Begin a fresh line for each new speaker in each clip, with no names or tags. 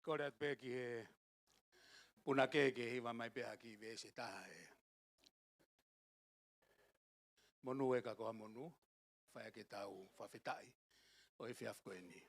Kodat peki he puna keke hiva mai pehaki vesi tahe. Monu eka koha monu, fai ke tau whawhetai o e whiafko e ni.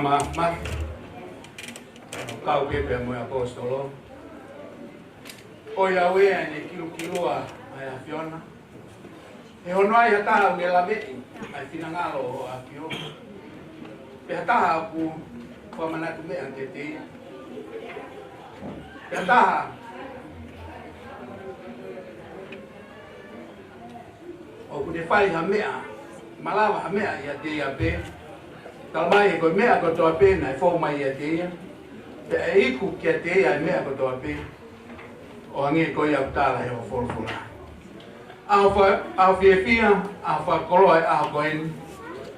Ma kau pepe mo apostolo o ia wea ni kilua ai Fiona e ono ai hata me la veti ai finangalo o apio e hata ku kwa manatu me antete e hata o ku de fai ha mea malawa ha mea ia te ia pe Talmai ko mea ko toa pena e fo mai e teia. Te e iku kia teia e mea ko toa pena. O ange ko ia utala e o forfula. Au fie fia, au fa koloa e au koen.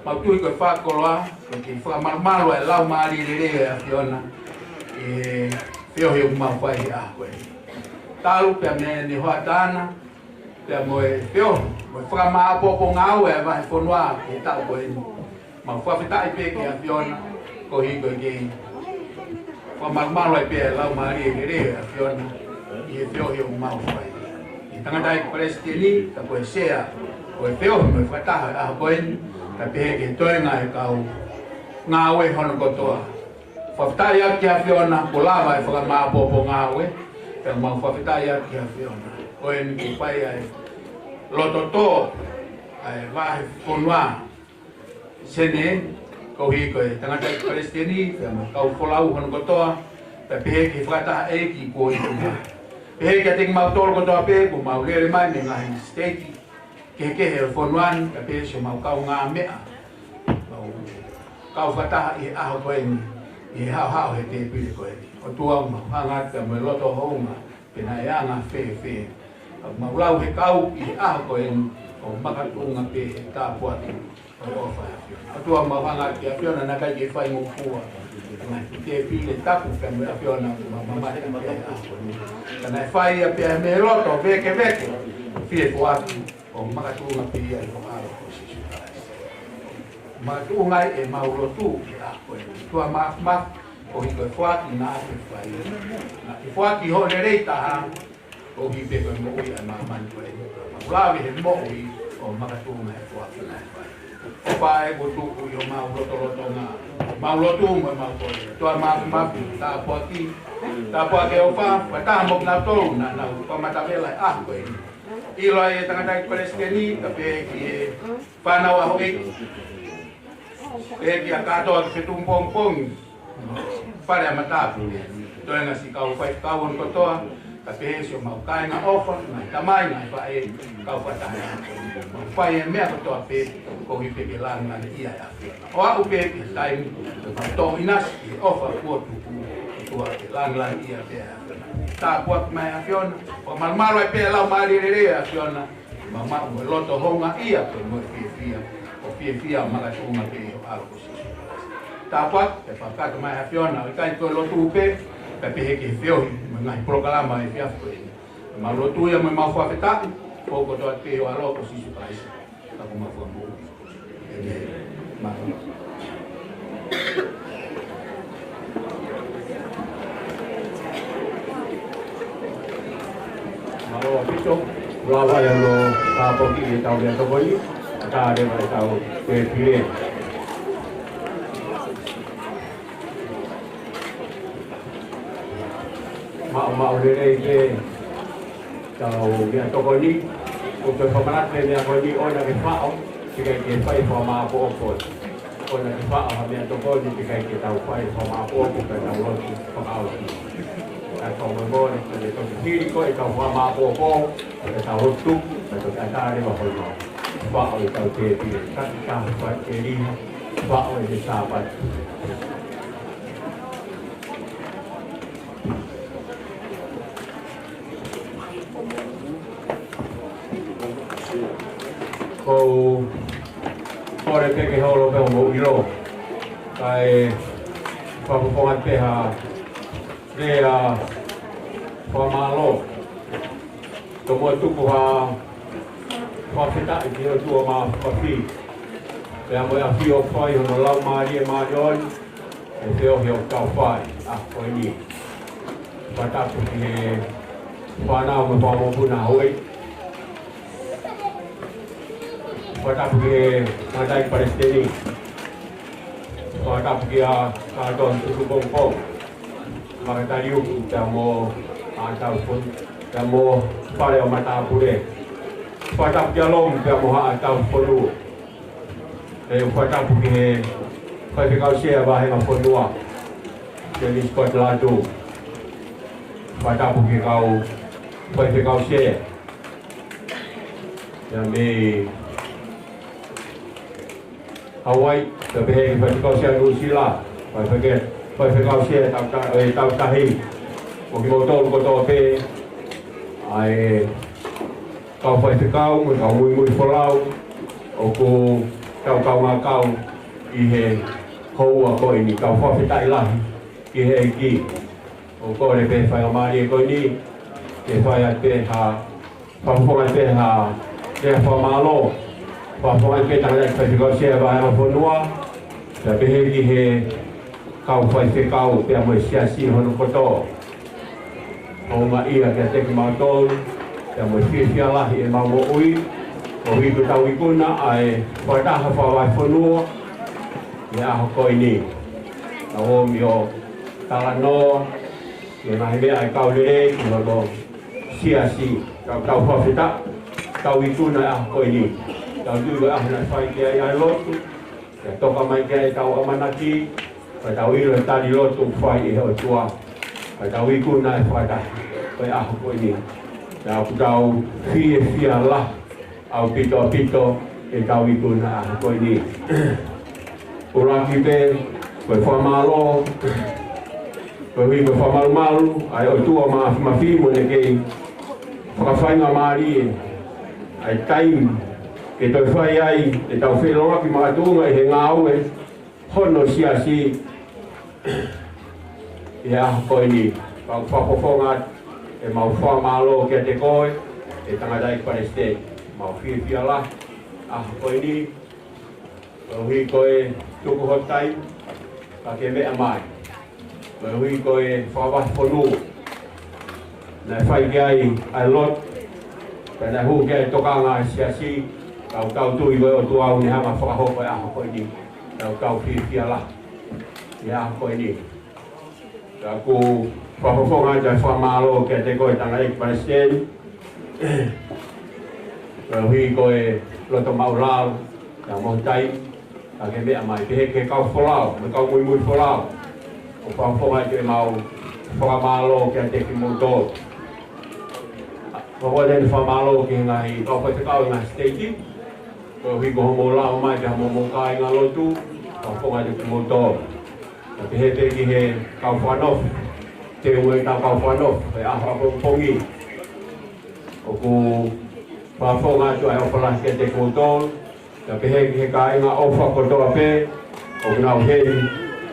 Mau tui ko e fa koloa, ko ki fa marmalo e lau maari lere a Fiona. E fio he umau fai e au koen. Talu pia me ni hoa tana. Pia mo e fio, mo e whaka maa popo ngau e vai fonua e tau koen. Ma whawhitai peke a Fiona ko hiko i kei. Whamarumaro ai pēr lau maari e reo a Fiona i e whiohi o mau whai. I tangatai ko Palestini, ka koe sea, ko e whiohi mo e whataha e aha koen, ka peheke toenga e kau ngā oe hono kotoa. Whawhitai aki a Fiona, ko lava e whakamaa popo ngā oe, pēr mau whawhitai aki a Fiona. Koe ni ki whai ai loto tō, ai wahe whonua, Sene, ko hi ko tangata Palestini, kau folau hono kotoa, pe peheke whakataha eki ko i tuma. Peheke a teki mau tolo kotoa pe, ko mau lere mai me ngahi steki, kehe o whonuan, pe pehese mau kau ngā mea. Kau whakataha i aho koeni, i hao he te pili koeni. O tuau mau hangata mo loto hounga, pena e anga whe. Mau lau he kau i aho koeni, o makatunga pe tā puatu. Atua mawanga ki a Fiona na kai ke whai ngopua. Te pile tapu ka me a Fiona mamata ke a. Kana e whai a pia me roto veke. Fie fuatu o makatunga pia i o aro o sisu kaisi. Makatunga e maurotu ki a koe. Tua ma o hiko e fuatu na ake whai. Na ki fuatu i hone reita ha. O hi peko e moui a mamani koe. Maulawi he moui o makatunga e fuatu na e whai. O pai ko tuku yo mau loto nga mau lotu mo mau ko to ma ta poti o fa ta mo na to na ko mata vela ko i lo ai tanga Palestini ta pe ki pa na wa ho ki ka to ki tum pong para mata to nga si ka fa ka won ko to ka pe so mau kai na ofa na tamai na fa e ka fa ta fa e me ko to pe ko hi pe lan na ia ya o a pe tai to inas ofa ko tu lan ia pe ta ko mai a Fiona o mal e pe la mari re a Fiona mama mo loto honga ia pe mo fia ma ka tunga pe o algo si ta ko pe fa ka mai a Fiona o kai ko loto pe pe heke fio ngai programa e fiafo ma loto ia mo ma fa feta pouco do pe o algo si su país ta como foi mo Malo piso, lava ya lo ta poki de tau de to boi, ta de vai tau pe pire. Ma le ke tau ya to boi
o ke whamanate mea koe ni ona ke whao, tika ke whai whamāpo o koe. Ona ke whao ha mea tokoni tika ke tau whai whamāpo o koe tau lotu whakaoti. Ka tau me mōne, ka te toki hiri koe tau whamāpo o koe, ka tau rotu, ka toki atare wa hoi mau. Whao i tau te pire, kati ka whai ke riha, whao i te sāpatu. Ko kore peke holo pe mo iro kai whapaponga peha rea whamalo to mo tuku ha whawhita i te o tua ma whawhi pea mo a whio whai hono lau maari e maari oi e te ohi o kau whai a koe ni whatapu ki he whanau me whamopuna hoi Whatapu ki he Madai Palestini. Whatapu ki a Kāton Tuku Pongpong. Makatari uku te mo ātau pun, te mo whare o Matapure. Whatapu ki a Long te mo ātau ponu. E whatapu ki he whaipikau sea wahenga ponua. Te ni Scotland. Whatapu ki kau whaipikau sea. Te me Hawaii, te pehe ki whaipikau sea New Zealand. Whaipikau sea tau tahi. O ki motolu kotoa pe. Ai kau whaipikau, mo kau mui wholau. O ku kau ngā kau i he houa koe ni. Kau whawhitai lahi i he ki. O kore pe whai o maari e koe ni. Ke whai at pe ha, whapuponga pe ha, te whamalo. Whapongai pe tanga te whaipikau sea wahenga whanua. Te pehe ki he kau whaipikau pe a moe sea si hono kotoa. O ngā ia kia teki mātou, te moe whiawhia lahi e mau mo ui. O hiku tau ikuna ai whaitaha whawai whanua. I aho koe ni. Na homi o Talanoa. I mahi mea ai kau lere ki hono sea si. Kau whawhita. Tau ikuna aho koe ni. Tau tūru aho na whai kia i ai lotu. Kia toka mai kia i tau amanaki. Kai tau ilo e tari lotu whai i heo tua. Kai tau ikuna e whaitaha. Kai aho koe ni. Kia aku tau whia la. Au pito e tau ikuna aho koe ni. Uraki pe, koe whamalo. Koe hui koe whamalu. Ai o tua mawhimu ne kei. Whakawhainga maari e. Ai taim. Ke toi whai ai, e tau whelora ki mātunga i he ngāu e hono sia si i aho koe ni. Kau whapofonga e mau whamalo kia te koe e tangatai Palestine. Mau whiawhia la aho koe ni. Kau hui koe tuku hotai ka ke mea mai. Kau hui koe whawat whonu. Nai whai ki ai lot. Ka nai hu kia e tokanga sia si. Kau tui koe o tuau ni hama whakahopo e aho koe ni. Kau whiawhia la i aho koe ni. Ku whapofonga te whamalo kia te koe tanga i Palestine. Kau hui koe loto maurau, ka mohutai, ka ke mea mai. Pehe ke kau wholau, me kau mui wholau. O whapofonga te mau whakamalo kia te ki motor. Kau te whamalo ki ngai, kau whai te kau ngai steiti. Kau hui ko homo lao mai te hamo mokai ngā lotu, kau whonga te ki motor. Ka pehe te ki he kau whanof, te ue tau kau whanof, e aho pongi. O ku whafonga tu ai opala kia te motor. Ka pehe ki he kai ngā ofa kotoa pe, o ku nau hei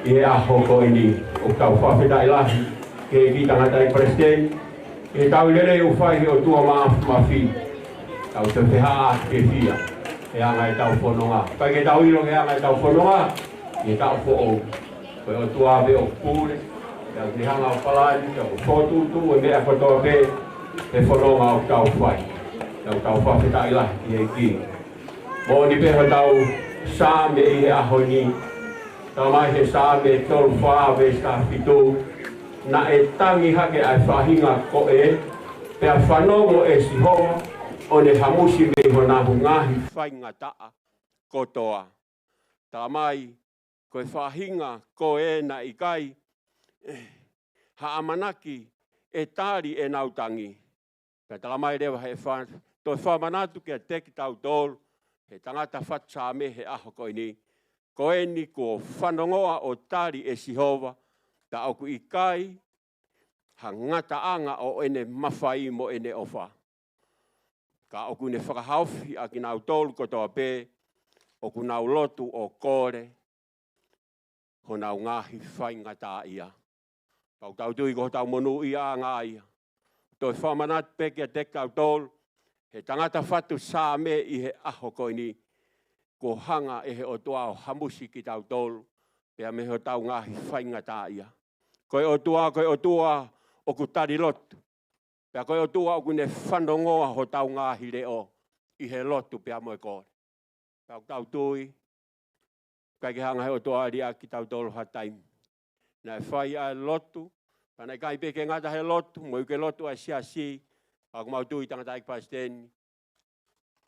i he aho ko ini. O tau whawhita i lahi, ke ki tangatai Palestine. E tau lere u whai o tua mawhi. Tau te wheha ke whia. E anga i tau whanonga. Kai ke tau ilo ke anga i tau whanonga, i tau who'o. Koe o tua ve o kūre, tau ni hanga o palani, tau whotutu, e mea kotoa pe, e whanonga o tau whai. Tau whawhita i lahi ki he ki. Mo ni peha tau sāme i he aho ni. Tau mai he sāme tolu whāwe sta whitu. Na e tangi hake ai whahinga ko e, pea whanongo e si hoa, o ne hamusi me hona hungahi whainga taa kotoa. Tā mai, koe whahinga, ko e na i kai, haamanaki e tāri e nautangi. Pea tā mai rewa he toi whamanatu kia teki tau tōru, he tangata whatsa me he aho koe ni. Ko e ni ko whanongoa o tāri e sihova, ta oku i kai, ha ngata anga o ene mawhai mo ene ofa. Ka oku ne whakahauwhi a ki nau tōru kotoa pē, oku nau lotu o kore, ho nau ngahi whainga tā ia. Kau tau tui ko tau monu ia ngā ia. Toi whamanat peke te kau tōru, he tangata whatu sā me i he aho koe ni, ko hanga e he o tua o hamusi ki tau tōru, pea me ho tau ngahi whainga tā ia. Koe o tua, oku tari lotu. Pea koe o tua oku ne whanongoa ho tau ngahi reo, i he lotu pea moe kore. Tau tui, kai ke hanga he o toa ria ki tau tolu hataimi. Nai whai a lotu, panai kai peke ngata he lotu, mo ke lotu a si, aku mau tui tangata ik pasteni.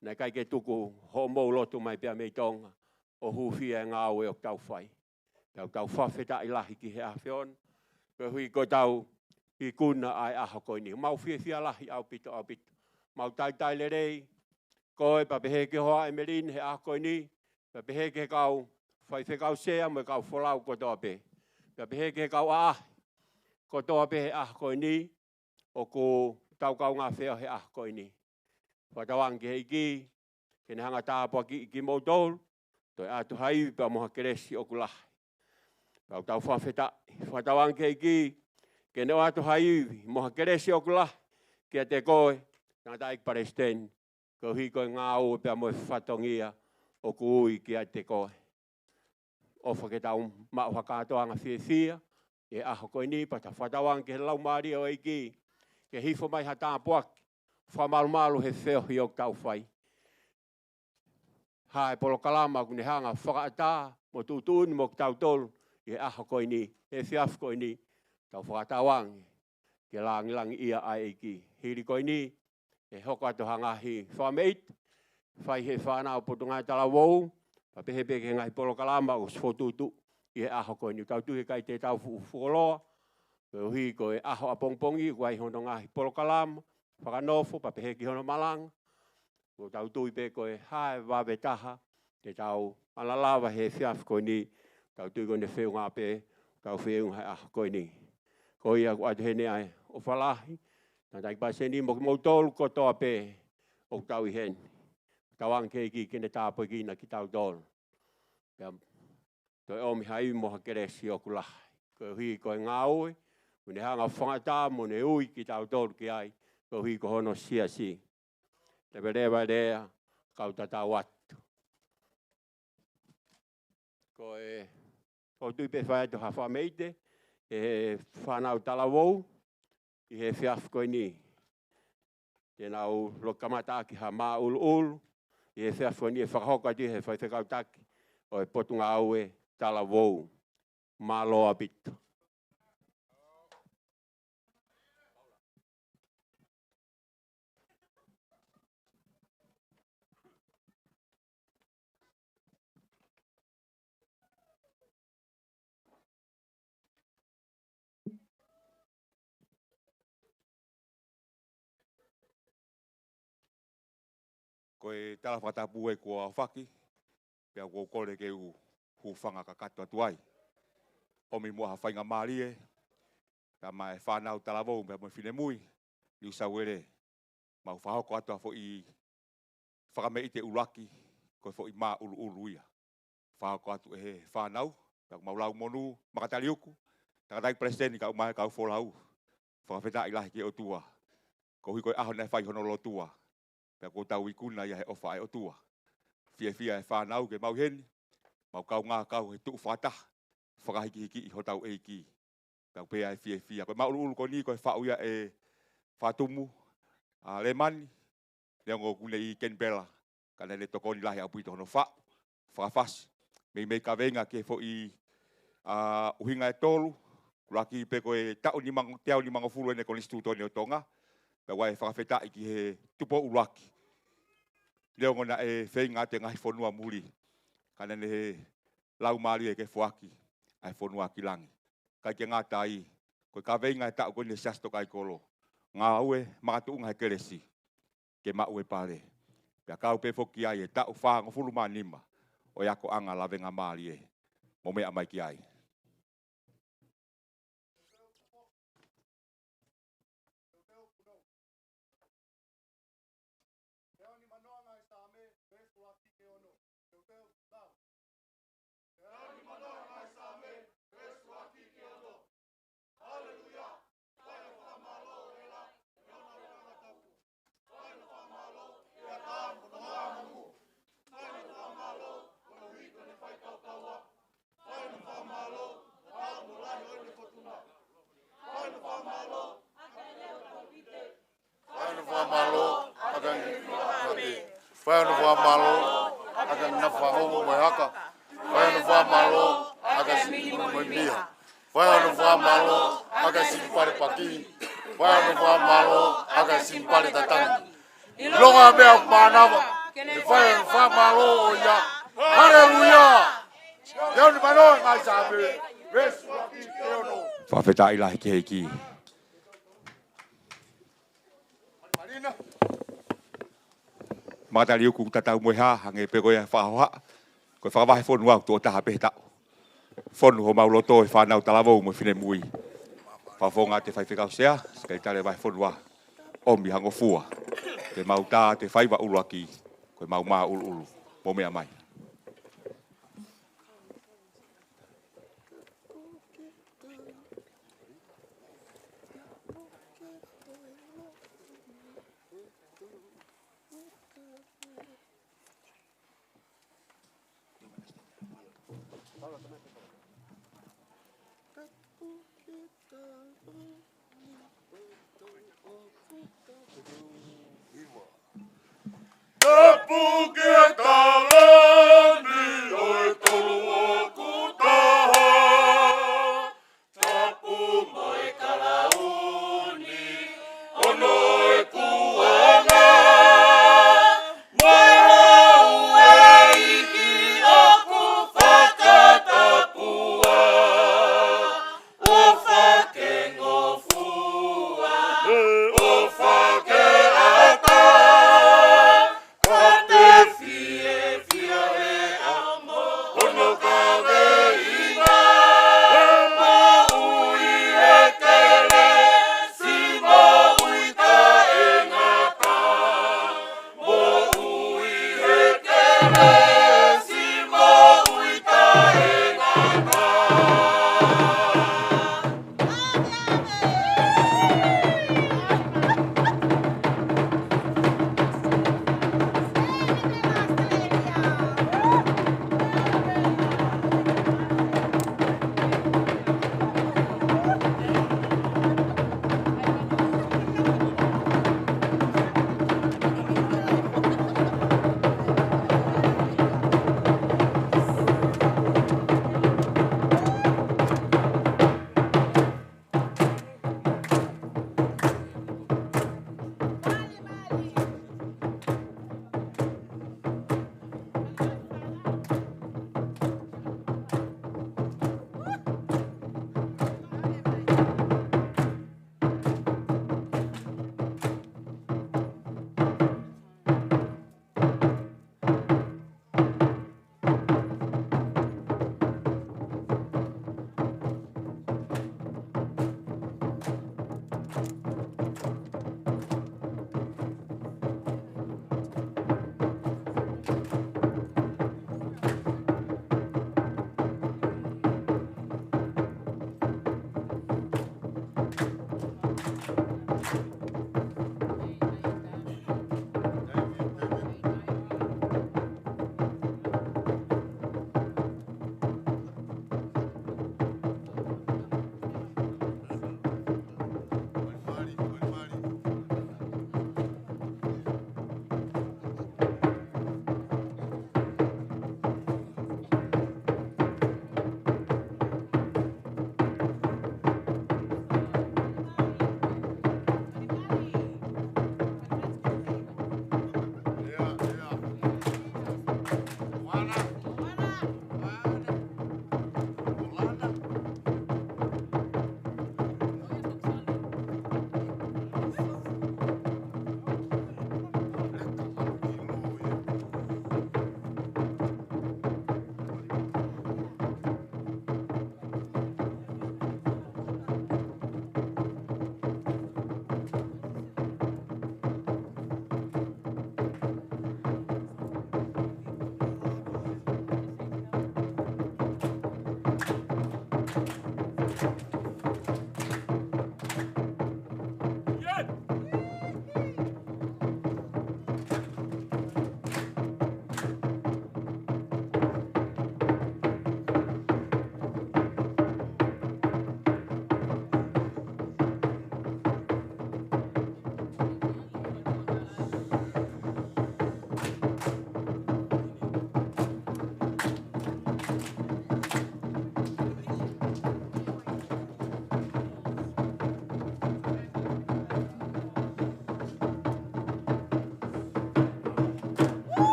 Nai kai ke tuku ho mou lotu mai pia mei tonga, o huwhia e ngāwe o tau whai. Tau whawheta i lahi ki he awhion, pe hui ko tau i kuna ai aho koe ni. Mau whia lahi au pito. Mau tai le rei, koe pa pehe ke hoa e merin he aho koe ni, pa pehe ke kau whai whekau sea mo kau wholau kotoa pe. Pa pehe ke kau kotoa pe he aho koe ni, o ko tau kau ngā wheo he aho koe ni. Whatawang ke hei ke ne hanga tāpua ki moutou, toi atu hai pa moha keresi o kulahi. Tau whawheta, whatawang ke hei ke ne atu hai moha keresi o kulahi, kia te koe, ngata ik paresteni. Ko hi koe ngā ua pia moe whatongia o kui ki ai te koe. O whake tau maa whakatoanga whia, e aho koe ni pata whatawang ke lau maari o eiki, ke hifo mai hata puaki, whamalu he wheo hi o tau whai. Hae polo kalama kune hanga whakaata, mo tūtūni mo tau tolu, e aho koe ni, e whiaf koe ni, tau whakatawang, ke langi ia ai eiki. Hiri koe ni, e hoko ato hangahi whameit, whai he whanau potungai tala wou, pa pehe peke ngai polo kalama o sfotutu, i he aho koe ni. Tau tuhe kai te tau whukoloa, pe uhi koe aho a pongpongi, wai hono ngahi polo kalama, whakanofo, pa pehe ki hono malanga, ko tau tui pe koe hae wawe taha, te tau alalawa he whiaf koe ni, tau tui koe ne wheu ngā pe, tau wheu ngā aho koe ni. Ko ia ko atu hene ai o whalahi, tai paseni mo tolu ko toa pe o tau i hen. Tawang ke ki kene tāpoi ki na ki tau tolu. Toi omi hai moha keresi o kulahi. Ko hui koe ngā ui, mune hanga whangata mune ui ki tau tolu ki ai, ko hui ko hono si. Te rewa rea, kau tata watu. Ko tui pe whai to hawha meite, e whanau talawou, i he whiaf koe ni. Tēnau lokamata ki ha mā ulu, i he whiaf koe ni e whakahoka ti he whai whekau taki, o e potunga au e tala wou, mā loa bitu.
Koe tala whatapu e kua whaki, pia kua kore ke hu whanga ka katu atu ai. Omi mua ha whainga maari e, ka mai whanau tala wau, mea moi whine mui, liu sawere, mau whahoko atu a fo i whakame i te uraki, koe fo i mā ulu ia. Whahoko atu e he whanau, pia mau lau monu, makatari uku, takatai preseni ka umai ka ufolau, whakawheta i lahi ke o tua, ko hui koe aho nei whai hono lo tua. Pea ko tau ikuna ia he ofa e o tua. Fia e whanau ke mau heni, mau kau ngā kau he tuu whata, whakahiki i ho tau eiki. Pea pea e fia. Koe mau ulu ko ni koe whauia e whatumu, le mani, leo ngō kune i Canberra, ka nene toko ni lahi au puito hono whakawhasi. Mei ka venga ke fo i uhinga e tolu, kuraki pe koe tau ni mango fulu ene ko instituto ni o tonga, pea wai whakawheta i ki he tupo uraki. leo ngona e whenga te ngai whonua muri. Kana ne he lau maari e ke whuaki ai whonua ki langi. Kai ke ngā tai, koe ka veinga e tau koe ne siasto kai kolo. Ngā aue makatuunga he keresi, ke mau e pare. Pea kau pe foki ai e tau whaango fuluma nima, o yako anga la venga maari e. Mo mea mai ki ai.
Whai anu wha malo, aga na whahomo mai haka. Whai anu wha malo, aga si mai mia. Whai anu wha malo, aga si pare paki. Whai anu wha malo, aga si pare tatangi. Longa mea manawa, e whai anu wha malo o ia. Hallelujah! Ia ni manoa ngai sabe, vesu aki te ono.
Whawheta i lahi ki heiki.
Marina.
Matari uku tatau moe ha, hange pe koe whahoha. Koe whakawahe whonu au tō taha pehe tau. Whonu ho mauloto e whanau talavou mo whine mui. Whawhonga te whaiwhekau sea, skai tale wahe whonu a. Omi hango fua. Te mau tā te whaiwa ulu aki. Koe mau maa ulu ulu. Mo mea mai.
Tapu ke talani oi tolu oku taha. Tapu moi kalauni ono e kuanga. Moi hau e iki oku whakatapua. O whakengofua, o whake ata. Te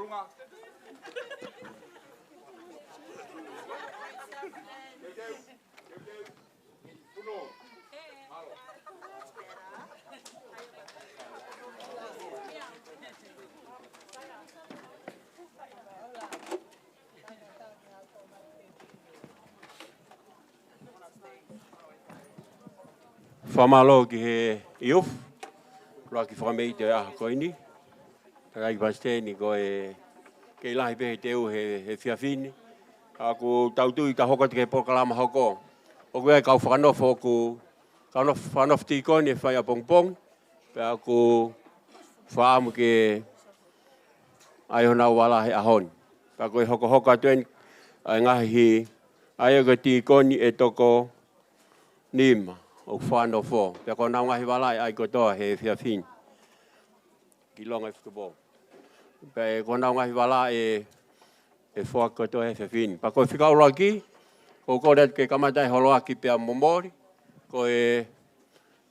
Malunga.
Whamalo ki he iuf, roa ki whamei te aha koini. Takai pasteni ko e ke ilahi pehe teu he whiawhini. Aku tautui ka hoko te ke pokalama hoko. O koe kau whakanofo ku, kau whanof tikoni e whai a pongpong. Pe aku whaamu ke ai hona wala he ahon. Pe aku e hoko hoka tuen ai ngahi hi ai o tikoni e toko nima. O whanofo. Pe ako nau ngahi wala ai kotoa he whiawhini. Ki longa i whakabo. Pe ko nau ngahi wala e whakato e whiawhini. Pa koe whikaura ki, ko kore ke kamatai holoa ki pia momori, ko e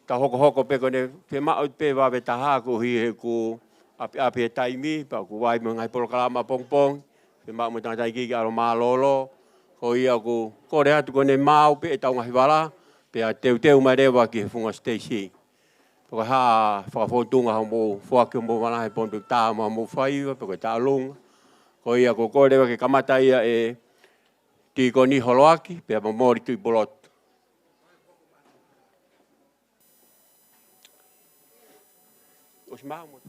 ta hoko pe kone pe mao pe wawe taha ko hi he ku api e taimi, pa ku wai mga polokalama pongpong, pe mao mo tangatai ki aro malolo, ko ia ku kore atu kone mau pe e tau ngahi wala, pe a teu mai rewa ki he funga Stacey. Ko ha whakafotunga ho mo whaki mo wala he pondu tā mo whaiwa, pe ko tā lunga. Ko ia ko kore ke kamata ia e tikoni holoaki, pe a mori tui bolot. Os mau mo.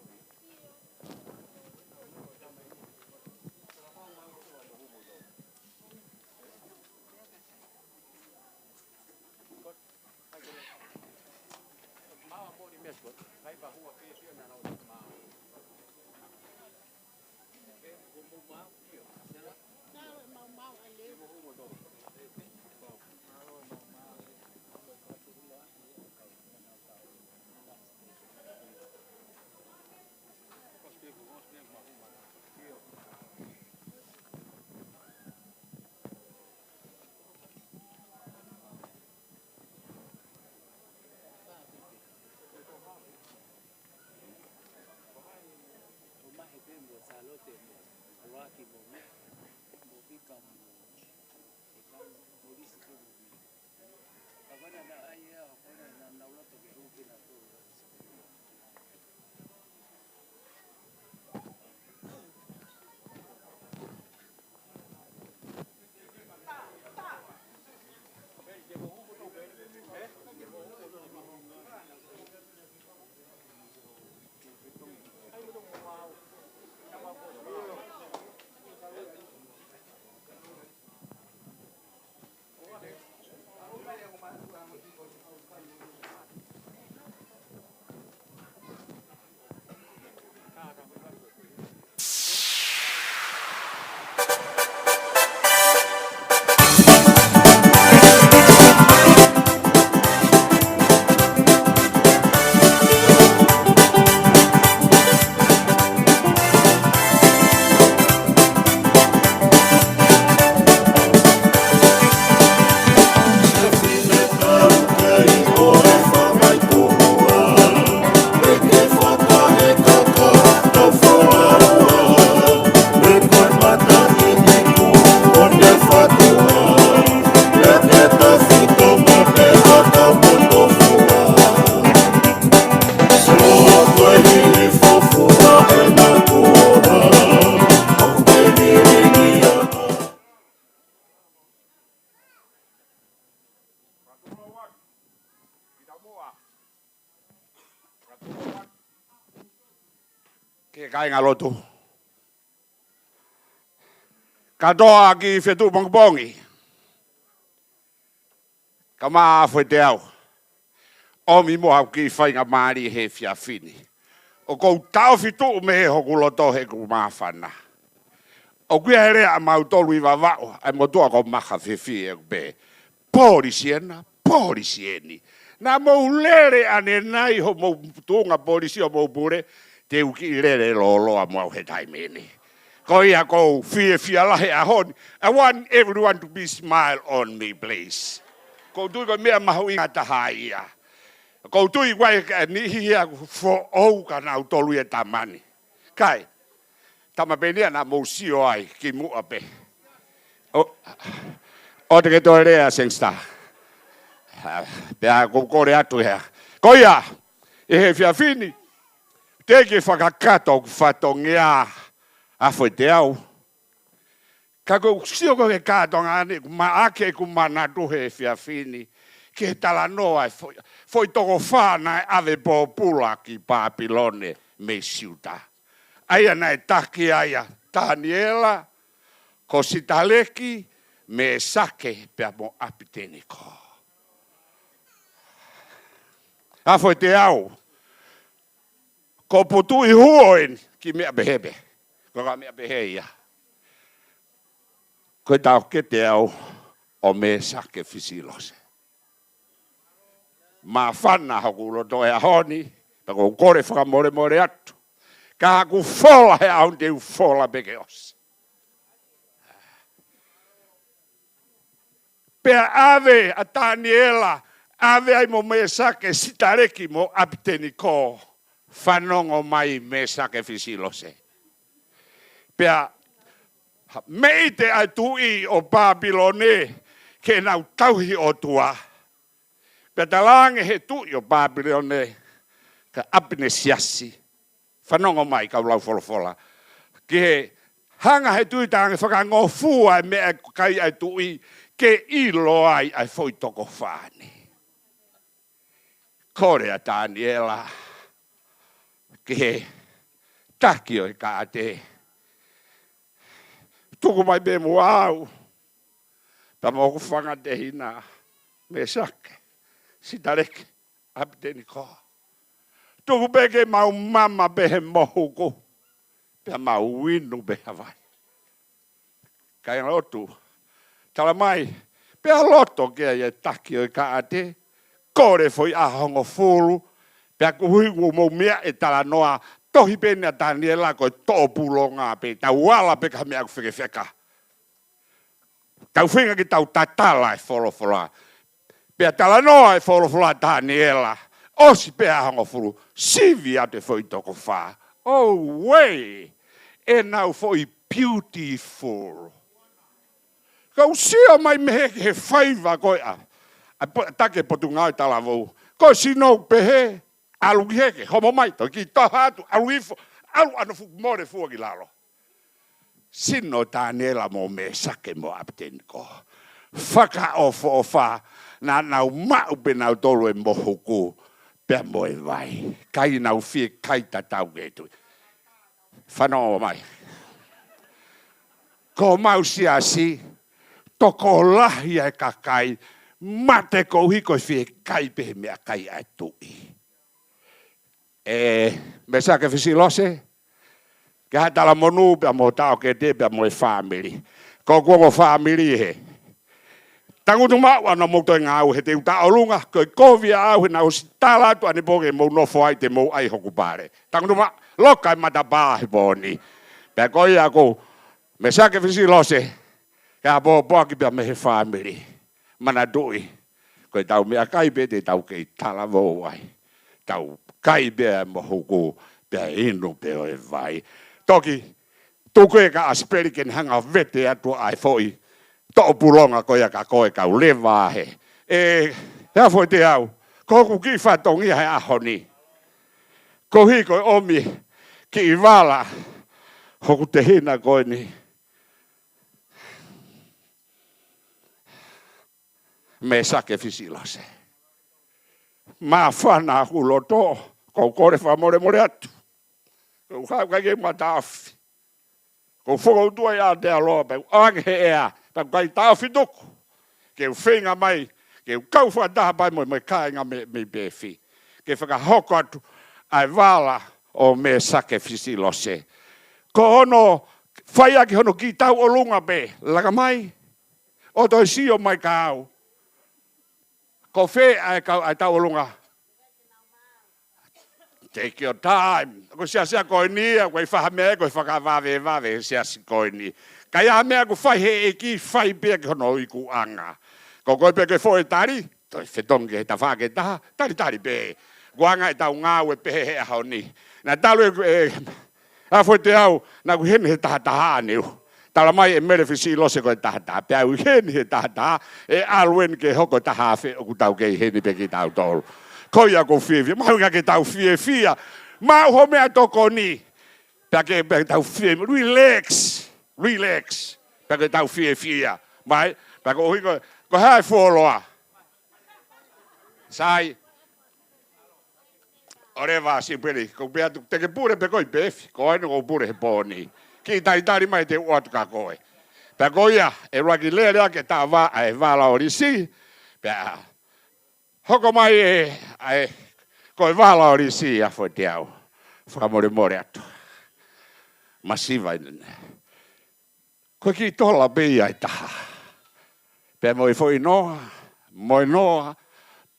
Ke kai ngalotu. Katoa ki whetu pongpongi. Kama foi te au. Omi moha ki whainga maari he whiawhini. O kou tau whitu me he hokuloto he ku mawhana. O kuia here a mautolu i wawao. Ai motua ko maha whiwhi e be. Polisieni. Na mou lere ane nai ho mou tunga polisi o mou bure. Te uki lere loloa mo he taimeni. Ko ia ko fia lahe ahon. I want everyone to be smile on me, please. Ko tui ko mea mahu inga taha ia. Ko tui wai ka nihi ia fo ou ka nau tolu e tamani. Kai,
Tama benia na musio ai ki mu ape. O te ke to rea sengsta. Pea ko kore atu hea. Koia, e he whiawhini, te ke whakakato whatongea a whai te au. Ka ko sio ko ke kato ngani, ma ake ku manatu he whiawhini, ke tala noa foi toko whānai ave pōpula ki Papilone me siuta. Aia nai taki aia, Daniela, ko sitaleki, me sake pea mo apiteniko. A foi te au. Ko putu I huoin ki mea behebe. Ko ka mea beheia. Ko tau ke te au o me sake fisilose. Ma whana haku roto e ahoni, pa ko kore whakamore more atu. Ka haku whola he au te u whola beke os. Pea ave a Daniela, ave ai mo me sake sitareki mo apiteni ko whanongo mai me sake fisilose. Pea me te ai tui o Papilone ke nau tauhi o tua. Pea talange he tui o Papilone ka apine siasi. Whanongo mai kau lau wholofola. Ke he hanga he tui tange whakango fua me kai ai tui ke ilo ai foi toko whāne. Kore a Daniela, ke he taki o ka ate. Tuku mai be mo au, ta mo ku whanga te hina me sake, sitareke, apiteni ko. Tuku beke mau mama behe mohuku, pia mau winu beha vai. Kai lotu, tala mai, pea loto kia ye taki o ka ate, kore foi ahongo fulu, pea kuhiku mo mea e tala noa, tohi pene a Daniela koe tōpulonga pe, tau wala pe ka mea ku whekewheka. Tau whenga ki tau tatala e wholofola. Pea tala noa e wholofola Daniela, osi pea ahongo fulu, sivi ate foi toko wha. Oh, way! E nau foi beautiful. Kau sia mai mehe he whaiva koe a. Take potu ngau tala vau. Ko sino pehe, alu heke, homo mai to, ki toha atu, alu ifo, alu anu more fuoki lalo. Sino Daniela mo me sake mo apten ko. Whaka ofo ofa, na nau mau pe nau tolu e mohuku, pea mo e vai. Kai nau fie kaita tau getu. Whanau mai. Ko mau siasi, toko lahia e kakai, mate ko hiko fie kai pehe mea kai ai tui. Me sake fisilose, ke hatala monu pea mo tau ke te pea mo e family. Ko kuongo family he. Tangutu mau ana mo toi ngau he te uta olunga, ko kovia au he na usi talatu ane poke mo nofo ai te mo ai hoku pare. Tangutu mau lokai mata pahi poni. Pea koi ako, me sake fisilose, ke hapo poaki pea me he family. Mana dui, koe tau mea kaipe te tau kei tala vau ai. Tau kaipe mo huku pea inu peo e vai. Toki, tuku e ka asperiken hanga vete atua ai foi. Tō pulonga koe ka koe kau levaa he. Hea foi te au, koku ki whatongi he ahoni. Ko hi koe omi ki I wala, hoku te hina koe ni. Me sake fisilose. Ma whana hulo tō, ko kore wha more atu. Ko hau kai ma tāwhi. Ko whakautua ia te aloa, pe ake he ea, pe kai tāwhi tuku. Ke whenga mai, ke kau whataha pai mo me kāinga me befi. Ke whakahoko atu, ai wala o me sake fisilose. Ko ono, whai ake hono ki tau o lunga pe, laka mai, o toi sio mai ka au. Ko whe ai tau olunga. Take your time. Ko sia koe ni, koe whahamea, koe whakawave, sia koe ni. Kai a mea ko whai he eki, whai pia ki hono I ku anga. Ko koe pia ke whoe tari, toi whetonge he ta whake taha, tari pe. Ko anga e tau ngāu e pehe he aho ni. Nā talu foi te au, na ku hene he taha neu. Tala mai e mere fisi lo se ko taha. Pe au hene he taha. E alwen ke hoko taha fe o ku tau ke hene pe ki tau tolu. Ko ia ko fie. Ma nga ke tau fie. Ma ho mea toko ni. Pe tau fie. Relax. Pe tau fie. Mai, pe ko hingo ko hai foloa. Sai. Ore va simpeli, ko pea tu te ke pure pe koi pefi, ko ai no ko pure he poni. Ki tai mai te uatu ka koe. Pe koia, e raki lea ke ta va ai va la orisi. Pe hoko mai ai ko va la orisi a foi te au. Fa more atu. Masiva inen. Ko ki tola be ai ta. Pe moi foi noa,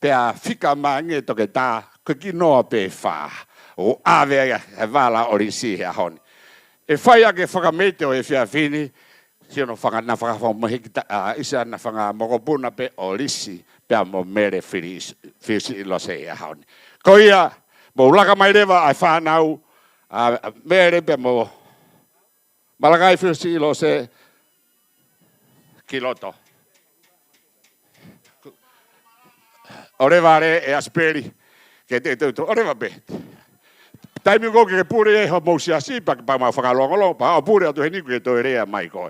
pe a fika mange to ke ta. Ko ki noa pe fa o ave e vala orisi a honi e fai ake whakamete o e fia fini si ono whakana whakawhamahikita isa na whakamokopuna pe orisi pe a mo mere fisi ilo se a honi ko ia mo laka mai rewa ai whanau mere pe mo malakai fisi ilo se kiloto o revare e asperi ke te ore va be tai mi go ke pure e ho mo sia si pa ma fa lo pa pure to ni ke to rea mai ko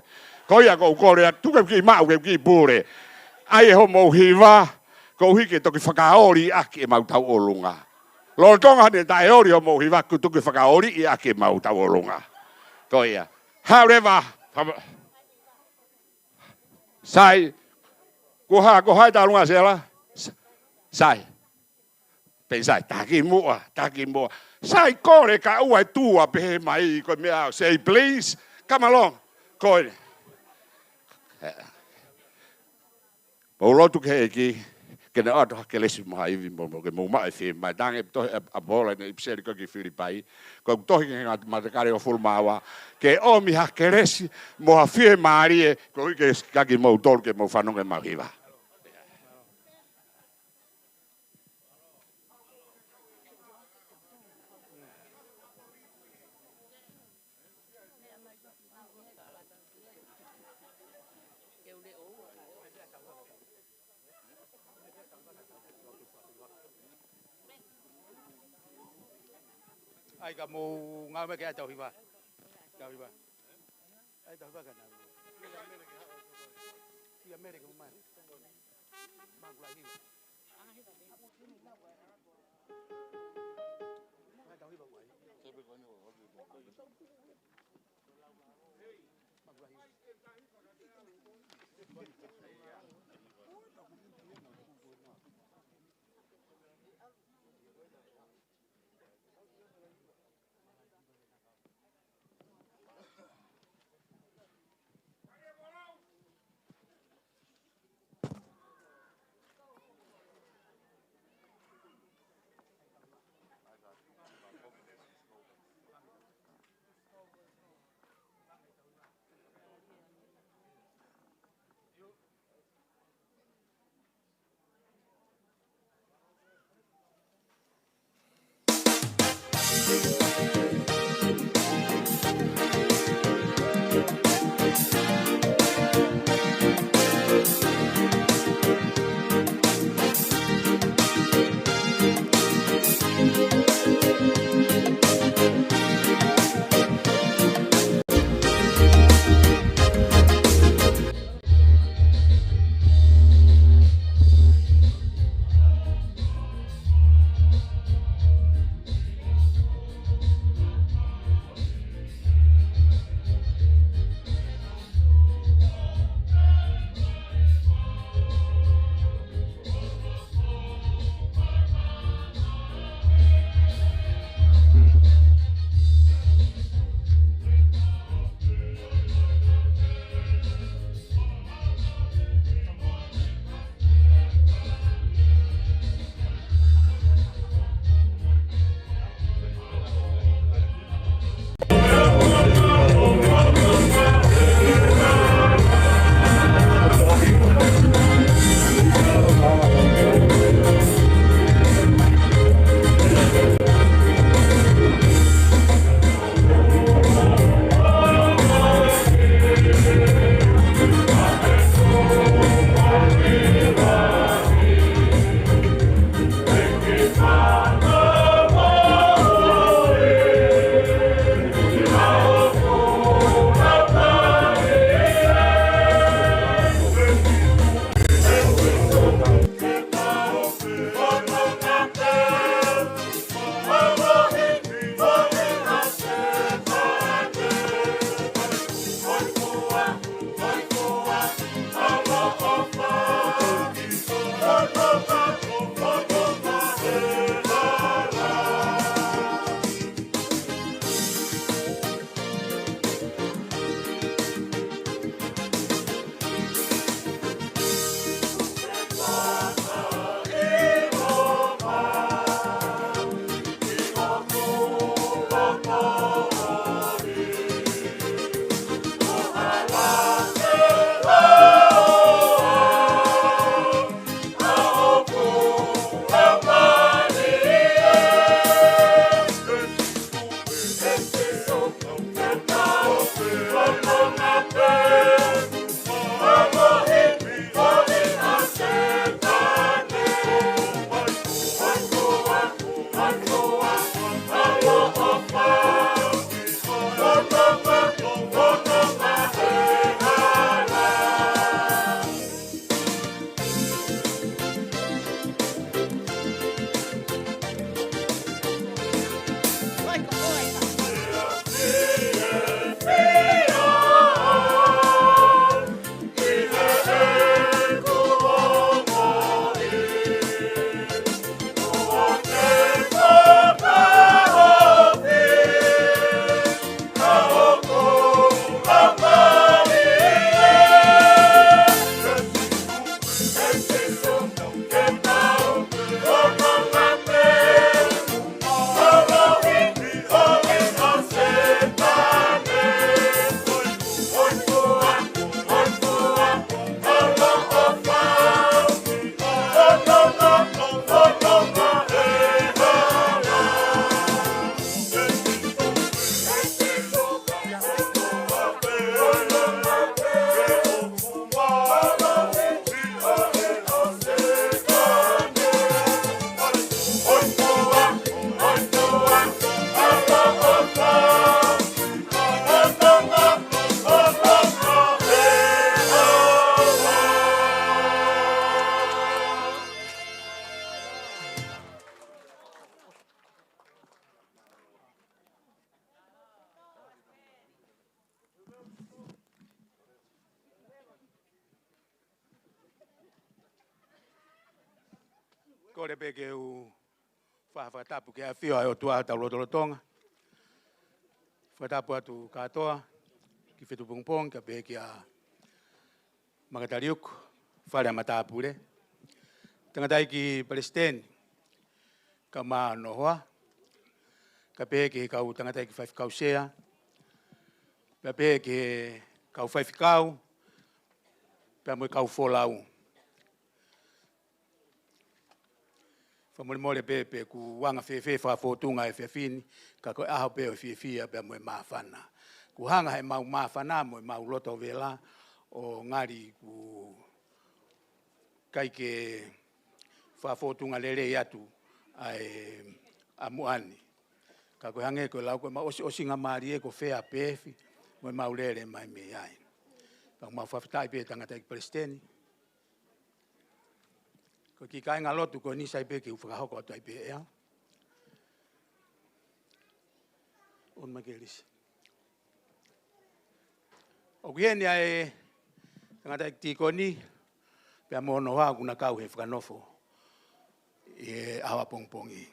ia ko rea tu ke ki ma ke pure ai ho mo hiva ko hi ke to ki fa ori a ke ma tau olunga lo tonga de tai ori ho mo hiva ku tu ki fa ori a ke ma tau olunga ko ia however sai ko ha ta lunga sela sai pensai, taki mua. Sai kore ka ua tua pe mai ko mea say please, come along. Ko mo lotu ke ki na ato ke lesi mai vi mo ke mo mai fi mai dange to a bola ne ipseri ko ki Filipai. Ko to ki nga matakare o fulmawa ke o mi ha keresi mo ha fi marie ko ke ka ki mo tor ke mo fanonge magiva.
Ai ka mo nga me ke tau hiwa. Tau hiwa. Ai tau hiwa kana. Ia America mai. Mangula hiwa. Ai tau hiwa wai. Ko le pe ke u whawhatapu ke a whio ai o tua tau lotolotonga. Whatapu atu katoa ki whetu pongpong ka pe ke a Magatariuku, whare a matapure. Tangatai ki Palestine, ka maa nohoa. Ka pe ke kau tangatai ki whaifkau sea. Ka pe ke kau whaifkau. Pea mo kau wholau. Whamore pepe ku wanga whewhe whafotunga e whewhini, ka koe aho peo e whewhia pea mo e mawhana. Ku hanga he mau mawhana mo e mau loto vela o ngari ku kai ke whafotunga lere atu ai amuani. Ka koe hange koe lau koe ma osinga maari e ko whea pefi mo e mau lere mai me ai. Ka mau whawhitai pe tangatai ki Palestine. Ko ki kai ngā lotu ko nisai pe ki uwhakahoko atu ai pe ea. On magelis. O kieni ai tangata ki tikoni pea mono hoa kuna kau he whakanofo e awa pongpongi.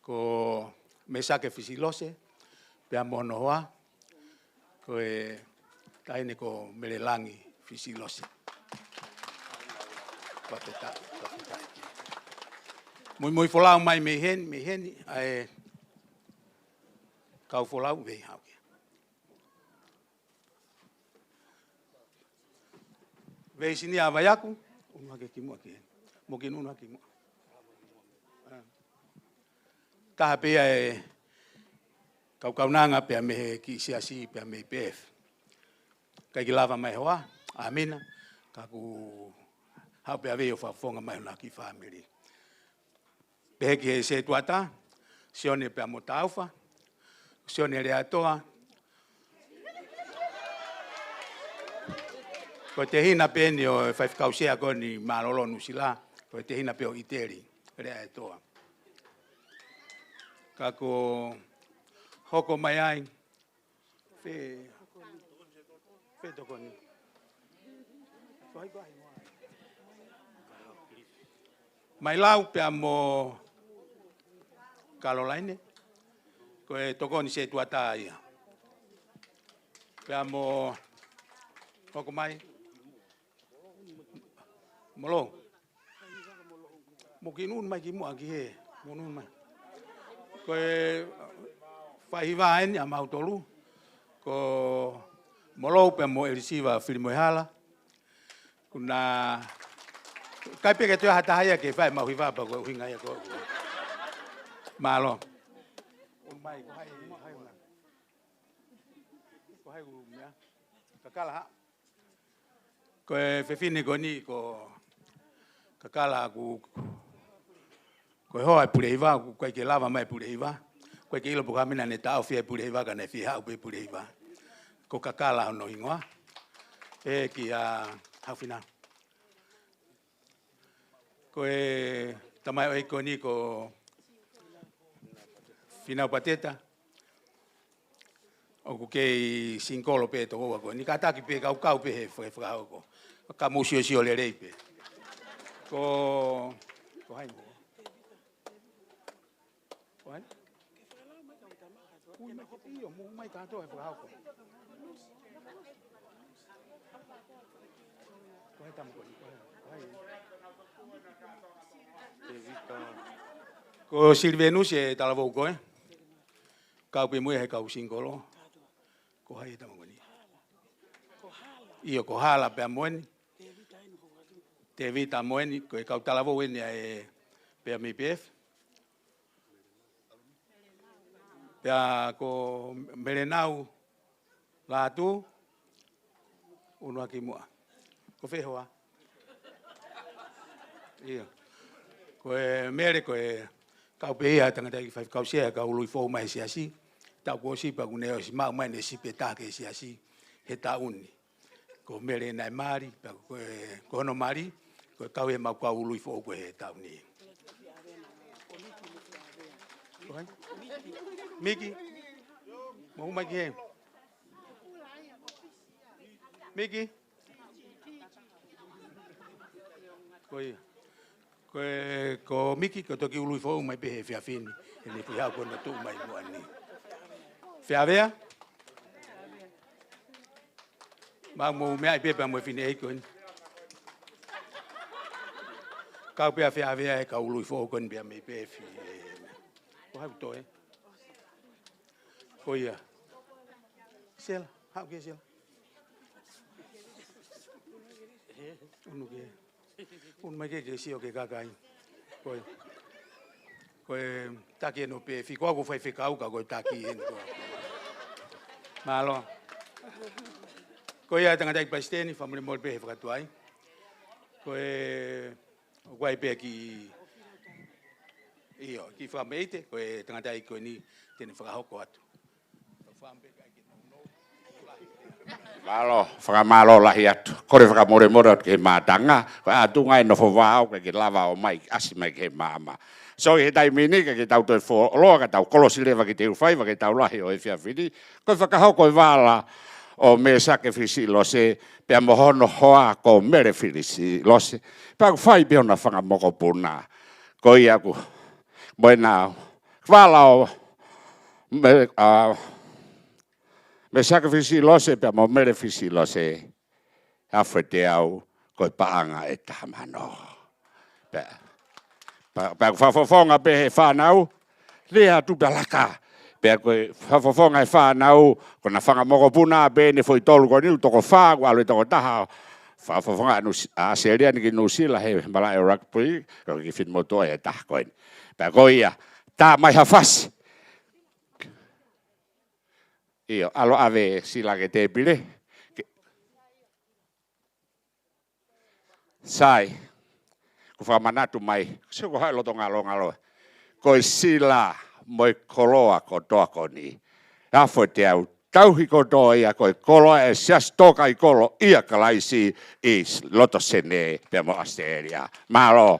Ko me sake fisilose pea mono hoa ko e taine ko melelangi fisilose. Mui folau mai me hen ai kau folau ve hau. Ve sini ava yaku uma ke kimu ke mo ke nuna kimu. Ka pe ai kau nanga pe me ki siasi pe me pef. Ka ki lava mai hoa amina ka ku hau pe ave o whafonga mai na ki family. Pe ke se tuata, sione pe mo taufa, sione le atoa. Ko te hina pe ni o whaifkausea ko ni malolo nusila, ko te hina pe o iteri, le atoa. Ka ko hoko mai ai, fe tokoni. Mai lau pe mo Caroline, ko e tokoni se tuata ia. Pe mo hoko mai molo. Mo kinun mai ki mo aki he, mo nun mai. Ko e whaiva eni a mautolu, ko molo pe mo elisiva filmohala, kuna kai pe ke te hata haya ke fai mau hiva pa ko hinga ya ko. Malo. Mai ko hai una. Ko hai u mea. Kakala ha. Ko fe fini ko ni ko kakala ku ko hoa pure iva ko ke lava mai pure iva. Ko ke ilo buka mina ne tau fie pure iva ka ne fie ha pe pure iva. Ko kakala no ingoa. E ki a hafina. Ko e tamai o iko ni ko fina pateta. O ku ke sinkolo pe to ko ni kata ki pe kau pe he foi ko. Ka musio sio le reipe. Ko hai mo. Ko hai. Ui mai ko io mo mai ka to e ko. Ko hai tamo ko ni. Ko Silvenus e talavou koe. Kau pe mui he kau singolo. Ko hai tamo ko ni. Io ko hala pe amoeni. Te vita amoeni ko e kau talavou eni e pe MPF. Pea ko merenau la tu uno aki mua. Ko fehoa. Ia. Ko e mere ko e kau pe ia tangata ki fai kau sia ka ului fo mai siasi. Tau ko si pa kuneo si mau mai ne si pe ta ke siasi he tauni. Ko mere nai mari pa ko no mari ko kau e mau ka ului fo ko he tauni. Miki. Mo mai ke. Miki. Ko miki ko toki ului fo mai pe fia fini. Ele fui ha ko na tu mai mo ani. Fia vea? Mà mù mẹ biết bà mới phim ấy con, cao bé phía về cao lùi phố con bé mới bé phim, có hai tuổi, coi à, xem, học cái xem, mấy cái siêu cái cái, coi ta kia nó bé phim qua cũng phải phim cao coi ta kia, mà lo. Koia tanga dai pasteni family mol be fakatuai. Koe guai be ki io ki famete koe tanga dai ko ni tene fakahoko atu. Fambe kai ki no.
Malo fakamalo lahi atu. Kore fakamore mora ke matanga. Ko atu ngai no fovao ke lava o mai asi mai ke mama. So he dai mini ke tau to fo lo ka tau kolosile va ke te fai va ke tau lahi o e fia fidi. Ko fakahoko vala o me sacrifice lo se pe mohono hoa ko mere filisi lo se pa fai be ona fanga moko puna ko ia ku buena fala o me sacrifice lo se pe mo mere filisi lo se afeteau ko paanga etamano pa fa fonga be fa nau lea tu dalaka pe ko fafofonga fa nau kona fanga moko puna be ne foi tolu ko ni to ko fa wa le to ta fafofonga no a seria ni no sila he bala e rugby ko ki fit moto e ta ko pe ko ia ta mai ha fas io alo ave sila ke te pile sai ko fa manatu mai se ko ha lo to ngalo ko sila moi koloa ko toa ko ni. Rafo te au tauhi ko toa ia koe koloa e sias toka i kolo ia kalaisi is loto sene pe mo asteria. Malo.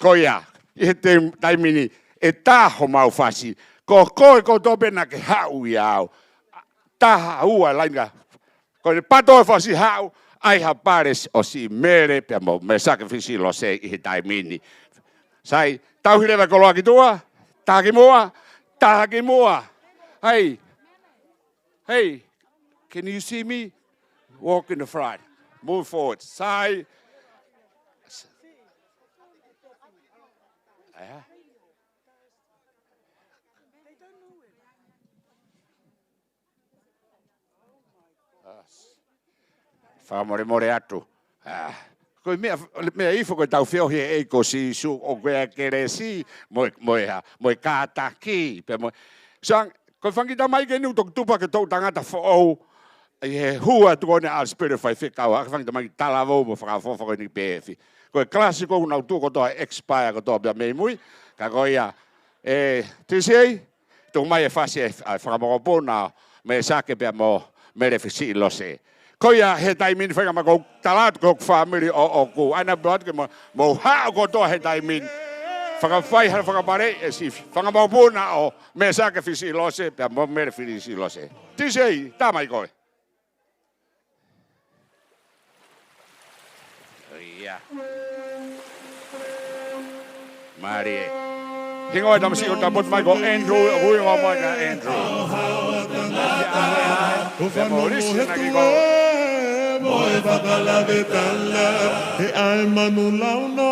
Koia, i te taimini e taho mau fasi. Ko koe ko topena ke hau iau. Taha ua lainga. Ko ne patoe fasi hau. Ai ha pares o si mere pe mo me sacrifici lo se i taimini. Sai, tauhi leva koloa ki tua. Tahaki moa. Hey, can you see me? Walk in the front. Move forward. Side. More atu. Ko me ifo ko tau feo he e ko si su o ke kere si mo ka taki pe mo sang ko fangi da mai ke nu tok tupa ke tok tanga ta fo e hua tu ne al spirit fai fika wa fangi da mai talavo mo fa fo ni pf ko classico una tu ko to expire ko to be me mui ka ko ia ti sei tu mai fa si fa mo bona me sa ke pe mo me refisi lo se Koia he taimin whenga mako talat ko family o ku ana blood ke mo ha ko to he taimin whakawhai hara whakapare e si whakamapuna o me sacrifice lose pe mo me refisi lose tisei tamai koe ia Marie Hingo da masi ta bot mai go Andrew hui ngo mai ka Andrew Maurice na ki go
Moe whakalave tala, he ai manu launa,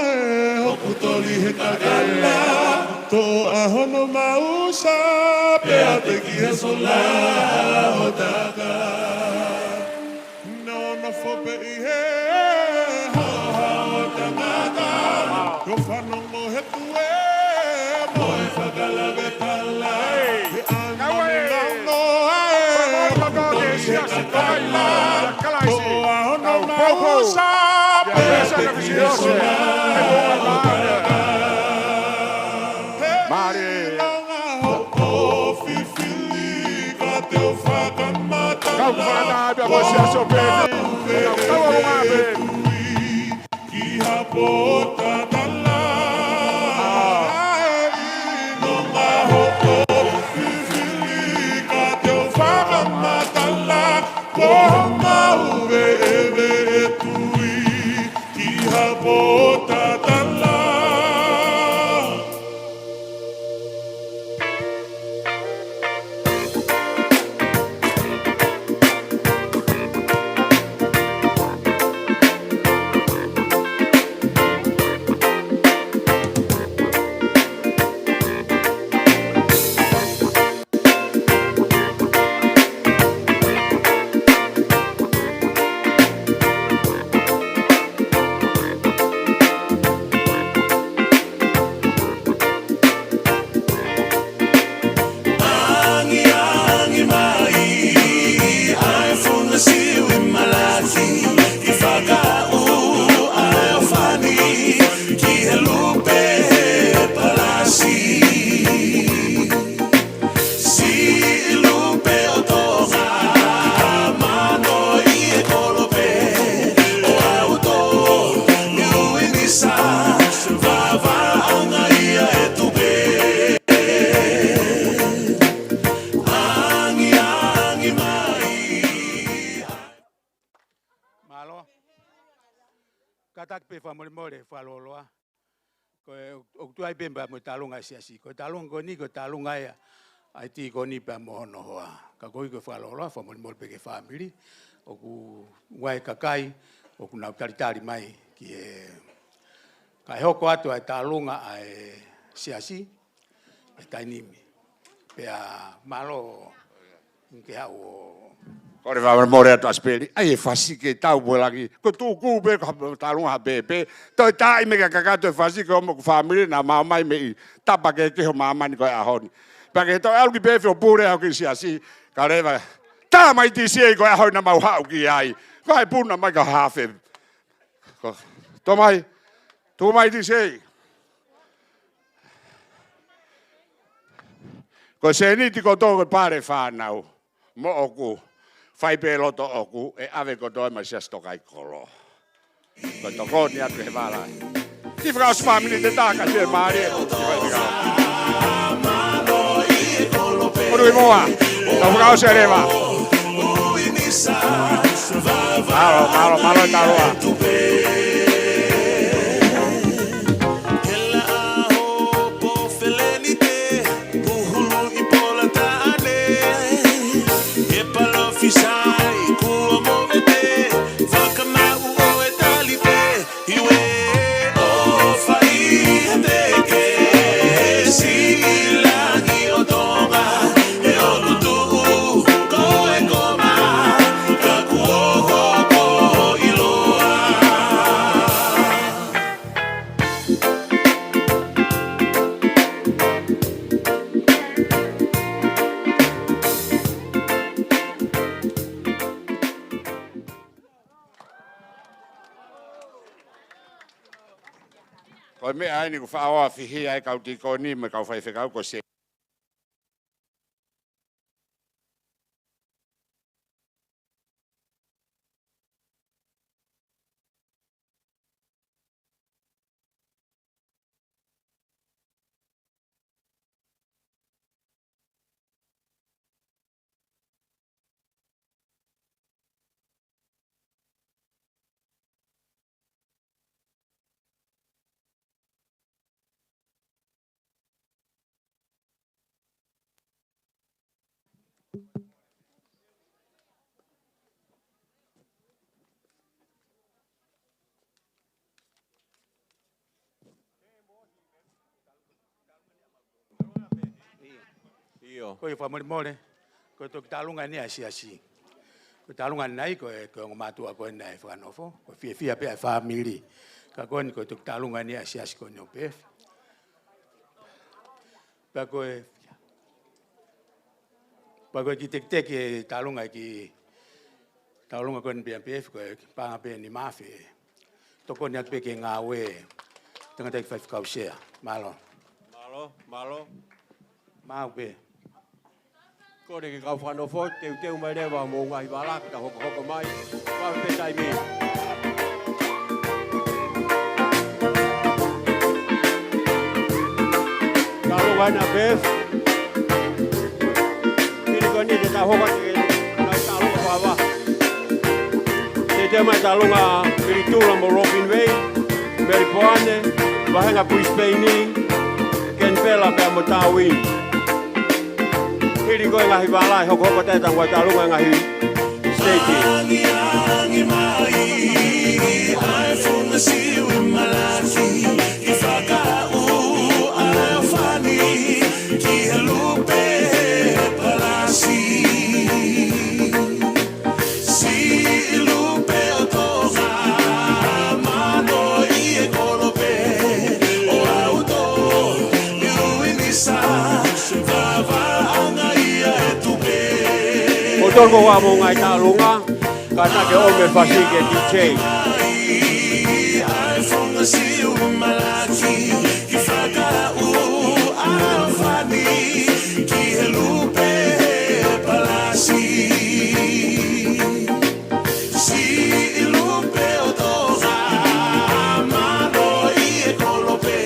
he hoku tori he kakala, tō ahono mausa, pea te ki he sola o taka. No whope i he, ha o tangata, ko whanongo he tue, moe whakalave tala, he ai manu launa, he hoku tori he kakala, potatala.
Katak pe famole faloloa. Ko tu ai pemba mo talunga siasi. Ko talung ko ni ko talunga ya. Ai ti ko ni pa mo no hoa. Ka ko faloloa famole pe ke family. O ku wai kakai o ku na tari mai ki e ka hoko atu ai talunga ai siasi. E tainimi. Pe a malo ke au
Kore va more atu aspeli. Ai fasi ke tau bolagi. Ko tu ku be ko talunga bebe. Toi tai me ka kakato fasi ko mo family na mamai me tapa ke ho mama ni ko ahoni. Pake to algi be fo pure au ki siasi. Ka reva. Ta mai ti sie ko ahoni na mau hau ki ai. Ko ai puna mai ka hafe. To mai ti sei. Ko se ni ti ko to pare fa nau. Mo oku. Fai peloto oku e ave ko doi mai sto kai kolo. Ko to ko ni atu he vala. Ti fra family de taka se mari. Oi moa. To fra se reva. Malo tarua. Ko me ai ni ko fa wa fi hi ai ka ti ko ni me ka fa fe ka ko se
Ko i famole ko to talunga ni asi. Ko talunga nai ko ngo matua ko nai fa nofo. Ko fia pe family. Ka ko ni ko to talunga ni asi ko no pe. Pa ko ki tek talunga ko ni PF ko pa pe ni mafe. To ko ni pe ke ngawe. Tanga tek fa kausia. Malo. Mau pe.
Ko de ka whano fo te mai rewa mo ngai wala ka hoko mai. Wa pe tai mi. Ka lo vai na pes. Kiri ko ni de ka hoko te na ka lo wa. Te mai ta lo nga kiri tu mo Robin Way. Poane, Wahenga Puispeini, Ken Pela Pea Motawin. Hiri koe ngahi walai, hoko hoko tetang wa talunga ngahi Stegi.
Angi mai, ai funga siwi malaki, I whakau ara whani, ki halupe palasi. Si lupe o toga, mano I e kolope, o auto, I uinisa, vava ia e tupe.
O tolko wa mo ngai talunga, kata ke ome fasike DJ.
Ai fonga siu malaki, ki whakau ara whani, ki halupe palasi. Si lupe o toga, mano I e kolope,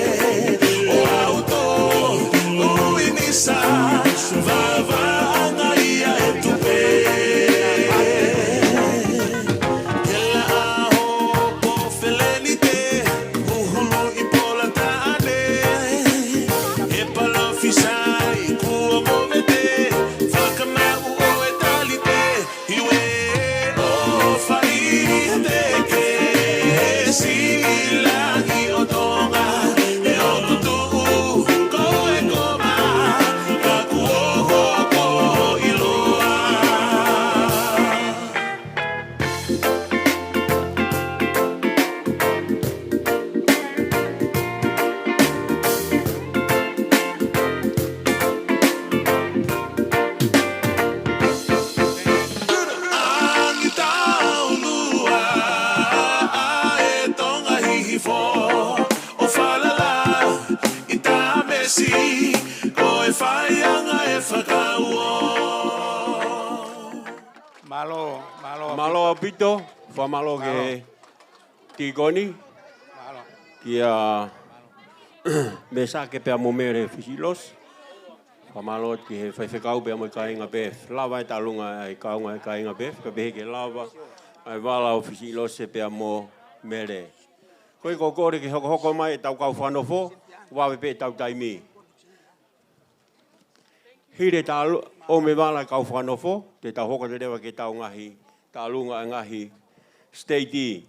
o auto, uinisa, vava ia e tupe. Kela aho po felenite, uhulu I pola taane, e pala fisai kua momete, whakamau o e talite, iwe o whaite ke, si langi o tonga, e o kutuu, ko e koma, ka kuoho ko iloa. Angi taunua, ae tonga hihifo, o whalala, I tā mesi, ko e whaianga e whakauo.
Malo.
Malo pito, fa malo ke Tigoni,
Malo.
kia mesa ke pea momere fisilos. Fa malo ki he whaiwhekau pea mo kainga bef. Lava e talunga ai kaunga e kainga bef, ka behe ke lava. Ai wala o fisilos e pea mo mere. Koe ko kore ke hoko hoko mai e tau kau whanofo, wawe pe tau taimi. Hire talu o me wala kau whanofo, te tau hoko te rewa ke tau ngahi, talunga ngahi Stegi.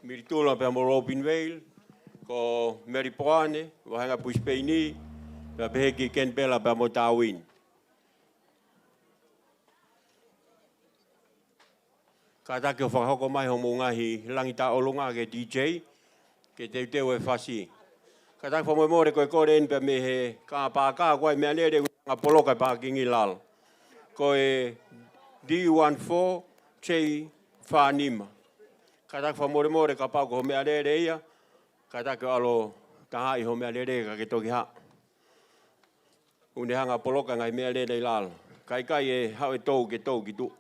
Miritula pea mo Robin Vale, ko Mary Poane, Wahenga Puispeini, pea pehe ki Ken Pela pea mo Tawin. Ka take o whakahoko mai ho mo ngahi langi ta olunga ke DJ, ke te teo e whasi. Ka take whamomore koe kore en pea me he ka pāka koe mea nere ngā poloka pākingi lal. Koe D14 Chei Whanima. Ka take whamore ka pāko ho mea nere ia, ka take alo tahai ho mea nere ka ke toki ha. Une hanga poloka ngai mea nere lal. Kai e hau e tau ki tu.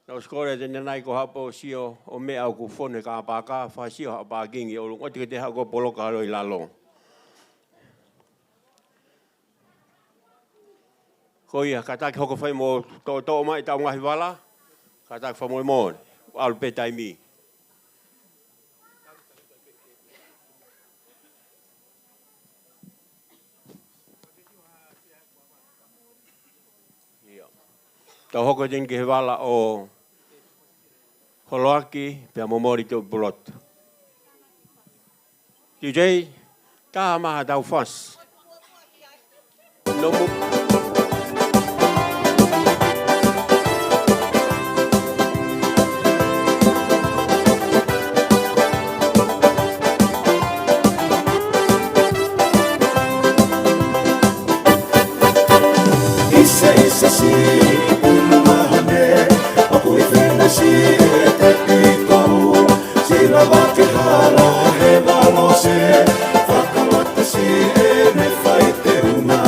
Nau skore tene nai ko hapo sio o mea au ku fone ka pāka, wha sio ha pākingi o lungo te hau ko poloka halo I lalo. Ko ia, ka take hoko whai mo tō mai tau ngahi wala, ka take whamoe mōne, alu pe taimi. Tau hoko tene ke he wala o Holoaki, pea momori tō bulot. DJ, tā maha tau whas. No mu...
Isa si umahane, aku ifina si teknikau, sila wake hala he valose, whakamata si e me whaite una.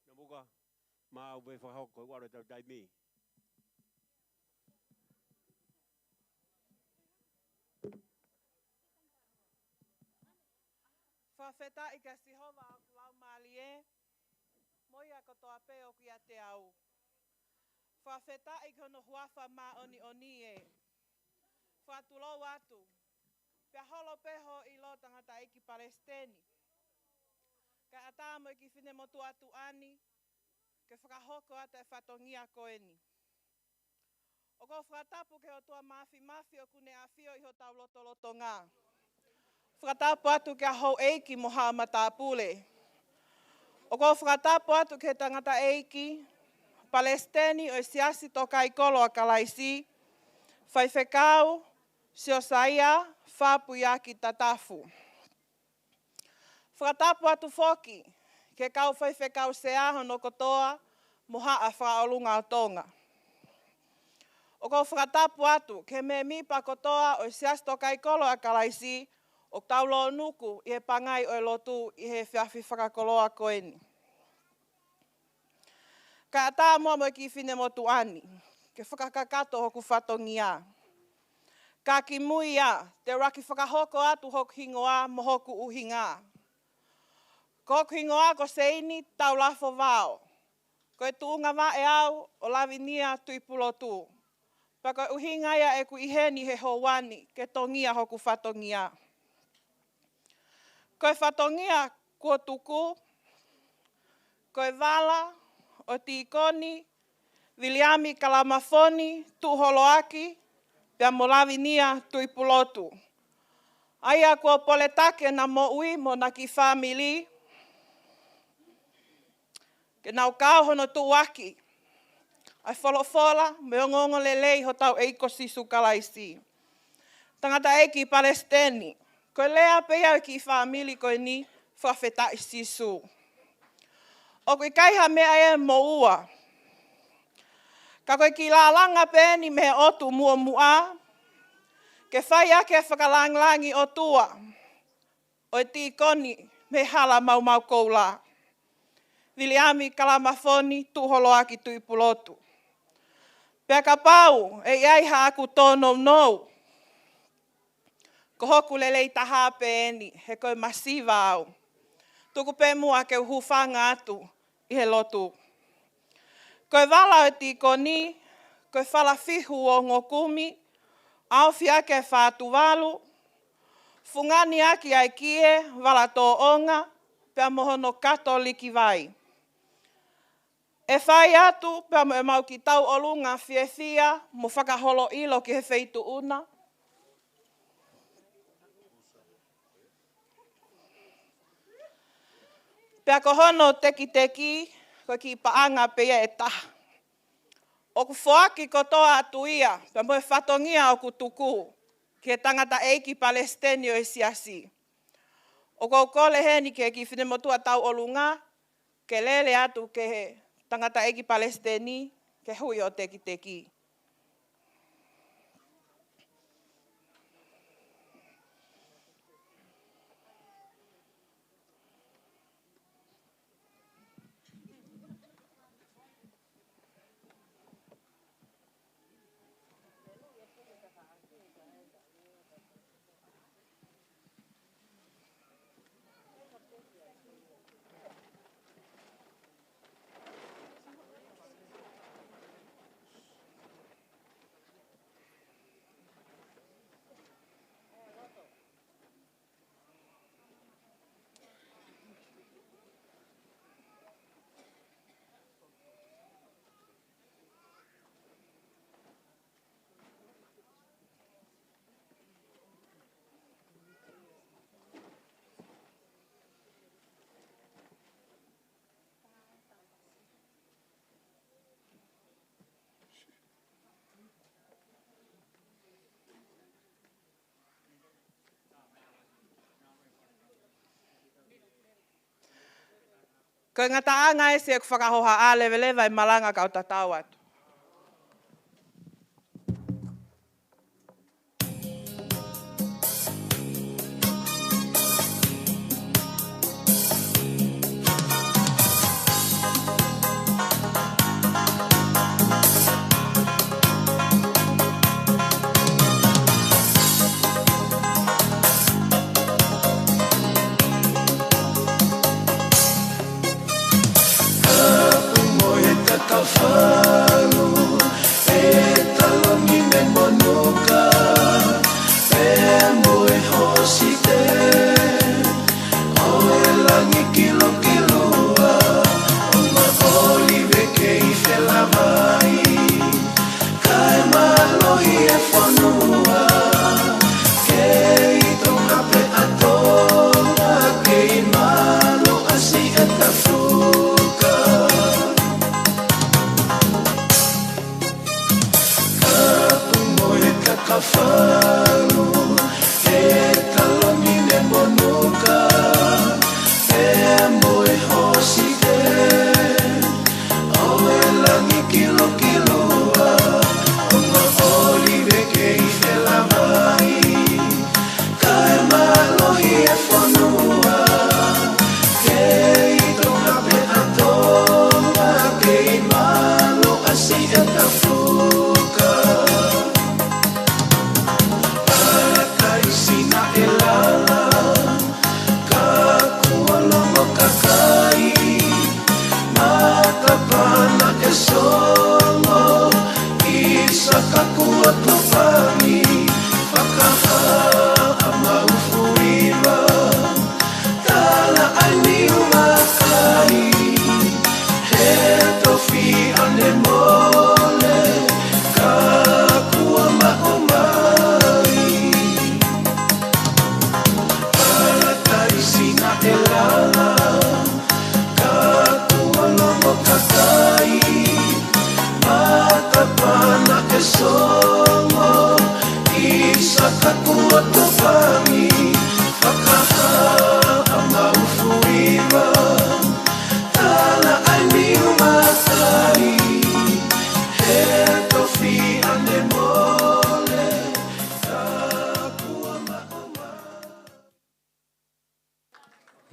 Namuka, ma ube whahoko, wara tau taimi.
Whawheta I ka sihova lau malie, moia kotoa peo ki a te au. Whawheta I kono huafa ma oni oni e. Whatulo atu. Pea holo peho I lo tangata iki Palestini. Ka atamo iki whine motu atu ani, ke whakahoko ata e whatongia koeni. O ko whakatapu ke o tua mafi o kune a whio I ho tau loto ngā. Whakatapu atu ke a hou eiki mo haa matapule. O ko whakatapu atu ke tangata eiki, Palestini o siasi toka I kolo a kalaisi, whaiwhekau, siosaia, whapuyaki tatafu. Whakatapu atu whoki, ke kau whaiwhekau se aho no kotoa, mo haa whaolunga o tonga. O ko whakatapu atu, ke me mipa kotoa o siasi toka I kolo a kalaisi, o taulo nuku I he pangai o lotu I he whiawhi whakakoloa koeni. Ka ata mua mo ki whine motu ani, ke whakakakato hoku whatongia. Ka ki muia, te raki whakahoko atu hoku hingoa mo hoku uhinga. Ko hoku hingoa ko seini tau lafo vao. Ko e tuunga wa e au o lavinia tuipulo tu. Pa ko uhinga ia e ku iheni he houani ke tongia hoku whatongia. Ko e whatongia kua tuku, ko e wala, o tikoni, Viliami Kalamafoni, tuholoaki, pia molavinia tuipulotu. Aia kua poletake na mo ui mo na ki family, ke nau kau hono tuwaki. Ai wholofola, me ongongo lelei ho tau eiko sisu kalaisi. Tangata eiki Palestini. Ko lea pea ki family ko ni whawheta I sisu. O koe kaiha mea e mo ua. Ka koe ki lalanga pe ni me otu mua mua. Ke whai ake whakalanglangi o tua. O ti koni me hala mau mau koula. Viliami Kalamafoni tuholoaki tuipulotu. Pea ka pau e iai haaku tono nou. Ko hoku lelei taha peeni, he koe masiva au. Tuku pe mua ke hufanga atu I he lotu. Koe wala o tikoni, koe whalafihu o ngokumi, au fiake whātu walu, fungani aki ai kie, wala tō onga, pea mohono katoliki vai. E whai atu, pea mo e mau ki tau olunga whiewhia, mo whakaholo ilo ki he wheitu una, pea ko hono teki, ko ki paanga pea e taha. O ku whoaki kotoa atu ia, pea mo e whatongia o ku tuku, ke tangata eiki Palestini o e siasi. O ko kole heni ke ki whinemotua tau olunga, ke lele atu ke he tangata eiki Palestini, ke hui o teki. Ko ngata anga e se ku whakahoha a lewe vai malanga kau tatau atu.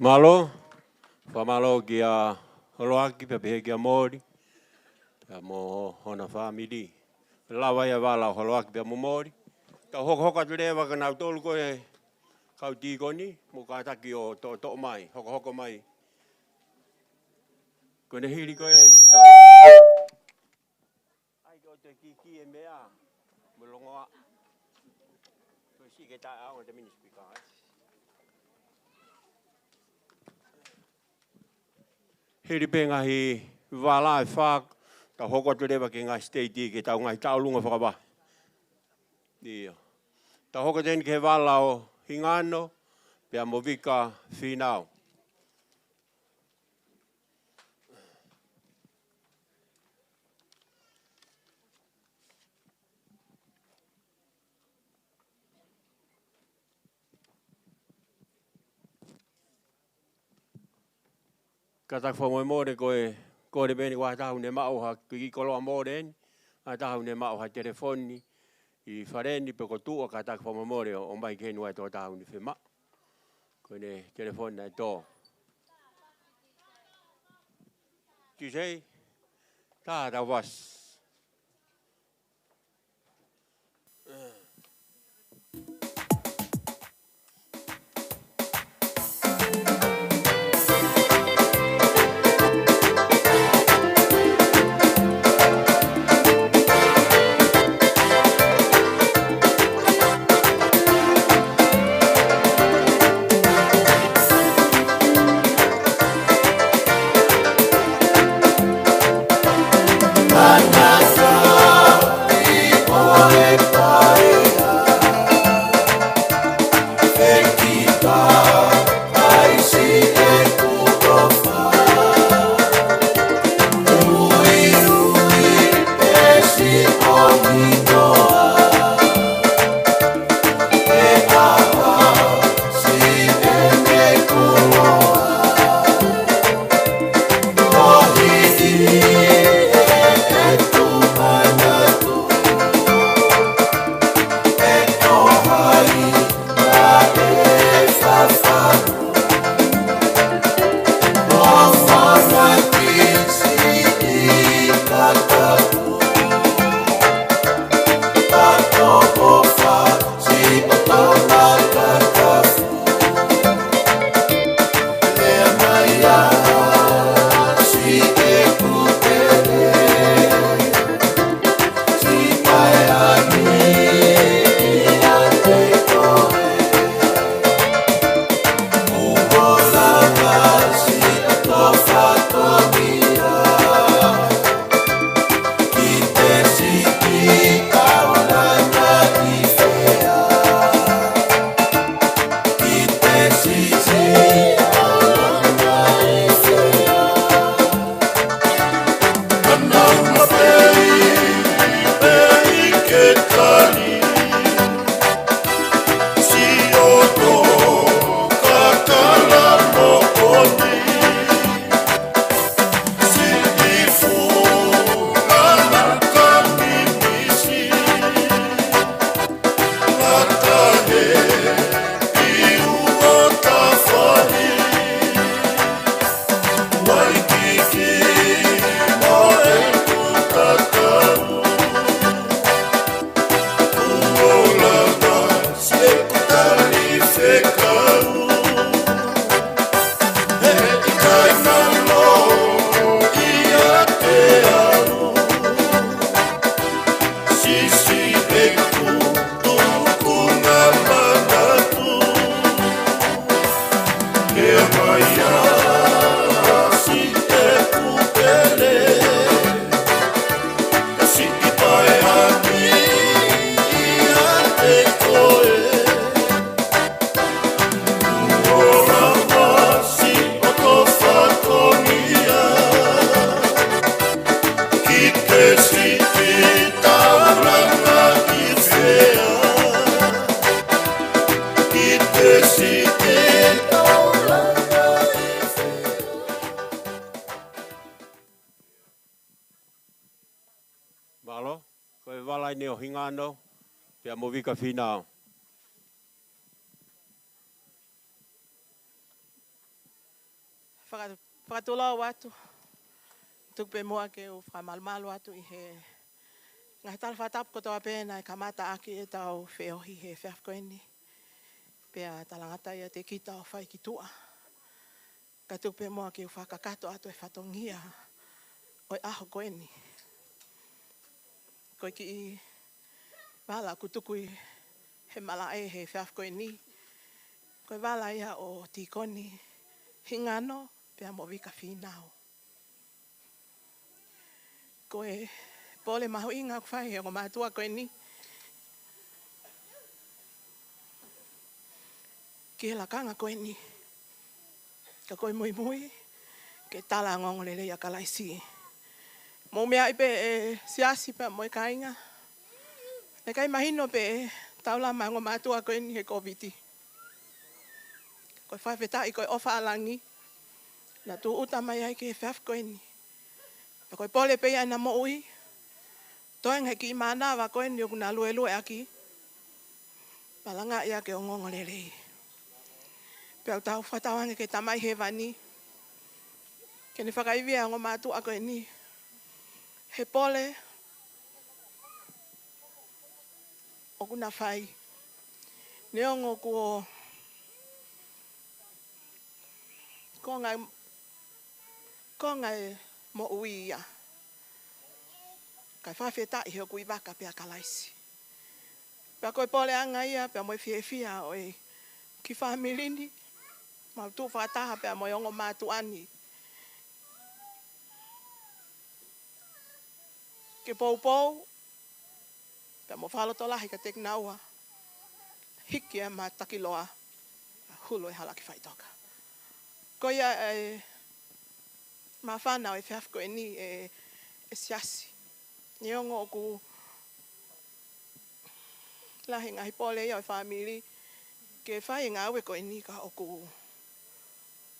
Malo, whamalo ki a holoaki pe pehe ki a Māori, a mo hona whamiri. Lawa ia wala holoaki pe a mo Māori. Ka hoka tu rewa ka nau tolu koe kau tīkoni, mo ka taki o to mai, hoko mai. Ko ne hiri koe, ai ko te ki e mea, mo longoa. Ko si ke tae au te minispika, Hiri pe ngahi wala e whak, ka hoko tu rewa ki ngai state ke tau ngai taulunga whakawa. Ia. Ta hoko teni ke wala o hingano, pe a mo vika whinau. Ka tak wha moe mōre koe beni wa tahu ne mao ha ki koloa mōre eni, ha tahu ne mao ha telefoni, I whareni pe ko tua ka tak wha moe mōre o mai kenu ai tō tahu ni whima. Koe ne telefoni ai tō. Tu sei, tā was.
Bye.
Malo, koe wala i neo hingano, pia mo vika finao.
Whakatula watu, tupe moa ke o whamalmalo watu i he ngai tala whatapu kotoa pēna i kamata aki e tau wheohi he whewhkoeni. Pea talangata ia te kita o whai ki tua. Ka tupe moa ke o whakakato atu e whatongia o aho koeni. Koe ki i wala kutukui he malae he whewhkoeni. Koe wala ia o tikoni hingano pea mo vika whinao. Koe pole mahu inga kwhai he o mātua koe ni. Ki he lakanga koe ni. Ka koe mui mui. Ke tala ngongo lele ia kalaisi. Mo mea ipe e siasi pa mo i kainga. Ne kai mahino pe e taula mango mātua koe ni he COVID. Koe whaiwheta i koe ofa alangi. Na tu uta mai ai ke he whaf koe ni. Pa koe pole pe ia na mo ui. Toeng he ki mana wa koe ni o kuna lue aki. Palanga ia ke o ngongo lelei. Pea tau whatawange ke tamai he wani. Ke ni whakaiwia ngo mātu a koe ni. He pole. O kuna whai. Neongo kuo. Ko ngai mo ui ia. Kai whawheta i heo kui waka pia kalaisi. Pea koe pole anga ia, pea moi whiewhia o e ki whamilini. Mau tū whataha pea moi ongo mātu ani. Ke pou, pea mo whaloto lahi ka tek naua. Hiki e mā takiloa. Hulo e halaki whaitoka. Ko ia e mā whanau e whiawhko e ni e siasi. Niongo o ku lahi ngahi pole ia o whamiri ke whai ngā ue ko e ni ka o ku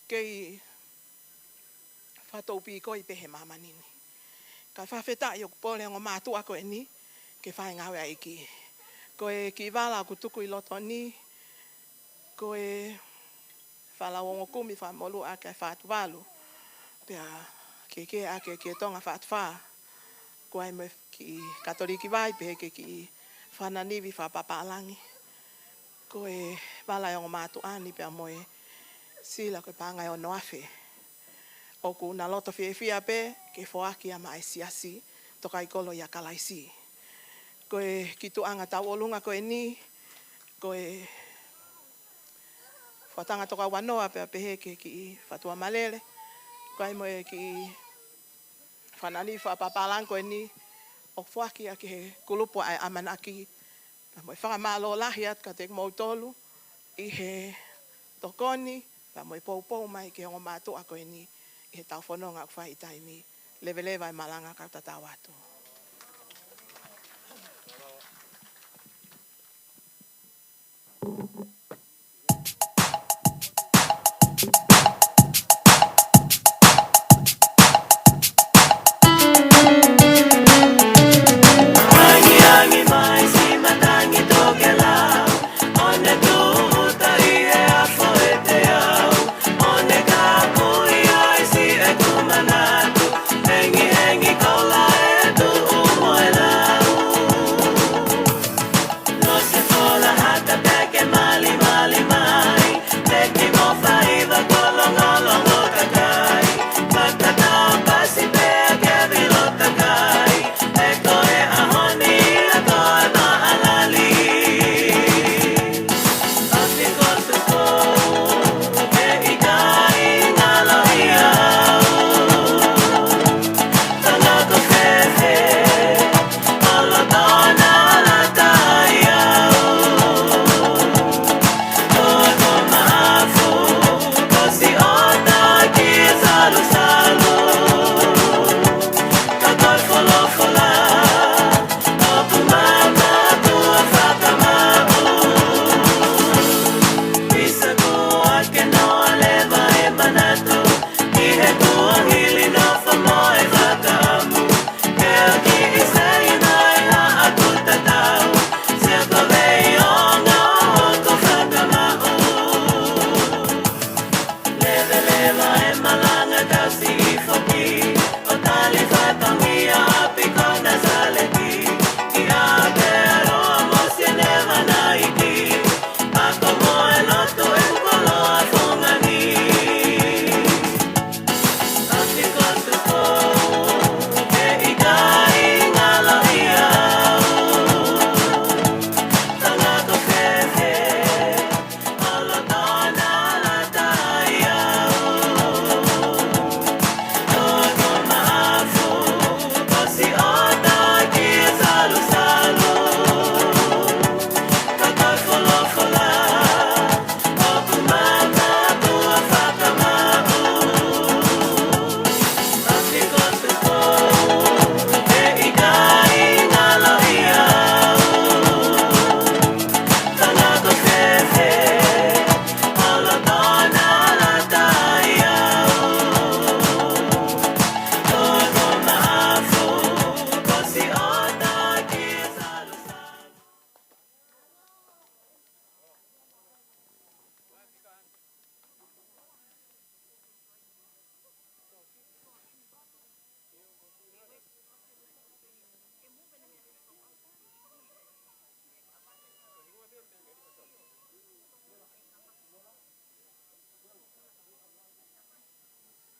kei whatoupi ko i pehe mamanini. Ka whawheta i o ku pole o mātua ko e ni ke whai ngā ue aiki. Ko e ki wala ku tuku i loto ni ko e whala wongo kumi whamolu a ke whatuwalu. Pea ke a ke tonga whatuwha. Ko ai me ki katoliki vai pe ke ki whananiwi whapapalangi. Ko e wala e o mātu ani pea moe sila koe pāngai o noafe. O ku na loto whiewhia pe ke whoaki a mai siasi toka i kolo ia kalaisi. Ko e ki tuanga tau olunga ko e ni. Ko e whatanga toka wanoa pea pehe ke ki whatua malele. Ko ai moe ki whanani whapapalang ko e ni. O whaki a ki he kulupo ai amanaki. Moe whakamalo lahi at ka tek mautolu. I he tokoni. Pa moe pou mai ke hongo mātu a ko e ni. I he tau whanonga kwhai i taimi. Leveleva i malanga ka tatau atu.
Hengi hengi kola e tu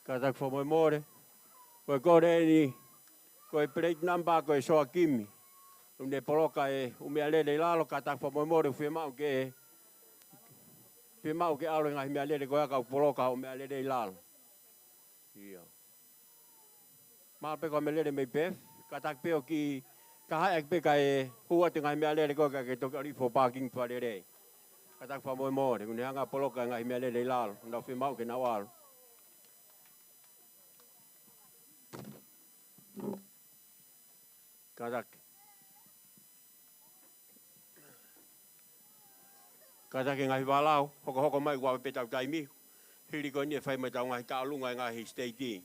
Katak for more. Koe kore ni, koe plate number koe soa kimi. Ne poloka e umea lele lalo katak for more fie mau ke alo ngai mea lele koe aka poloka umea lele lalo. Ia. Malpe koe me lele mei pef, katak peo ki kahai ek pe kai hua te ngai mea lele koe ke toki ali for parking pa lele. Katak for more, kune hanga poloka ngai mea lele lalo, nau fie mau ke na walo. Katak. Katak ngai walau, hoko mai wa pe tau kai mi. Hiri ko ni fai mai tau ngai ka lunga ngai state.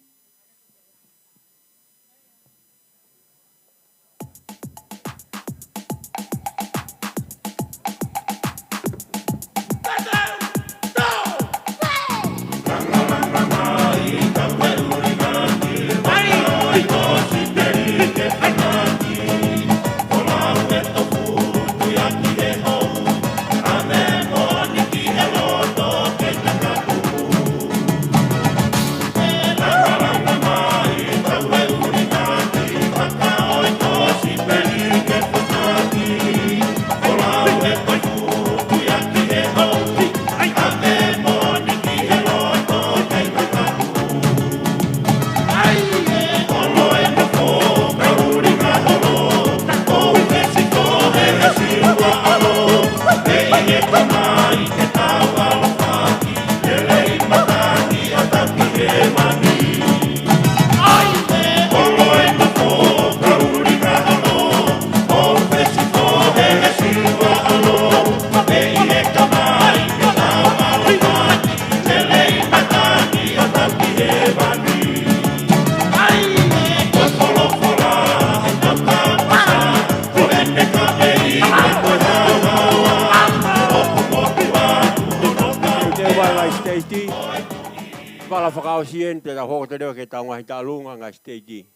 Siente da hota de que tau ngai talunga ngai stage.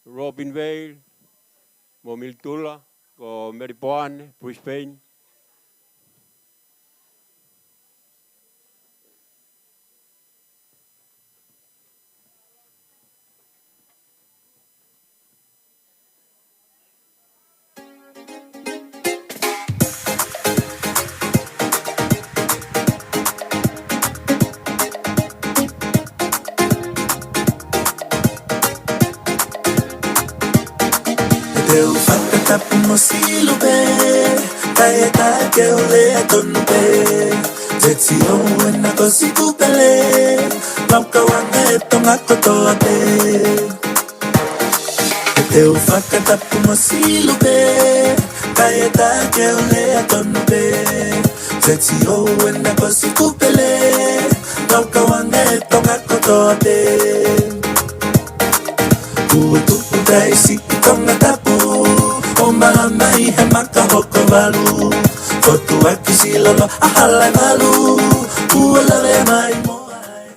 Robin Vale, Momiltula, ko Meripoane, Brisbane.
Eu fakata pumosilo be kaya ke ole tonu be jetsi o na kosiku pele pauka wange tonga koto be eu fakata pumosilo be kaya ke ole tonu be jetsi o na kosiku pele pauka wange tonga koto be tu dai si tonga tapu Omba mai he maka hoko walu Fotu aki silolo ahalai malu Uolale mai moai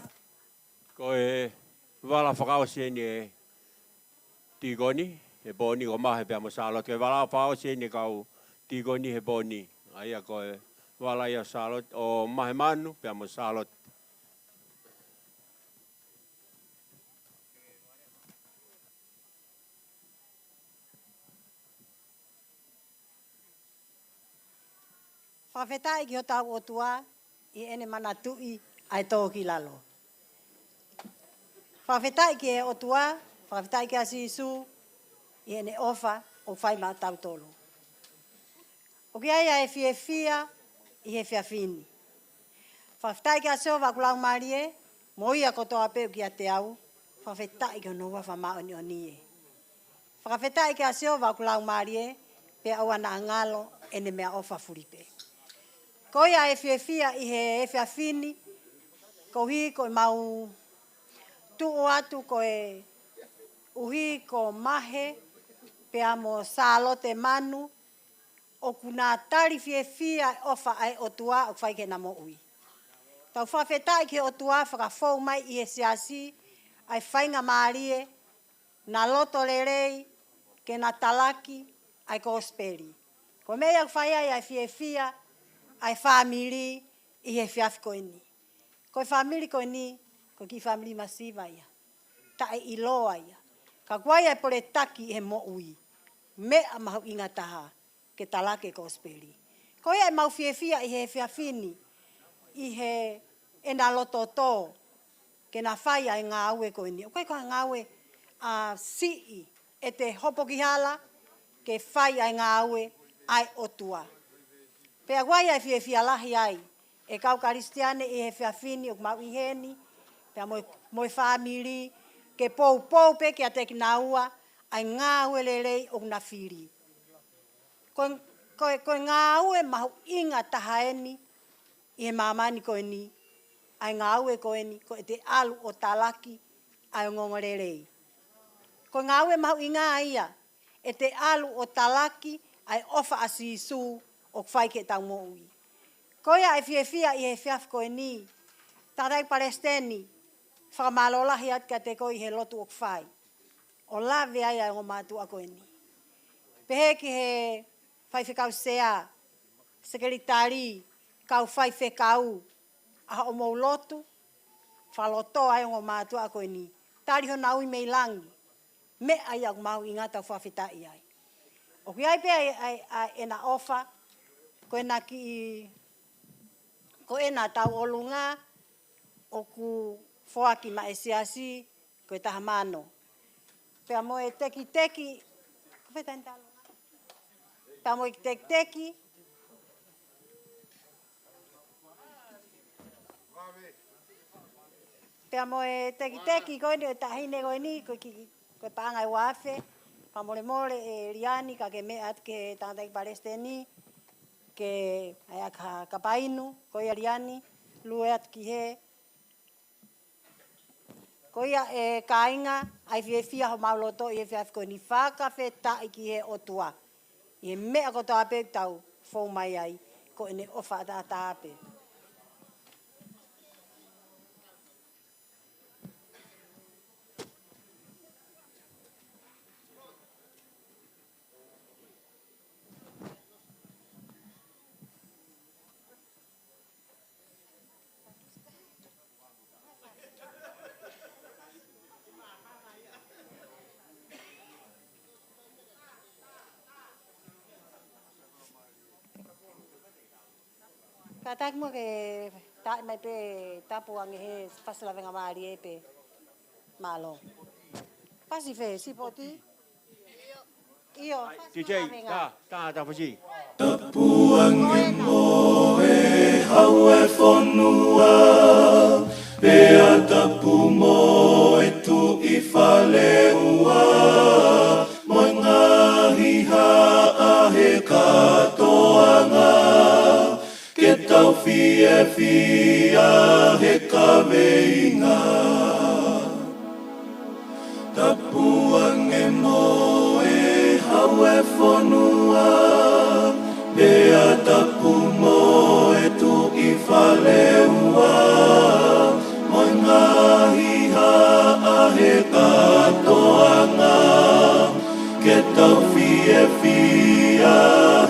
Koe wala whakao ni e tigoni he boni ko mahe pia mo salot Koe wala whakao ni kau tigoni he boni Aia koe wala ia salot o mahe manu pia mo salot
Whawhetai ki o tau o tua, i ene mana tui ai tō ki lalo. Whawhetai ki e o tua, whawhetai ki a sisu, i ene ofa o whai ma tau tolo. O ki aia e fie fia, i he fia fini. Whawhetai ki a seo wakulau marie, mo ia kotoa peu ki a te au, whawhetai ki o noua whamao ni o nie. Whawhetai ki a seo wakulau marie, pe au ana angalo ene mea ofa furipe. Ko ia e fia i he e fia fini, ko hi ko mau tu o atu ko e uhi ko mahe, pe amo salote manu, o kuna tari fia ofa ai o tua o whai ke na mo ui. Tau whawhetai ke o tua whakafou mai i he siasi, ai whainga maarie, na loto lerei, ke na talaki, ai ko osperi. Ko mea whai ai fia, ai family i he fiaf ko ini. Ko family ko ini ko ki family masiva ia. Ta e iloa ia. Ka kuai e pole taki he mo ui. Me a mahu inga taha ke talake kospeli. Ko ia e mau fiefia i he fiafini. I he ena loto to. Ke na whai ai ngā aue ko ini. O kai koe ngā aue a sii e te hopo ki hala ke whai ai ngā aue ai otua. Pea guai ai fiefia lahi ai. E kau karistiane i he fiafini o mau i heni. Pea moi whamiri ke pou pe ke a teki nā ua ai ngā aue lelei o na whiri. Koe ngā aue mahu inga tahaeni i he mamani koe ni. Ai ngā aue koe ni, ko e te alu o talaki ai ngongo lelei. Ko ngā aue mahu inga ia, e te alu o talaki ai ofa asisu o whai ke tau mo ui. Ko ia e fiefia i he fiaf koe ni, tātai Palestini, whakamalolahi at ka te koe i he lotu o whai. O lawe ai ai o mātua koe ni. Pehe ki he whai whekau sea, sekretari, kau whai whekau, aha o mou lotu, whaloto ai o mātua koe ni. Tari ho naui mei langi, me ai au mau i ngata whawhitai ai. O ki ai pia e na ofa, ko e na ki, ko e na tau olunga, o ku whoaki ma e siasi, ko e taha mano. Pea mo e teki, ko whetain talo? Pea mo e teki, pea mo e teki, koe ni o tahine koe ni, koe paanga e wafe, pa mole e riani, ka ke me at ke tātai Palestini, ke ai ka painu, koe riani, lue at ki he. Koe e kainga, ai fiefia ho mauloto i e fiaf koe ni whaka wheta i ki he otua. I e mea ko tāpe tau fōu mai ai, ko ene ofa ata tāpe. Katak mo ke ta mai pe tapu ang he pasla venga mari e pe malo. Pasi fe si poti. Io.
DJ ta fusi.
Tapu ang mo e hau e fonua. Pea tapu mo e tu I fale ua. Moi ngahi ha a he katoanga. Ke tau fia he kaweinga. Tapuang e mo e hau e whanua. Pea tapu mo e tu I whale ua. Moi ngahi ha a he katoanga. Ke tau fia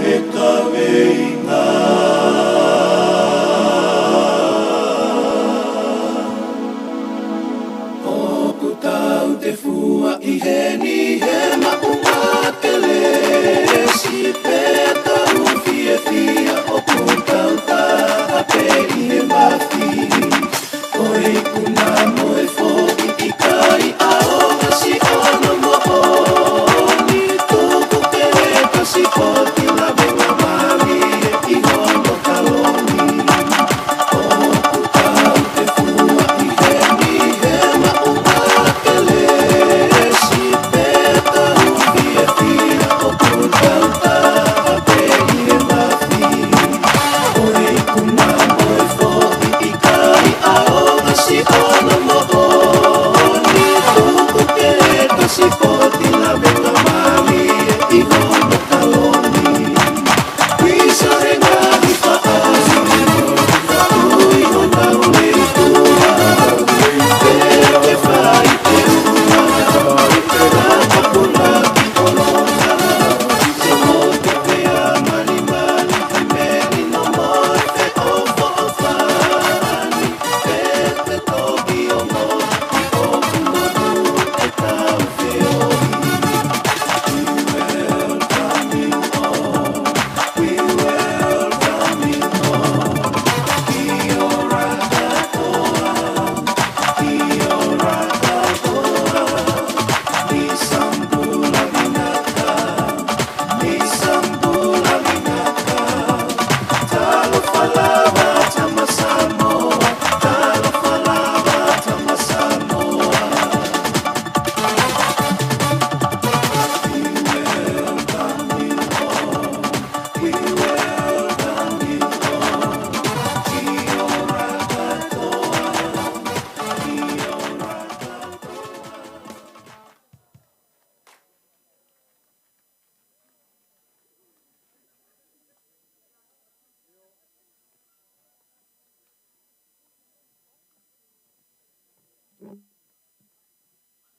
he kaweinga. Te fua I heni he maunga te le si peta ufie fia o puntau taha pe I he mafi oi kuna mo e foki I kai a o si ono mo o ni tuku ke kasi poti la venga mali I hono kaloni o kutau te fua I heni he maunga te le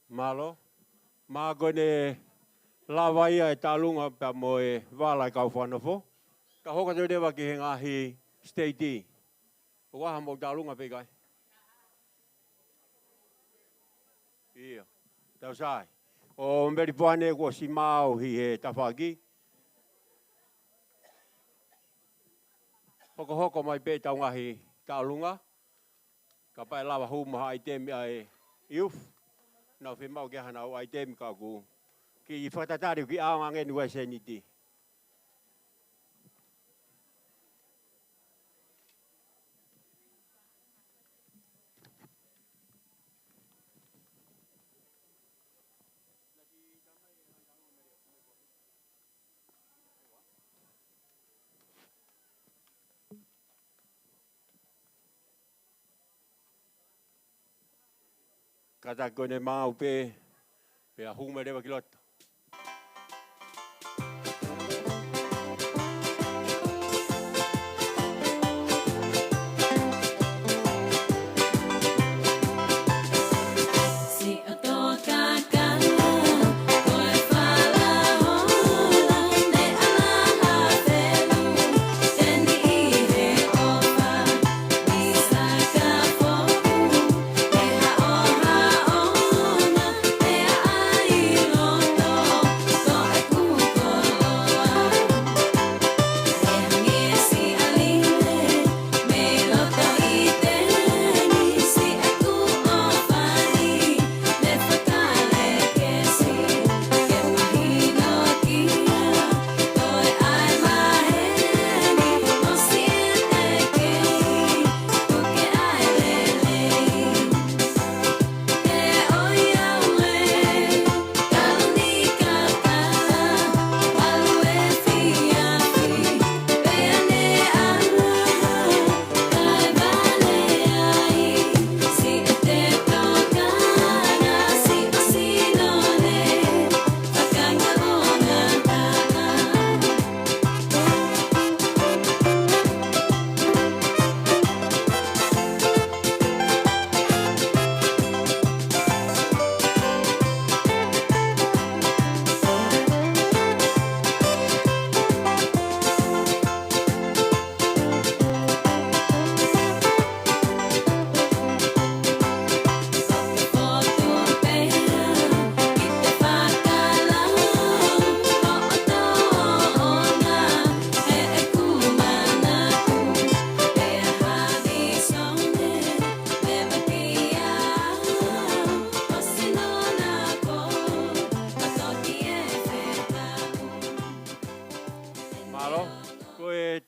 Malo. Mā kone lawa ia e tālunga pa mo e wālai kau whanafo. Ka hoka te rewa ki he ngahi state. O waha mo tālunga pe kai. Ia. Tau sai. O mberi puane kua si māo hi he tawhaki. Hoko mai pe tau ngahi tālunga. Ka pai lawa humaha i temi ai iuf. Nau whi mau ke hana o ai temi ka ku. Ki i whatatari ki aonga ngeni wai se niti. Kata kone mau pe a hume rewa ki loto.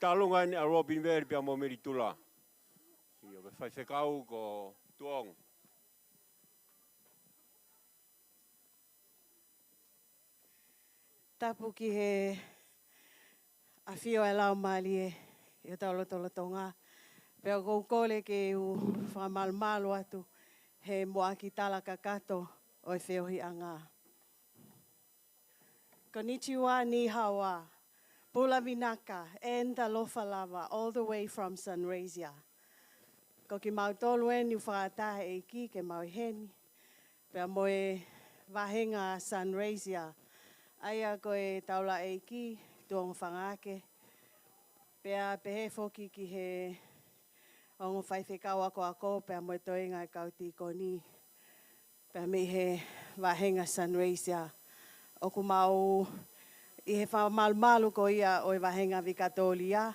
Talunga ni a Robin Verde pia mo meritula. Io be fai fekau ko tuong.
Tapu ki he awhio e lau mali e taulo tonga. Pea kou kole ke u whamalmalo atu he moa ki tala kakato o e whiohi anga. Konnichiwa ni hawa. Pula Vinaka, and Talofa Lava, all the way from Sunraysia. Ko ki mautolu e ni whaatahe e ki ke mauheni. Pea moe wahenga Sunraysia. Aia ko e taula e ki, tuong whangake. Pea pehe foki ki he ongo whaifekau ako ako, pea moe toenga e kauti koni. Pea me he wahenga Sunraysia. Oku mau I he whamalumalu ko ia o e wahenga vikatolia.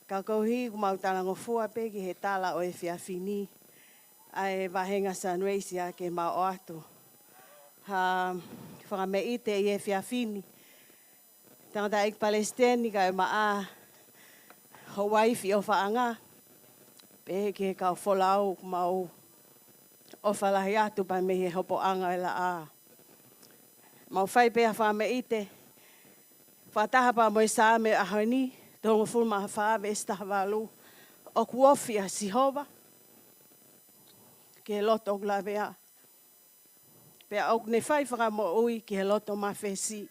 Ka kouhi ku mautalango fua pe ki he tala o e whiawhini. A e wahenga Sunraysia ke mao atu. Whakameite I e whiawhini. Tangata ik Palestini ka e maa Hawaii fi o whaanga. Pe ki he kau wholau ku mau o whalahi atu pa me he hopo anga e la a. Mau whai pe a whakameite. Whataha pa moe sa me ahoni, tongo fulma hawhawe estahawalu, o kuofi a sihova, ke loto o glavea. Pea au ne whai whaka mo ui ki he loto mawhesi.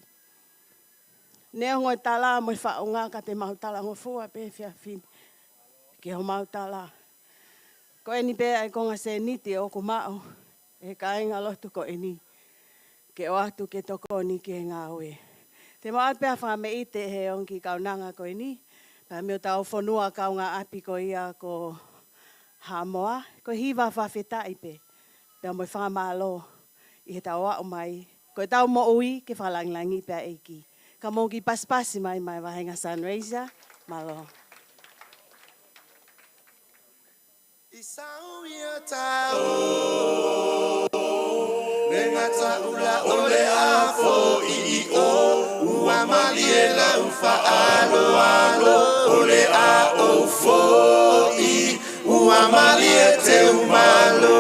Ne ongo e tala mo e whaonga ka te mautala ngofua pe whiawhini, ke ho mautala. Ko eni pea e konga se niti o ku mao, e ka inga lotu ko eni.
ke o atu ke toko ni ke ngā ue. Te maa pēr whame i te he onki kaunanga koe ni, pa meo tau whanua kau ngā api ko ia ko Hamoa, ko hiwa whawhetai pe, pēr moi whamalo i he tau au mai, ko tau mo ui ke whalanglangi pēr eiki. Ka mōki paspasi mai wahenga Sunraiser, malo.
Isau ia tau Rengata ula ole a fo I o Ua mali e la ufa alo alo Ole a o fo I Ua mali e te umalo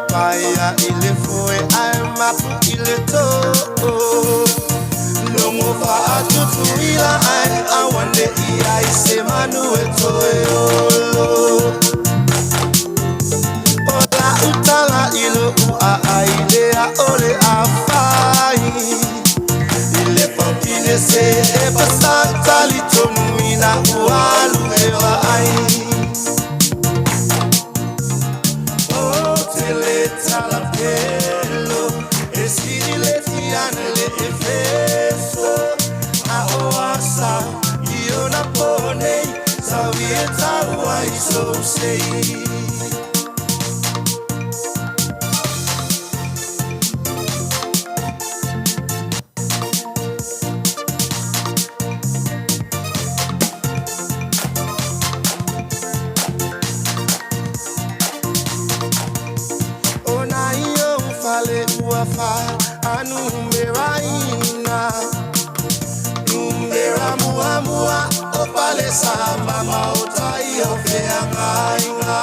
Paia ile foi ai mapu ile to Longo va atutu ila ai awande ia ise manu eto eolo Ola utala ilo ua aile a ole a fai Ile pampine se e pasata li tomu ina ualu eva ai Talapelo, esquile tianele efeso, a oasa, io na pone, savieta uai so sei. Anumeraina Numera mua mua Opale samba mautai ofeangainga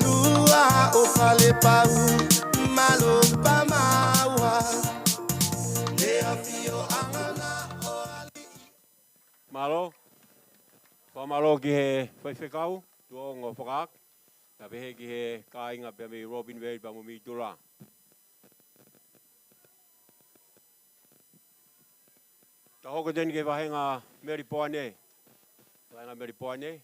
Lua opale pau Malo pamawa Lea fio angana oali
Malo Pamalo ki he whaiwhekau Tua ngō whakak Ta pehe ki he kāinga pia me Robin Wade pa mo mi tura. Ta hoko tēni ke wahenga Mary Poane. Wahenga Mary Poane.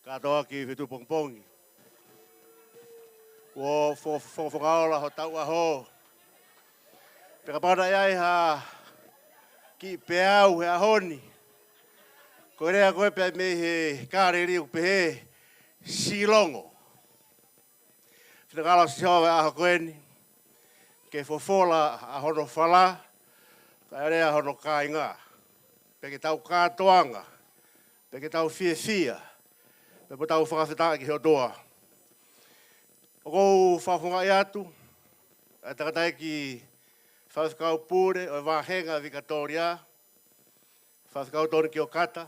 Katoa ki whitu pongpongi. Ko whongaola ho tau aho. Peka pana iai ha ki peau he ahoni. Ko rea koe pia me he kāre riu pehe silongo. Whinakala si hawe aho koeni. Ke fofola ahono whala. Ka rea ahono kāinga. Peke tau kātoanga. Peke tau fia. Me po tau whakawhitaa ki heo toa. O kou whawhunga i atu, a takatai ki whawhikau pūre o wāhenga Victoria, whawhikau tōni ki o kata,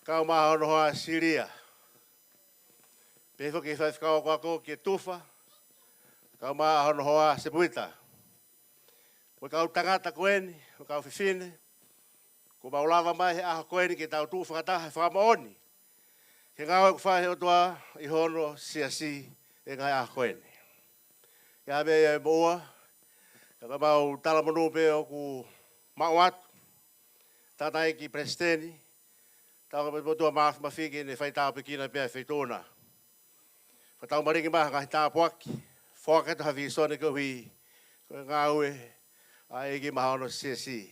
kau maha ono hoa Siria. Pefo ki whawhikau kwako ki e tufa, kau maha ono hoa Sepuita. Ko kau tangata koeni, ko kau whiwhine, ko maulava mai he aha koeni ki tau tū whakataha whamaoni. He ngāwe ku whahe o toa I hono siasi e ngai a koeni. Ia me e moa, ka mau tala manu pe o ku mau atu, tātai ki Presteni, tau ka potua maafu mawhiki ne whaitau pekina pia whaitona. Whaitau maringi maha kahi tā puaki, whakato hawi sone ko hui, ko ngāwe a egi maha ono siasi.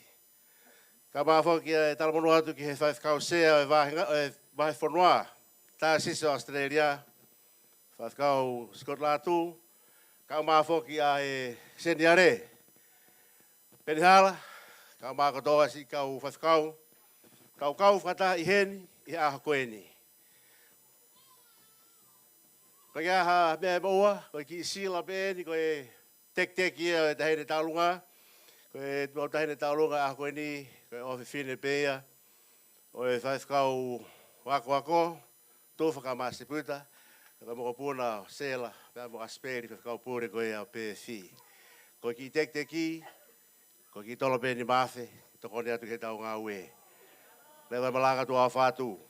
Ka maafu ki e tala manu atu ki he whaifkau sea e vahe whanua, tā siso Australia, whawhikau Skotlatu, kau māwhoki a e Seniare. Penihala, kau mākotoa si kau whawhikau, kau whata I heni I aha koeni. Ko ia ha me moa, ko ki sila be ni ko tek ia e tahine taulunga. Ko e mo tahine taulunga a ko ni ko o fine be ia. O e fai kau wako to fa ma se puta. Ko mo puna sela, ba mo asperi ko kau pure ko ia pe fi. Ko ki tek ko ki tolo be ni mafe, to ko dia tu ke tau nga we. Le va malanga tu a fatu.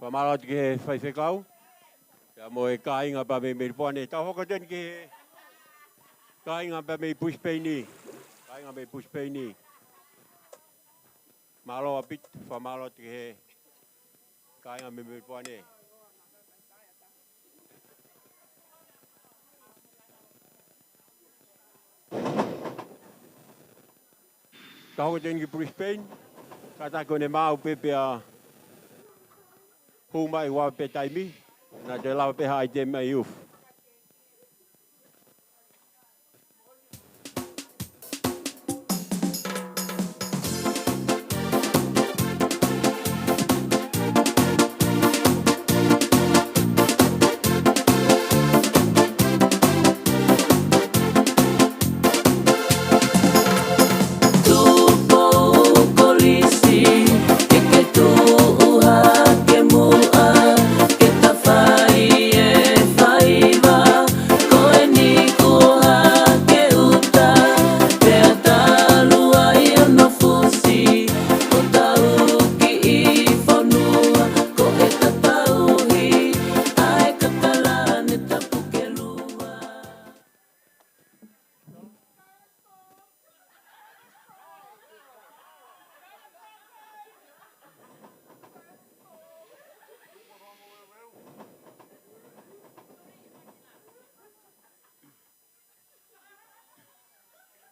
Malo ke fai kau. Ya mo e kainga pa me pone. Ta hoko den ke kainga pa me puspeni. Kainga me puspeni. Malo apit fa malo ke kainga me pone. Ta hoko den ke puspeni. Kata ko ne mau pepe a Huma i wa pe taimi na te lau pe hai te mai uf.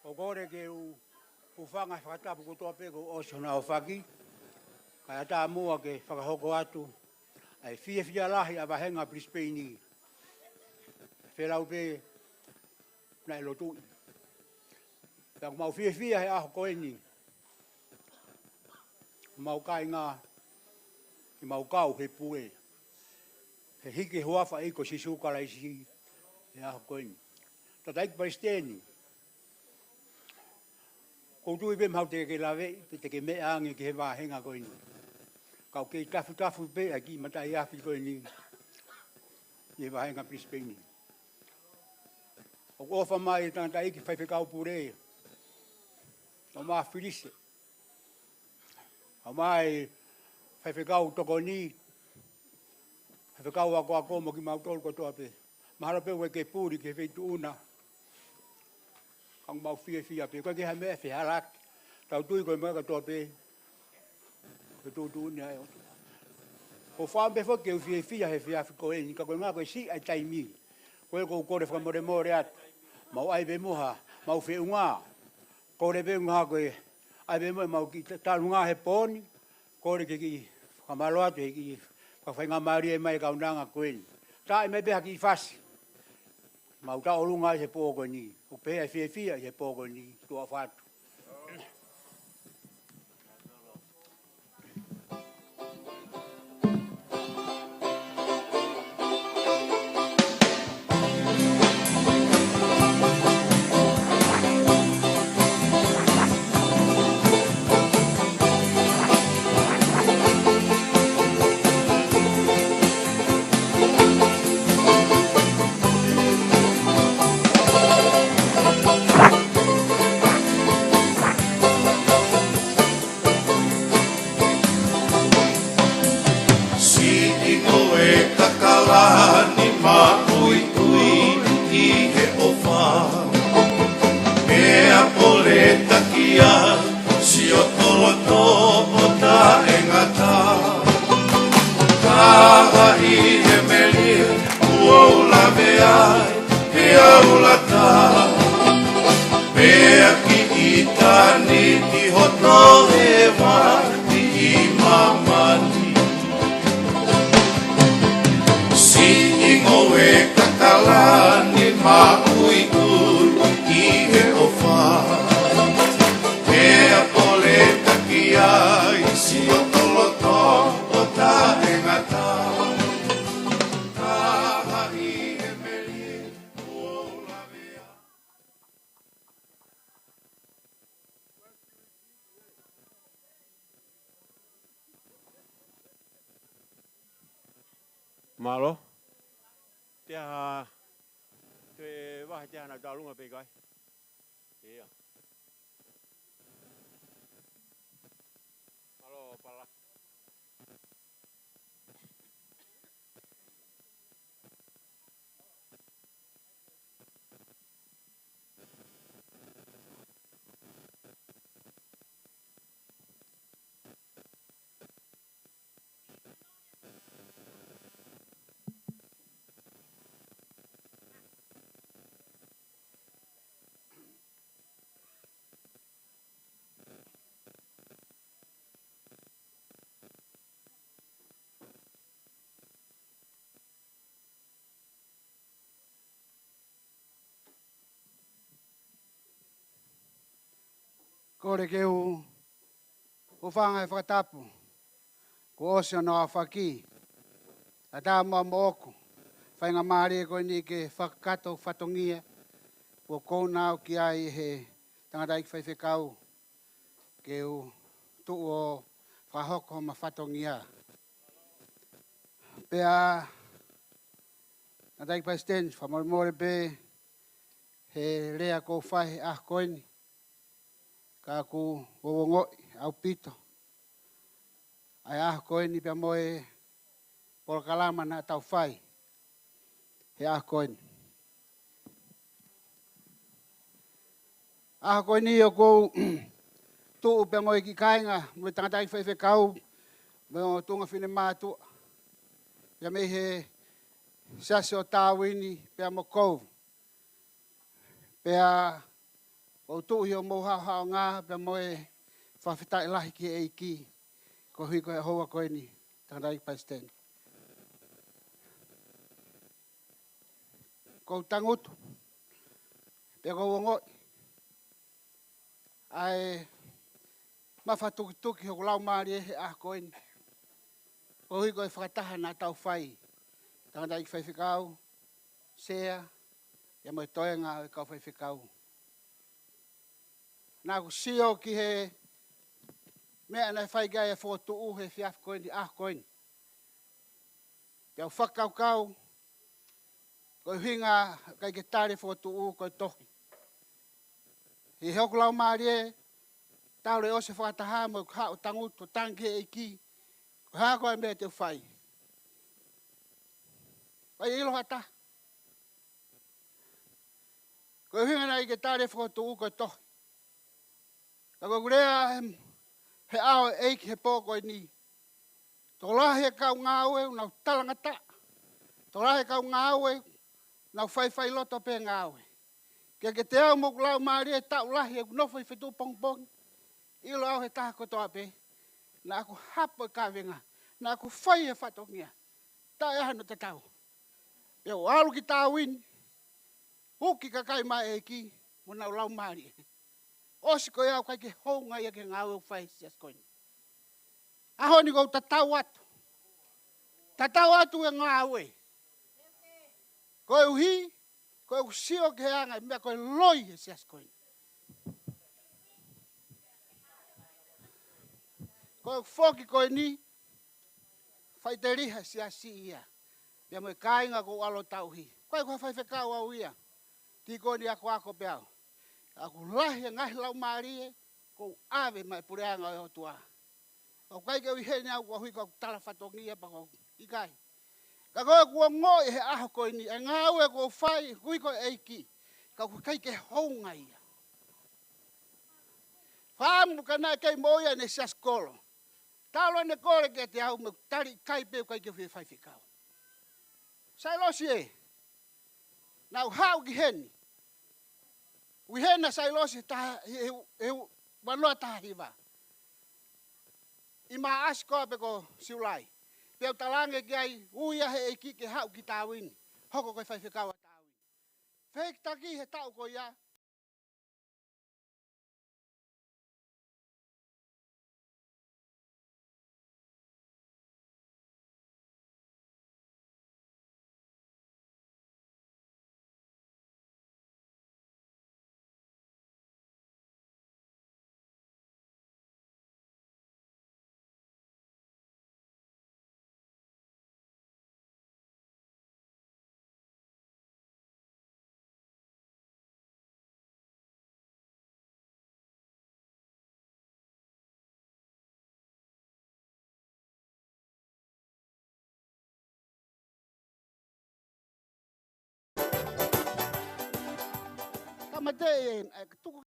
O gore ke u whanga whakatapu ko toa peko o sona o whaki. Kai ata mua ke whakahoko atu. Ai fia lahi a wahenga Brisbane. Whelau pe na elotu. Pea mau fia he aho koeni. Mau kai ngā
i mau kau he pue. He hiki huafa iko si sukala isi e aho koini. Tataik Palestini. Koutui be mau te ke lawe, te ke mea ange ke he wahenga koini. Kau ke tafu pe aki matai afi koini. Ye wahenga Palestini. O ofa mai tanta iki fai kau pure. O ma filise. O mai fai kau tokoni. Fai kau ako mo ki mau tol ko to ape. Mahalo pe we ke puri ke fei tuuna. Kang mau fia pe ko ke ha me fe halak. Tau tui ko me ka to pe. Ke tu ni ai. O fa be fo ke fia he fia ko e ni ka ko nga ko si ai tai mi. Ko re fa more at. Mau ai be moha, mau fe unga. Ko re be unga ko ai be mo mau ki ta unga he poni. Ko re ki kamalo atu ki pa fa nga mari e mai ka unanga ko ni. Ta me be ki fasi. Mau ta olunga he po ko ni. O pe ai fia he po ko ni to afatu.
Malo. Tia te wahi te ana talunga pe kai. Ia. Malo pala.
Kore ke u whanga e whakatapu, ko osio no a whaki, a tā mua moku, whainga maari e koe ni ke whakakato whatongia, ko kounau ki ai he tangata ik whaiwhekau, ke u tuu o whahoko ma whatongia. Pea, tangata ik whaisten, whamoremore pe, he rea ko whai ah koeni, ka ku wawongoi au pito. Ai ah koeni pia moe por kalama na tau whai. He ah koeni. Ah koeni o kou tuu pia moe ki kainga, mwe tangatai whaiwhe kau, me o tunga whine mātua. Pia me he sasi o tāwini pia mo kou. Pia o tuhi o mou hao ngā, pia moe whawhitai lahi ki e iki, ko hui koe hoa koe ni, tangatai Palestini. Ko tangutu, pia ko wongoi, ai mawhatuki-tuki hoko lau maari e he ah koe ni. Ko Ko hui koe whakataha nā tau whai. Tangata i whaiwhikau, sea, ia mo toenga o kau whaiwhikau. Nā ku sio ki he mea nei whaigai e whotu he whiaf koini, koini. Piau whakau kau, koe hinga kai ke tare whotu koe tohi. He hoku lau maarie, tau le ose whakataha mo hao tanguto tangi e ki, ko haa koe mea te whai. Pai ilo hata. Koe hinga nei ke tare whotu koe tohi. Kako kurea he ao eiki he pōkoi ni. Tō lahi e kau ngāwe, nau talangata. Tō lahi e kau ngāwe, nau whai loto pē ngāwe. Kia ke te au moku lau maari e tau lahi e nofo i whetu pongpong. Ilo au he taha kotoa pē. Nā aku hapo e kāwenga. Nā aku whai e whatongia. Tā e hano te tau. Pea o alu ki tā wini. Huki kakai mai e ki. Mo nau lau maari e. Osi koe au kai ke honga ia ke ngāwe u whai sias koini. Aho ni kou tatau atu. Tatau atu e ngāwe. Koe uhi, koe usio ke anga, mea koe loi e sias koini. Koe whoki koe ni, whai te riha siasi ia. Pea moe kāinga kou alo tauhi. Koe koe whai whekau au ia. Tiko ni ako peau. Aku lahi ngahi lau maarie, kou awe mai pureanga o hotua. Kau kai ke uhene au kua hui kau tala whatongia pa kau ikai. Ka koe kua ngoi he aho koe ni, e ngāwe kua whai hui koe eiki. Kau kai ke hounga ia. Whaamu ka nai kei moia ne sias kolo. Talo ne kore ke te au me tari kai peo kai ke hui whai whikau. Sai losi e. Nau hau ki heni. Wihena sai losi taha wanoa taha hiwa. I maa asikoa pe ko siulai. Peo talange ki ai uia he eiki ke hau ki tāwini. Hoko koe whaiwhikaua tāwini. Whek taki he tau ko ia. Kamate tuku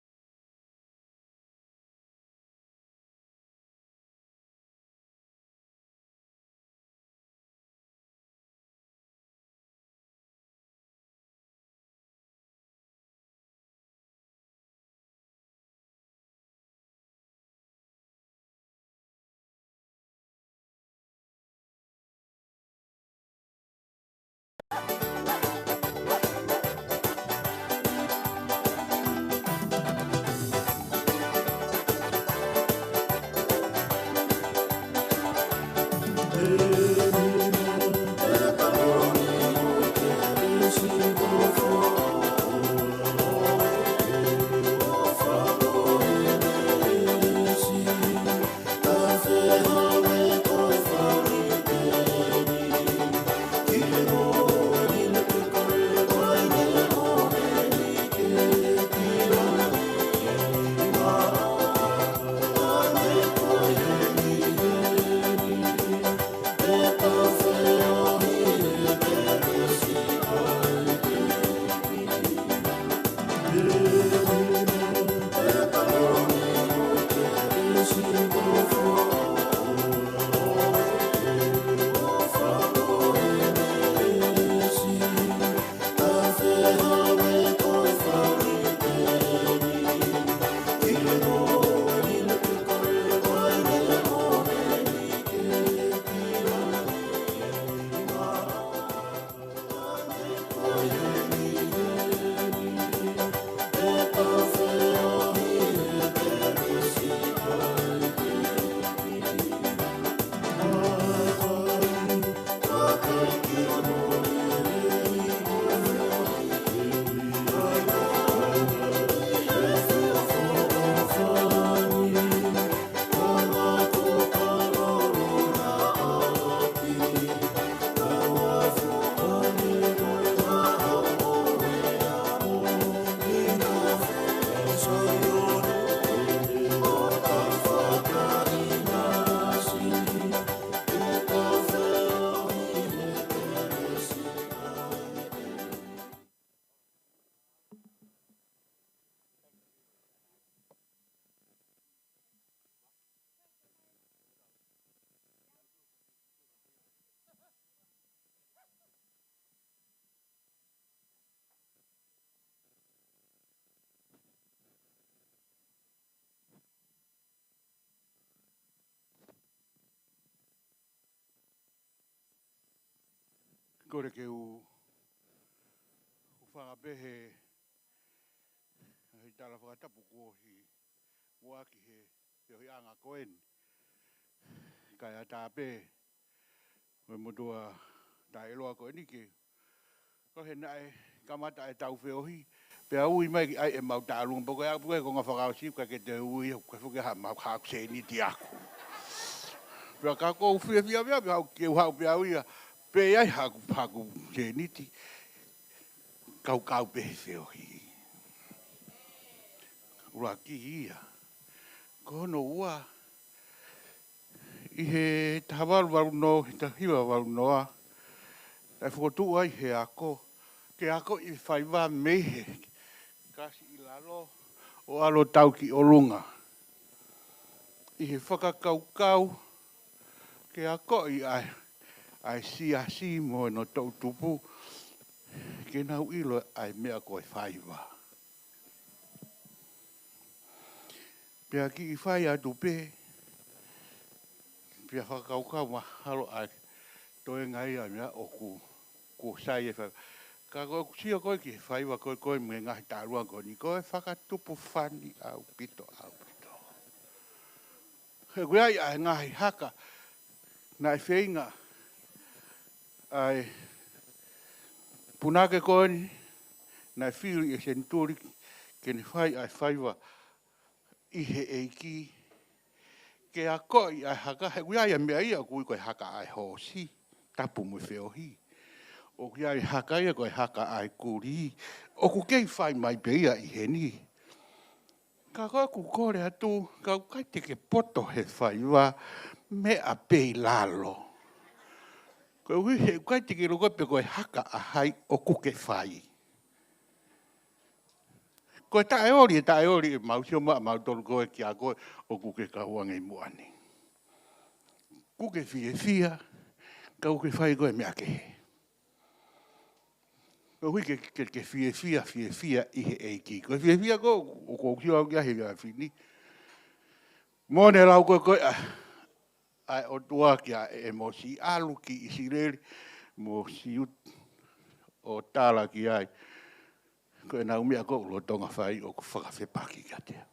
Kore ke u whangapehe hei tala whakatapu kohi waki he hoi anga koen. Kai a tāpe me motua ta eloa koeni ke. Ko he nae kamata e tau whiohi. Pea ui mai ki ai e mau tālunga. Poko e apu e ko ngā whakao sipka ke te ui ka whuke ha mau hāku se ni ti aku. Pea ka kou whia pea hau ke hau pea ui a pe ai haku se ni ti. Kau pehe whiohi. Ura ki ia. Kono ua. I he tawaru waru no, he tahiwa waru noa. E whotu ai he ako. Ke ako i whaiwa mehe. Kasi i lalo o alo tau ki o lunga. I he whakakaukau. Ke ako i ai si mo no tau tupu. Ke nau ilo ai mea koe whaiwa. Pea ki i whai atu pe. Pia whakaukau ma halo ai toe ngai ai mea o ku sai e whai. Ka koe sia koe ki whaiwa koe me ngahi tāruan koe ni koe whakatupu whani au pito. He koe ai ngahi haka na e whainga ai punake koe ni na e whiri e senturi ke ne whai ai whaiwa i he eiki. Ke a koi ai haka, he kui ai mea ia kui koe haka ai hosi, tapu mui whiohi. O kui ai haka ia koe haka ai kuri, o ku kei whai mai peia i he ni. Ka koe ku kore atu, ka kai te ke poto he whai wa mea pei lalo. Koe hui he kai te ke rokope koe haka a hai o ku ke whai. Koe tae ori e mausio mau tolu koe ki a koe o kuke kahuange muani. Kuke fia, ka kuke whai koe mea kehe. Koe hui ke fia i he eiki. Koe fia koe o koukio au kia he vea whini. Mone lau koe ai o tua kia e mo si alu ki i sireri, mo si o tala ki ai. Koe nau mea ko ulo tonga whai o ku whakawhepaki kia tea.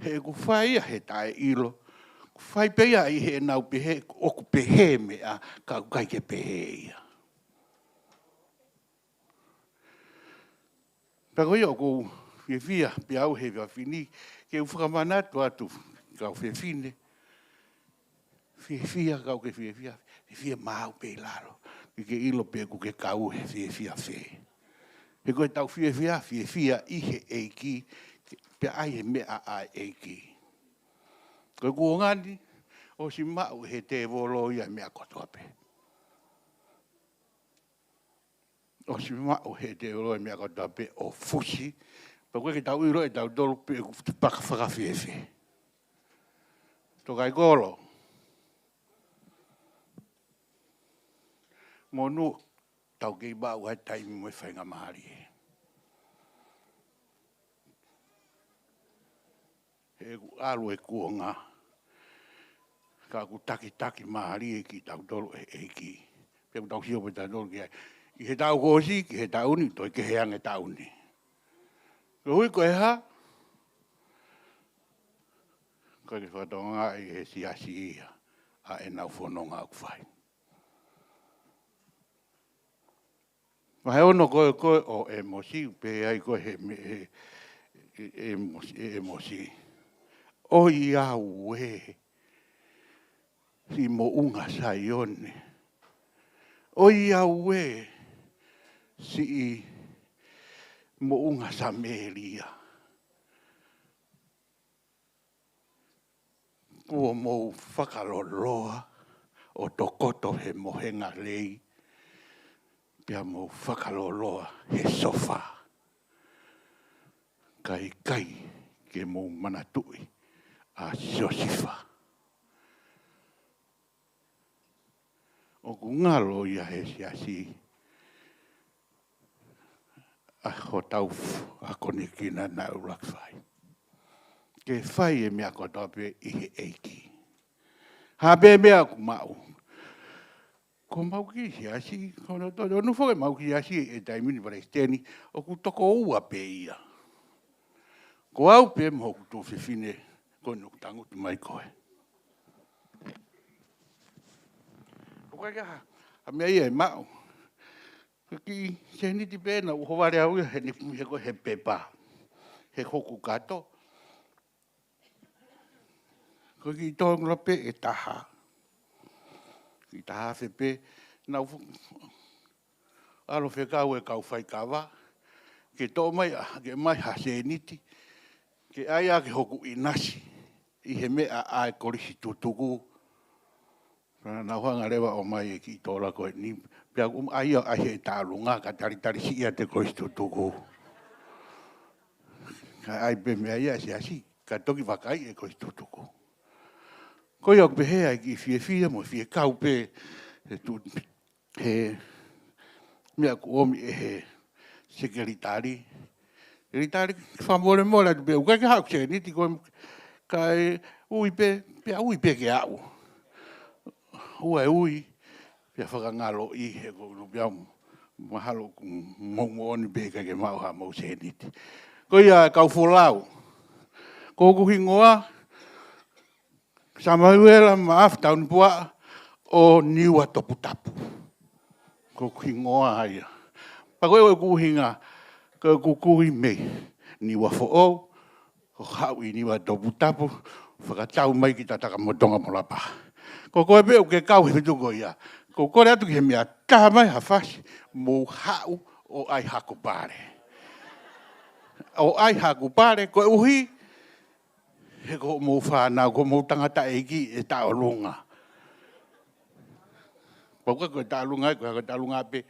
He ku whai a he tae ilo. Ku whai peia i he nau pehe, o ku pehe mea ka kai ke pehe ia. Pako ia o ku whiwhia pe au he whiwhini, ke u whakamanatu atu kau whiwhine. Whiwhia kau ke whiwhia, whiwhia mau pe laro. Ke ilo pe ku ke kau he whiwhia whe. He koe tau whiwhia i he eiki, pe ai he mea ai eiki. Koe kuongani, o si mau he te volo ia mea kotoa pe. O si mau he te volo ia mea kotoa pe o fusi, pa koe ke tau iro e tau dolu pe paka whakawhiwhi. Tokai kolo. Monu, tau kei bau hai taimi mo e whainga mahari e. He alu e kuonga. Ka ku taki mahari e ki tau tolu e eiki. Pe ku tau hio pe tau tolu ki ai. I he tau kosi, ki he tau ni, toi ke heange tau ni. Ko hui koe ha? Koe ke whatonga i he siasi ia. A e nau whanonga au whai. Mai ono koe o emosi, pe ai koe he emosi. O ia ue, si mo unga saione. O ia ue, si mo unga samelia. Kua mo whakaloloa, o tokoto he mohenga lei. Pia mo whakaloloa he sofa. Kai ke mo manatui a Josifa. O ku ngalo ia he siasi. A ho tau a konekina na urak whai. Ke whai e mea kotope i he eiki. Ha be mea ku mau. Ko mau ki asi, ko no foi mau ki asi e tai mini Palestini, o ku toko ua pe ia. Ko au pe mo ku to fifine ko no tango tu mai koe. Ko ka a me ia mau. Ki se ni ti pena o hovare au he ni ko he pepa. He hoku kato. Ko ki to nglope e taha. Ki taha fepe na alo fe kau e kau fai kawa. Ke to mai ke mai ha se niti. Ke aia ke hoku inasi. I he mea a korisi tutuku. Na hoanga rewa o mai e ki tola koe ni. Pea aia a he tālunga ka tari si ia te korisi tutuku. Ka ai pe mea ia se asi. Ka toki wakai e korisi tutuku. Koe au pehea e ki fie mo fie kau pe he mea ku omi e he sekeritari. Sekeritari whamore mora tu pe ukai ka hau se niti koe kai ui pe ke au. Ua e ui pia whakangalo i he ko pia mahalo ku mongo oni pe ke mau ha mau se niti. Koe ia kau wholau. Ko kuhingoa Samuela maaf tahun pua o niwa topu tapu. Ko kuhingoa aia. Pakoe o kuhinga ko kukuhi me niwa fo'o o hau i niwa topu tapu whakatau mai ki tataka motonga molapa. Ko koe pe o ke kau he tuko ia. Ko kore atu ki he mea taha mai hawhasi mo hau o ai haku pare. O ai haku pare koe uhi he ko mo whanau, ko mo tangata eki e taolunga. Pauka ko e taolunga, ko e taolunga pe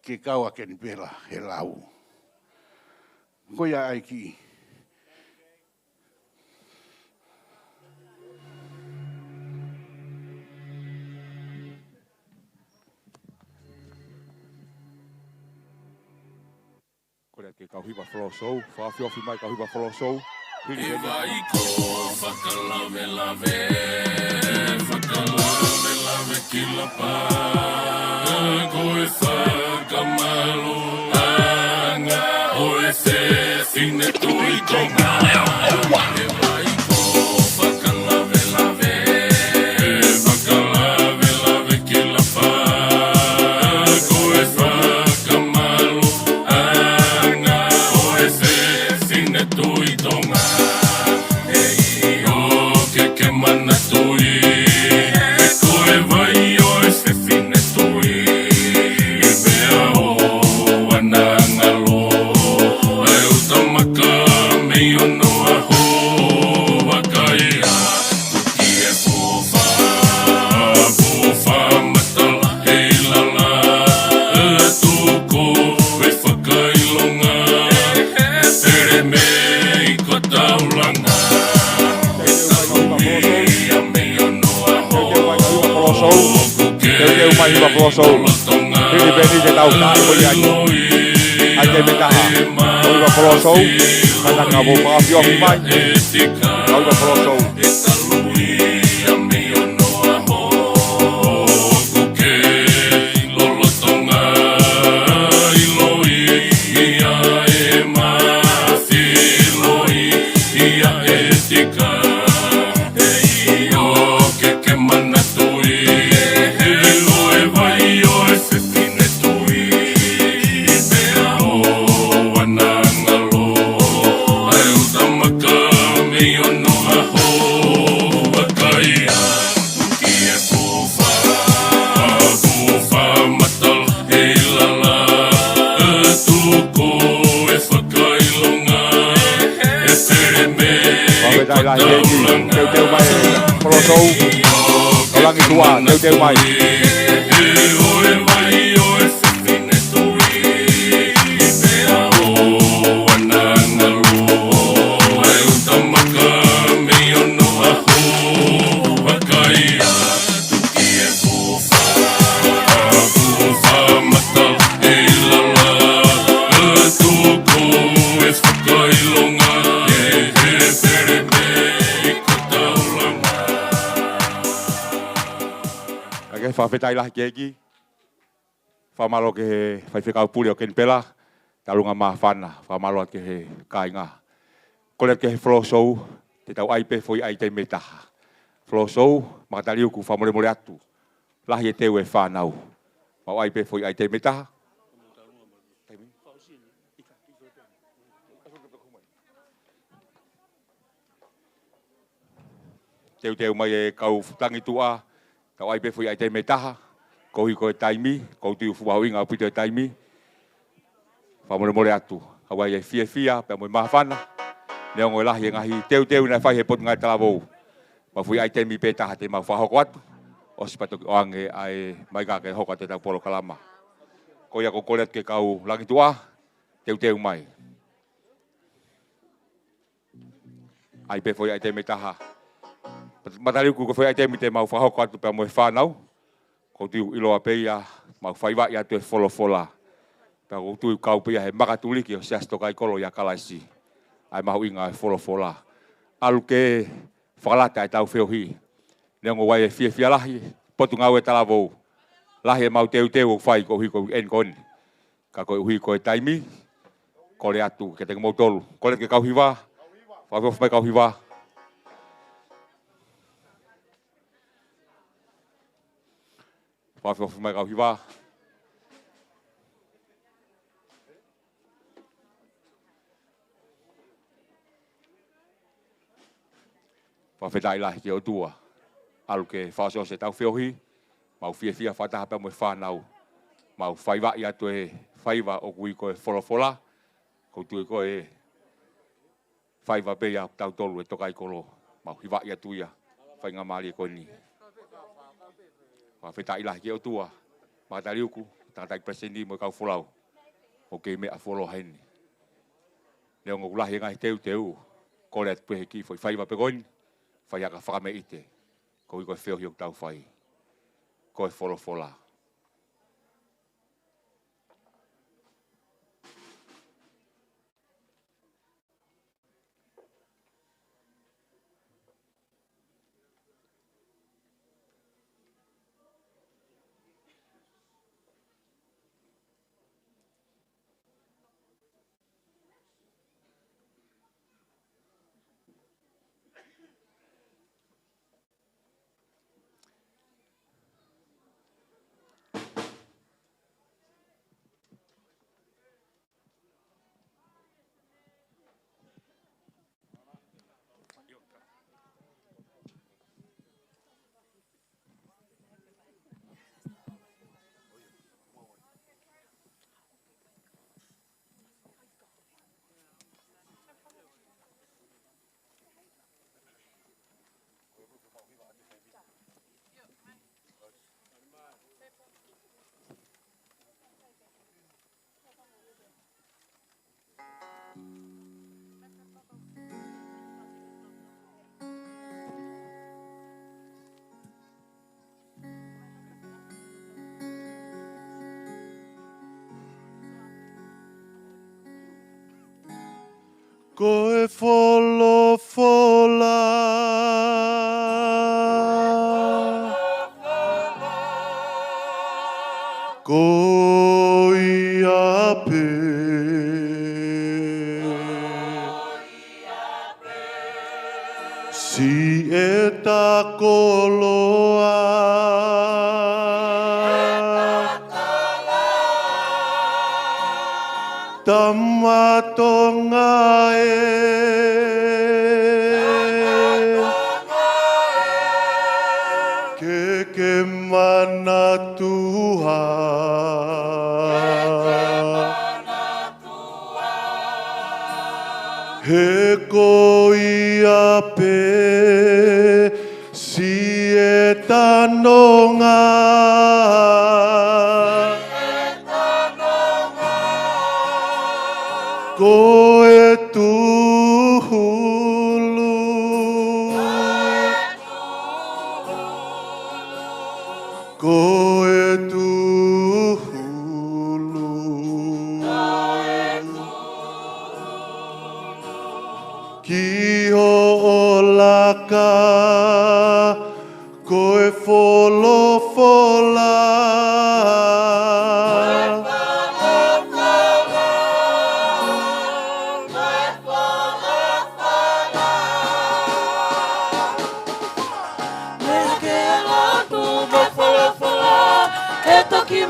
ke kau a ken pela he lau. Ko ia aiki.
Ko rea ke kau hiwa wholosou, whaafiofi mai kau hiwa wholosou.
E vai ko whakalave lave, whakalave lave ki la pā. Ko e whakamalo anga, o e se fine tui tonga. E vai ko whakalave lave, whakalave lave ki la pā. Ko e whakamalo anga, o e se fine tui tonga.
Mai hiwa wholosou. Hiri peni te tau tae hoi aki. Ai te metaha. Ko hiwa wholosou. Kata ka mo whaafiofi mai. Ka hiwa wholosou. Dai lai hegi, teu mai wholosou. Olangi tua, teu mai. whawhetai lahi ke eki. Whamalo ke he whaiwhekau puri o ken pela. Talunga maa whana. Whamalo ke he kāinga. Kole ke he flow show. Te tau aipe foi ai te metaha. Flow show. Makatariu ku whamore more atu. Lahi e teu e whanau. Mau aipe foi ai te metaha. Teu mai e kau tangi tua. Tau aipe foi ai te metaha. Kohi ko e taimi. Kou tiu fuwau inga upito e taimi. Whamore more atu. Hawai e fia. Pea moi mahawhana. Neongo e lahi e ngahi. Teu na whai he potu ngai talavou. Ma fui ai te mi petaha te mau whahoko atu. O sipato ki oange ai mai kake hoka te tau polo kalama. Ko ia ko kolet ke kau langi tua. Teu mai. Ai pe foi ai te metaha. Matariu ku ko foi ai te mi te mau whahoko atu pea mo e whanau. Ko tiu iloa peia. Mau whaiwa ia tu e fola. Pea ko tui kau peia he makatuliki o siasto kai kolo ia kalaisi. Ai mahu inga e fola. Alu ke whakalata e tau whiohi. Neongo wai e fia lahi. Potu ngau e talavou. Lahi e mau teu o whai ko hui ko en koni. Ka ko hui ko e taimi. Kole atu ke te ngomau tolu. Kole ke kau hiwa. Whawiof mai kau hiwa. Whawiof mai kau hiwa. Whawhetai lahi ke o tua. Alu ke whaasio se tau whiohi. Mau fia whataha pia mo e whanau. Mau whaiwa ia tu e whaiwa o kui ko e fola. Ko tu e ko e whaiwa beia tau tolu e tokai kolo. Mau hiwa ia tu ia. Whainga maari e koni. Whawhetai lahi ke o tua. Makatariuku. Tangatai presenti mo e kau wholau. O ke mea wholo heni. Neongo kulahi ngai teu. Kore atu pehe ki foi whaiwa pe koni. Whaiaka whakame ite. Ko i koe whiohi o tau whai. Ko e fola.
Koe fola. Ko ia pe. Si e ta koloa. Tamatonga ke mana Tuhan he ko ia pe si e tanonga ko e tuhulu ko e tuhulu ki ho olaka ko e fola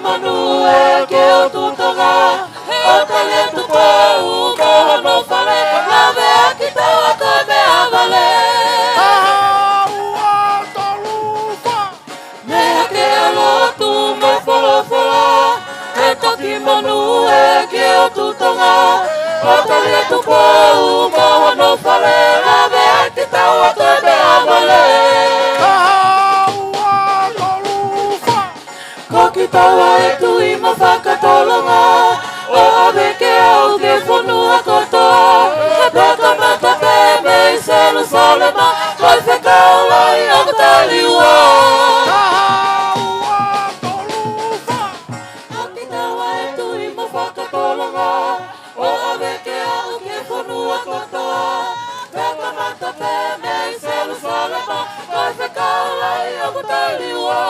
manu e ke o tutonga o tale tu pau moho no fale na vea ki taua ko me avale me hake alo tu me fola fola e toki manu e ke o tutonga o tale tu pau moho no fale na vea ki taua ko me avale ko ki taua e tui ma whakatolonga o ave ke au ke whanua kotoa he peka mata pe me i Jerusalema koi whekau lai o ka taliua ko ki taua e tui ma whakatolonga o ave ke au ke whanua kotoa peka mata pe me i Jerusalema koi whekau lai o ka taliua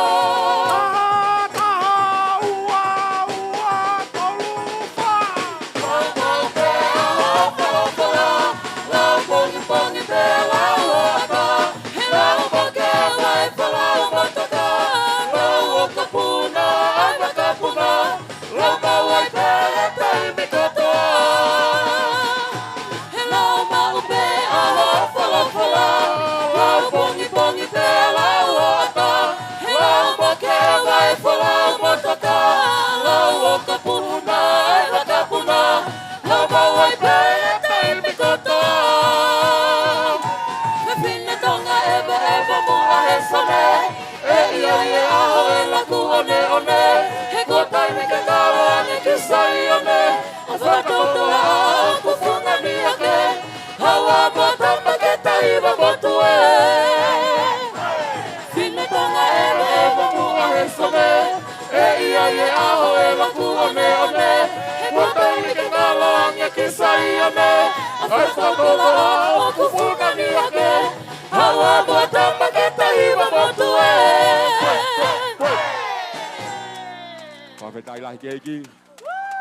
Whawhetai lahi ke iki.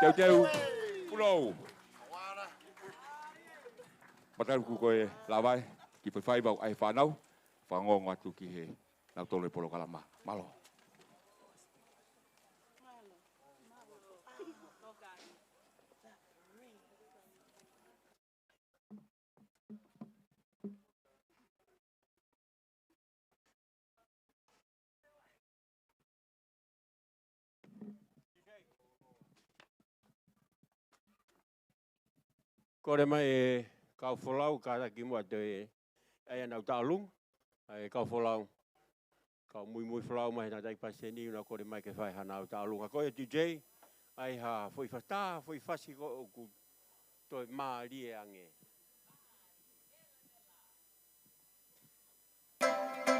Teu teu. Pulo. Mataru ku koe lawai. Ki whai bau ai whanau. Whangongo atu ki he. Nau tole polo kalama. Malo.
Kore mai e kau wholau ka taki mua te e anau tālung. E kau wholau. Kau mui wholau mai na tai paseni una kore mai ke whai hanau tālung. A koe DJ ai ha foi whata, foi whasi ko ku toi maari e ange.
Thank you.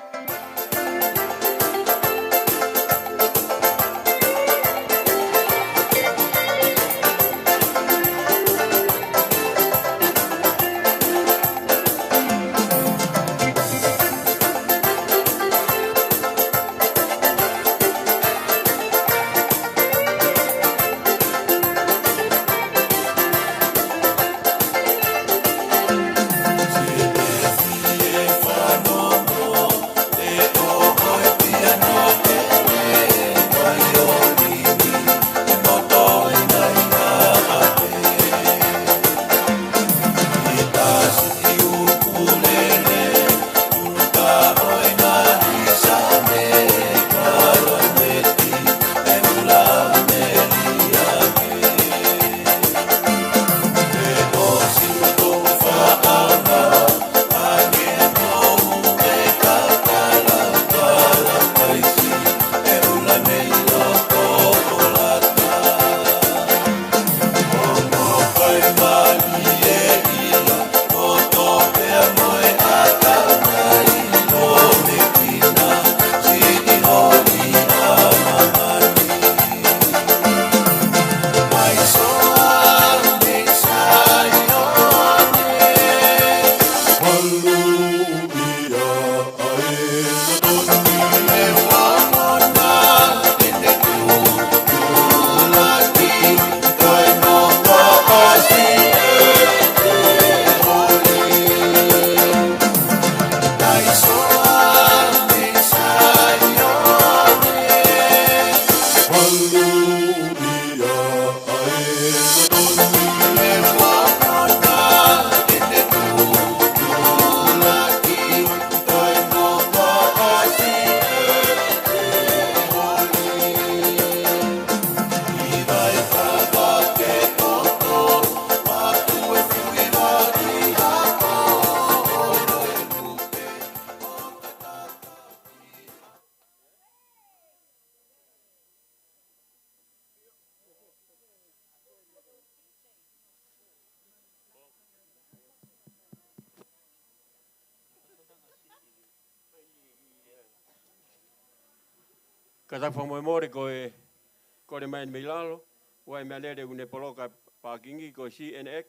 Kata whamoi ko re mai milalo, wai mea lere une poloka pākingi ko CNX,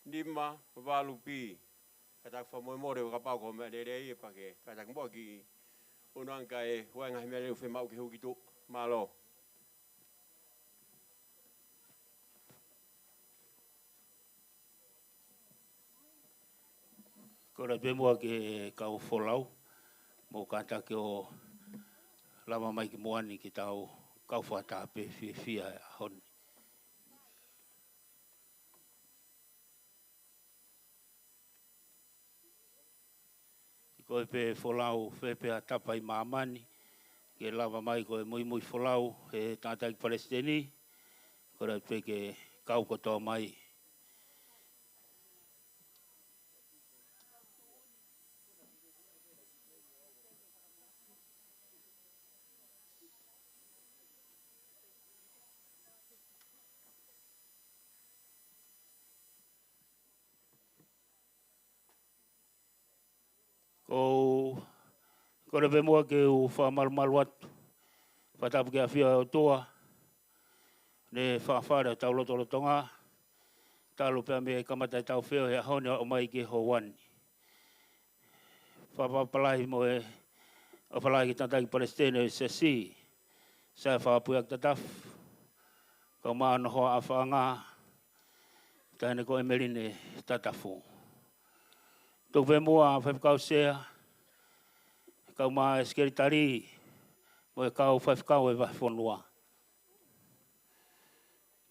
Nima, Valupi. Kata whamoi o ka pāko mea lere e pake, kata kumua ki unuanka e huanga mea lere whemau ki huki tu, malo.
Kora pe mua ke kau wholau, mo kata ke o lama mai ki moani ki tau kau whata pe fia honi. Koe pe wholau whepe a tapa i mamani, ke lama mai koe mui wholau he tātai Palestini, kora pe ke kau kotoa mai. Ko rewe mua ke u whamarumaru atu, whatapu ke a whia o toa, ne whawhara tau lotolotonga, talo pia me kamatai tau whio he ahone o mai ke ho wani. Whapapalahi mo e, o whalahi ki tātai Palestine se si, sa whapuak tataf, kau maano hoa a whaanga, tāne ko e merine tatafu. Tuk ve mua whepkau sea, kau maa eskeritari, mo e kau whepkau e whonua.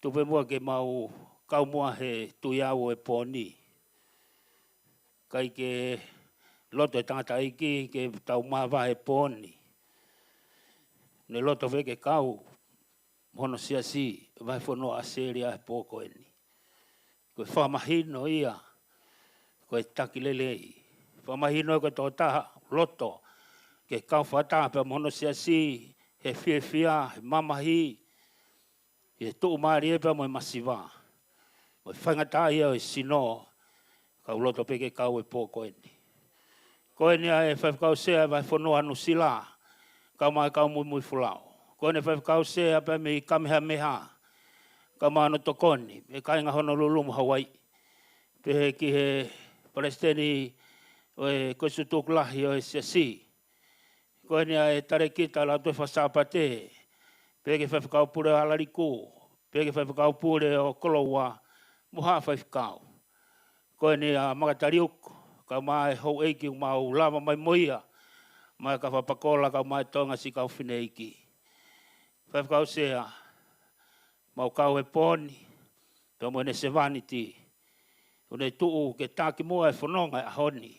Tuk ve mua ke mau kau mua he tuiau e poni. Kai ke loto e tangata iki ke tau maa wahe poni. Ne loto ve ke kau, mono sia si, wahe whonua a seria e poko eni. Koe whamahino ia, koe takilelei. Whamahino koe tō taha loto, ke kau whata pe mono sia si, he whia, he mamahi, he tuu maari e pe mo e masiwa. Mo e whangata ia o e sino, kau loto pe ke kau e pōko eni. Koe ni a e whakau sea vai whanua anu sila, kau mai kau mui fulau. Koe ni whakau sea pe me kamehameha, kau maa no tokoni, e kainga Honolulu Hawaii. Pe he ki he Palestini o e kosutuklahi o e siasi. Koe ni a e tare kita la tue whasapate, pe ke whakau pure alariku, pe ke whakau pure o kolowa, muha whakau. Koe ni a magatariuku, kau maa e hou eiki mau lama mai moia, mai ka whapakola kau mai tonga si kau whine eiki. Whakau sea, mau kau e poni, pe mo ne sevaniti, une tuu ke taki mua e whanonga e honi,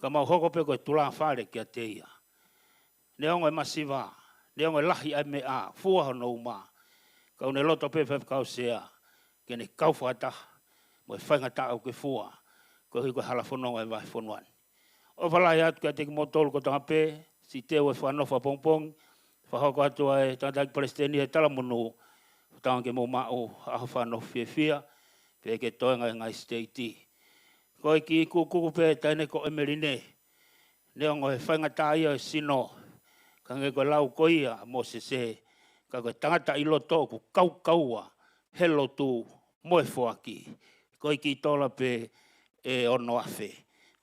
ka mau hoko pe koe tula whare ki a teia. Ne ongo e masiva, ne ongo e lahi ai me a, fua hono uma, ka une loto pe whakau sea, ke ne kau whata, mo e whaingata au ke fua, ko hui koe hala whanonga e wahi whanuani. O whalai atu ka teki motolu ko tanga pe, si teo e whanofa pongpong, whahoko atu ai tātaki Palestini e talamunu, tanga ke mo mao aho whanof fia, pe ke toenga ngai state. Koe ki kuku pe taine ko emerine, ne ongo he whaingata ia e sino, ka nge koe lau koia mo se, ka koe tangata ilo tōku kau kaua, helo tu moe fuaki. Koe ki tola pe e ono afe.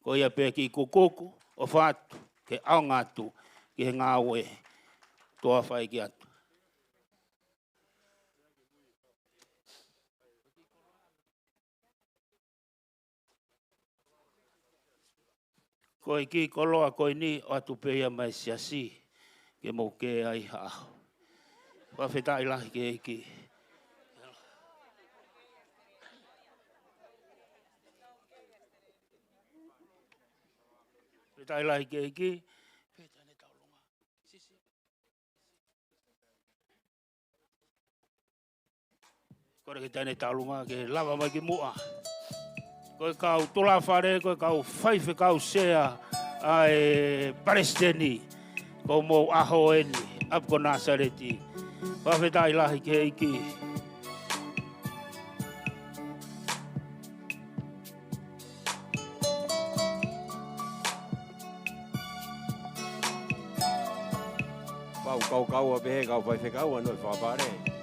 Koe ia pe ki kukuku o whatu, ke aongatu, ki he ngāwe, toa whai ki atu. Koe ki koloa koe ni o atu peia mai siasi, ke mo ke ai hao. Whawhetai lahi ke eiki. Whetai lahi ke eiki. Kore ke taine taulunga ke lava mai ki mua. Koe kau tula whare, koe kau whaife kau sea ai Palestini, ko mo aho eni, apko Nasareti. Whawhetai lahi ke eiki.
kau a behe kau pai whekau anoi whapare.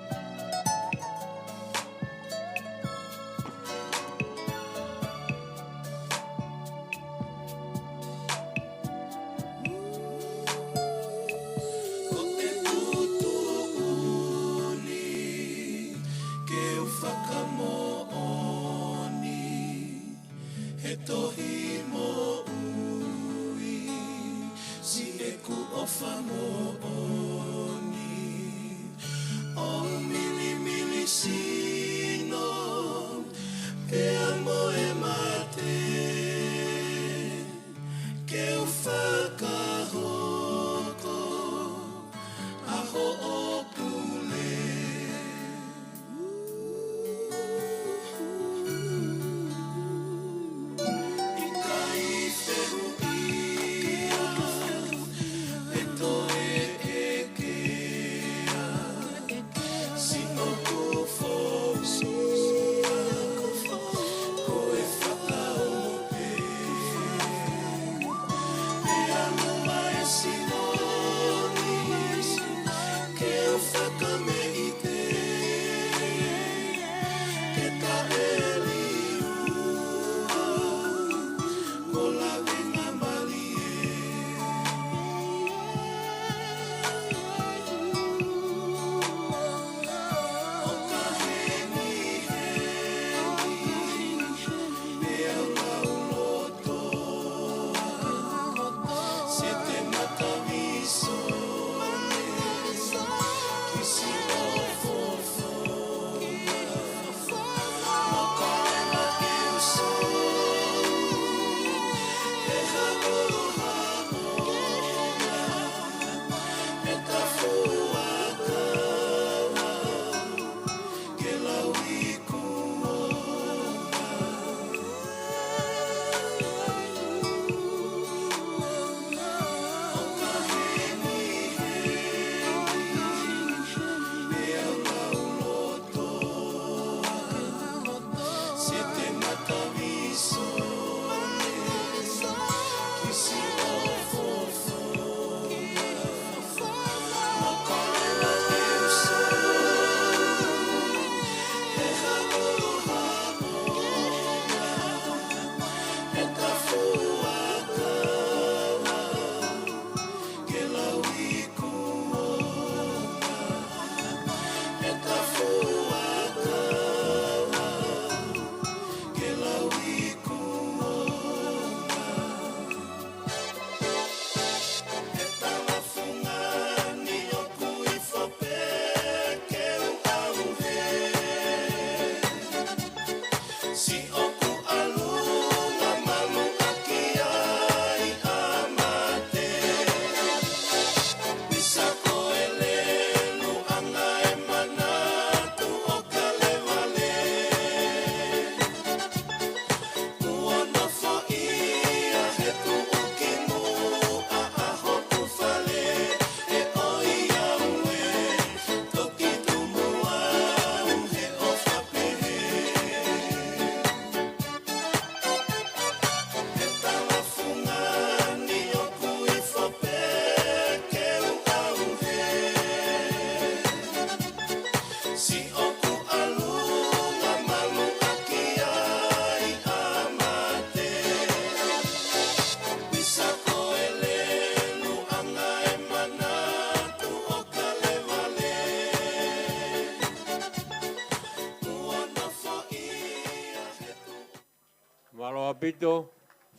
Malo apito,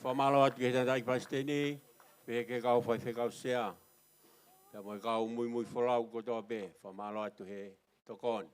famalo atu ke tandai pasteni, pe ke kau fai kau sea. Ta mo kau muy folau ko to be, famalo atu he tokon.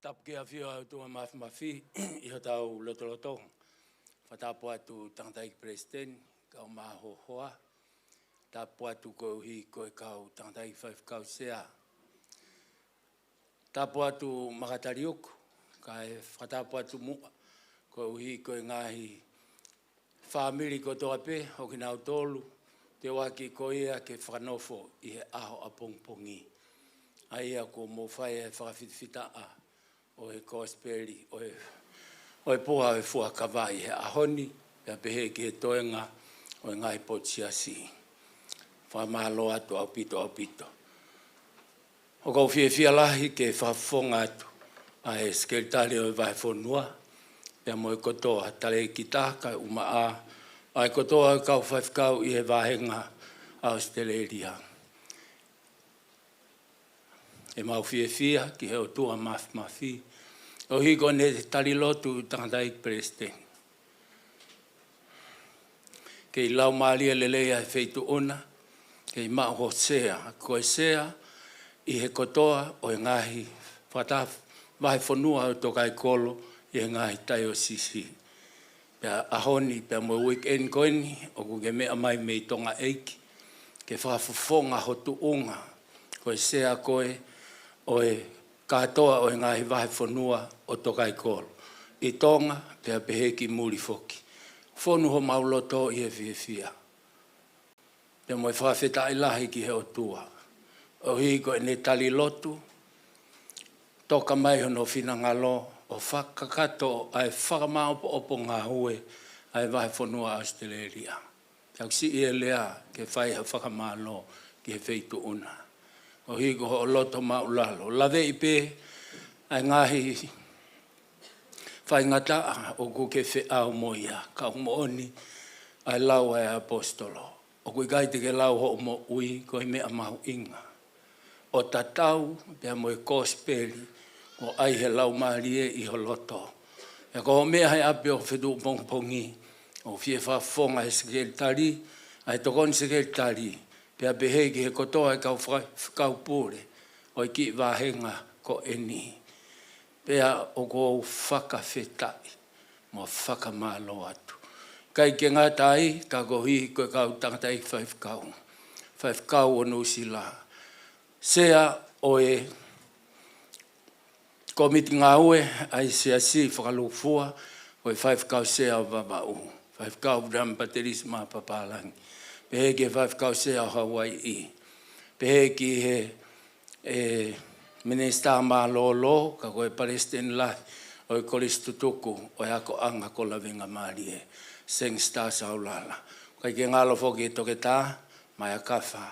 Tapu a fio au tua mafi i ho tau lotoloto. Whatapu atu tangtai president kau maho hoa. Tapu atu ko uhi koe kau tangtai whaifkau sea. Tapu atu makatariuku kai whatapu atu mua ko uhi koe ngahi whamiri ko toa pe o ki nau tolu te waki ko ia ke whanofo i he aho a pongpongi. Aia ko mo whai e whakawhitwhita a o he kosperi, o he poha e fua kawai he ahoni, pia pehe ki he toenga o e ngai potsiasi. Whamalo atu au pito. O kau fia lahi ke whafonga atu, a he skeritari o e vai whonua, pia mo e kotoa tale ki tāka uma a e kotoa e kau whaifkau i he vahenga Australia. E mau fia ki he o tua mafi. O hiko ne tari lotu tangtai president. Kei lau maalia lelea e feitu ona, kei maa ho sea. Ko e sea i he kotoa o e ngahi whataf, vahe whanua o tokai kolo i he ngahi tai o sisi. Pea ahoni, pea mo weekend koeni, o kuke mea mai mei tonga eiki, ke whafofonga hotu unga, ko e sea koe o e katoa o e ngahi vahe whanua o tokai kolo. I tonga, pea peheki muri foki. Whonu ho mauloto i he fia. Pea mo e whawheta i lahi ki he o tua. O hiko e ne tali lotu, toka mai hono whina ngalo, o whakakato ai whakamau opo ngā hue, ai vahe whanua Australia. Pea si i e lea ke whai ha whakamalo ki he feitu una. O hiko ho loto maulalo. Lave i pe, ai ngahi whai ngata o kuke whi au moia. Ka umooni, ai lau ai apostolo. O kui gai te ke lau ho mo ui, ko i mea mahu inga. O tatau, pia mo e kosperi, o ai he lau marie i ho loto. E ko mea hai api o whidu pongpongi, o fie whafonga e sekretari, ai tokon sekretari, pia pehe ki he kotoa e kau pūre, o i ki wahenga ko eni. Pea o ko whakawhetai, mo whakamalo atu. Kai ke ngā tai, ka kohi koe kau tangatai whaifkau. Whaifkau o nusila. Sea o e komiti ngā ue, ai sea si whakalufua, o e whaifkau sea o wabau. Whaifkau Bram Pateris mā papalangi. Pehe ki whaifkau sea o Hawaii. Pehe ki he Minister mā lolo, ka koe Palestine lai, o e koristutuku, o e ako anga ko lavinga marie, Seng Star Saulala. Kai ke ngalo foki e toke tā, mai a kawha,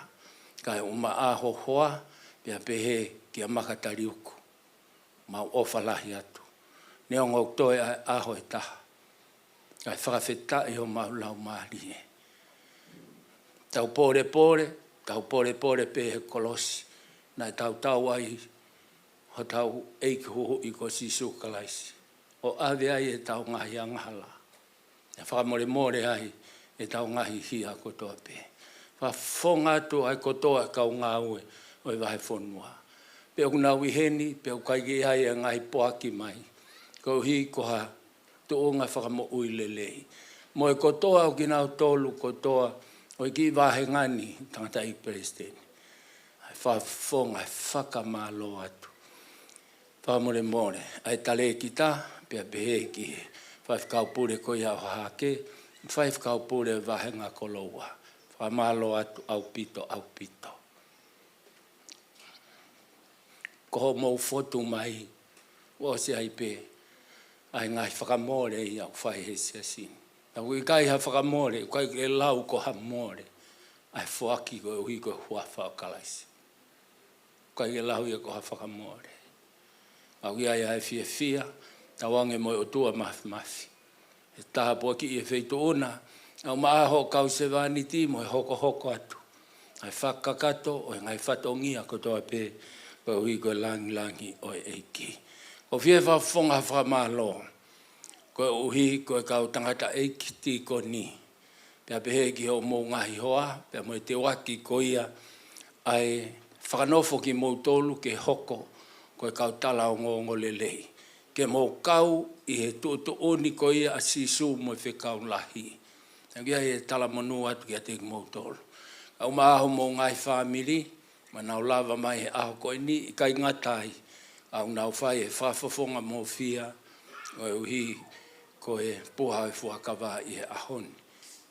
kai uma aho hoa, pia pehe ki a makatariuku, mau ofa lahi atu. Neo ngok toe aho e taha, kai whakawheta e o mau lau marie. Tau pore pehe kolosi, nai tau ai, ho tau eiki huhu i ko sisu kalaisi. O ave ai e tau ngahi angahala. E whakamore ai e tau ngahi hia kotoa pe. Whafonga atu ai kotoa kau ngā ue o i wahe whonua. Pe o kuna wiheni, pe o kaiki ai e ngahi poaki mai. Ko hi koha tuunga whakamo ui lelei. Mo e kotoa o kina o tolu kotoa o i ki wahe ngani tangata i president. Whafonga whakamalo atu. Whamore, ai tale ki tā, pia pehe ki he. Whaifkau pure ko ia o hake, whaifkau pure wahenga koloua. Whamalo atu au pito. Koho mou fotu mai, o se ai pe, ai ngai whakamore i au whai he siasini. Na kui kai ha whakamore, kai ke lau ko ha more, ai whaki ko hui ko hua whaokalaisi. Kai ke lau ia ko ha whakamore. Au ia e fia, tawange mo o tua mafi. E taha po ki e feitu ona, au maaho kau se vani ti mo e hoko atu. Ai whakakato o e ngai whatongia kotoa pe, ko hui ko langi o e eiki. O fie whafonga whamalo, ko uhi ko e kau tangata eiki ti ko ni. Pea pehe ki ho mou ngahi hoa, pea mo e te waki ko ia, ai whakanofo ki mou tolu ke hoko, koe kau tala o ngongo lelei. Ke mo kau i he tuoto oni ko ia a sisu mo i whekau lahi. Kia he tala monu atu kia te mautolo. Au maaho mo ngai whamiri, ma nau lava mai he aho koe ni, i kai ngatai, au nau whai he whafafonga mo fia, o e uhi ko e puha e fuakawa i he ahoni.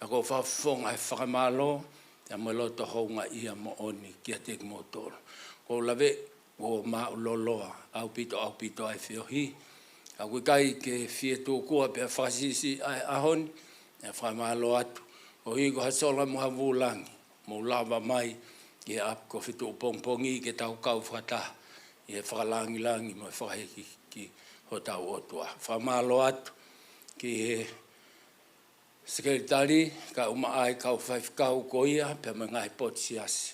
A ko whafafonga he whakamalo, ia mo loto hounga ia mo oni kia te mautolo. Ko lave, o maa loloa, au pito ai whiohi, a kui kai ke fie tō kua pe a whasisi ai ahoni, e whaimalo atu. O higo hasola muha vulangi, mo lava mai, i ap ko whitu pongpongi ke tau kau whata, i e whakalangi mo whakaheki ki ho tau otua. Whaimalo atu, ki he sekretari, ka uma ai kau whaifkau ko ia, pe me ngai potsiasi.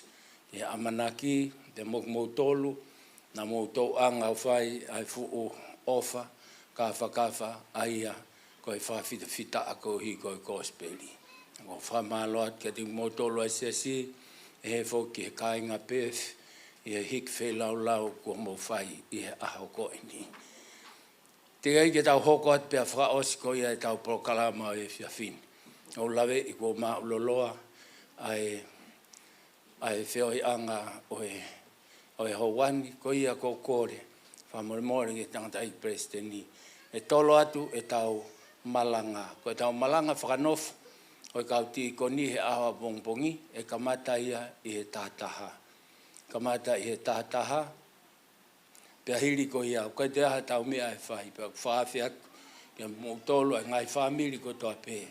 I amanaki, te mokmoutolu, na moutou anga o whai ai fuu ofa, kafa aia, koe whawhita ako hi koe kospeli. O whamalo at kia te motolo ai sesi, e he whoki he kāinga pef, i he hik whelau kua mo whai i he aho koe ni. Te gai ke tau hoko at pia whaosi ko ia e tau prokalama o e whiawhini. O lawe i kua maa uloloa, ai whioi anga o e houani, ko ia ko kore, whamoremore ke tangata i presteni. E tolo atu e tau malanga. Ko e tau malanga whakanofo, o e kau ti koni he awa pongpongi, e kamata ia i he tātaha. Kamata i he tātaha, pia hiri ko ia, ko e te aha tau mea e whai, pia whaafi aku, pia mou tolu ai ngai whamiri ko toa pē.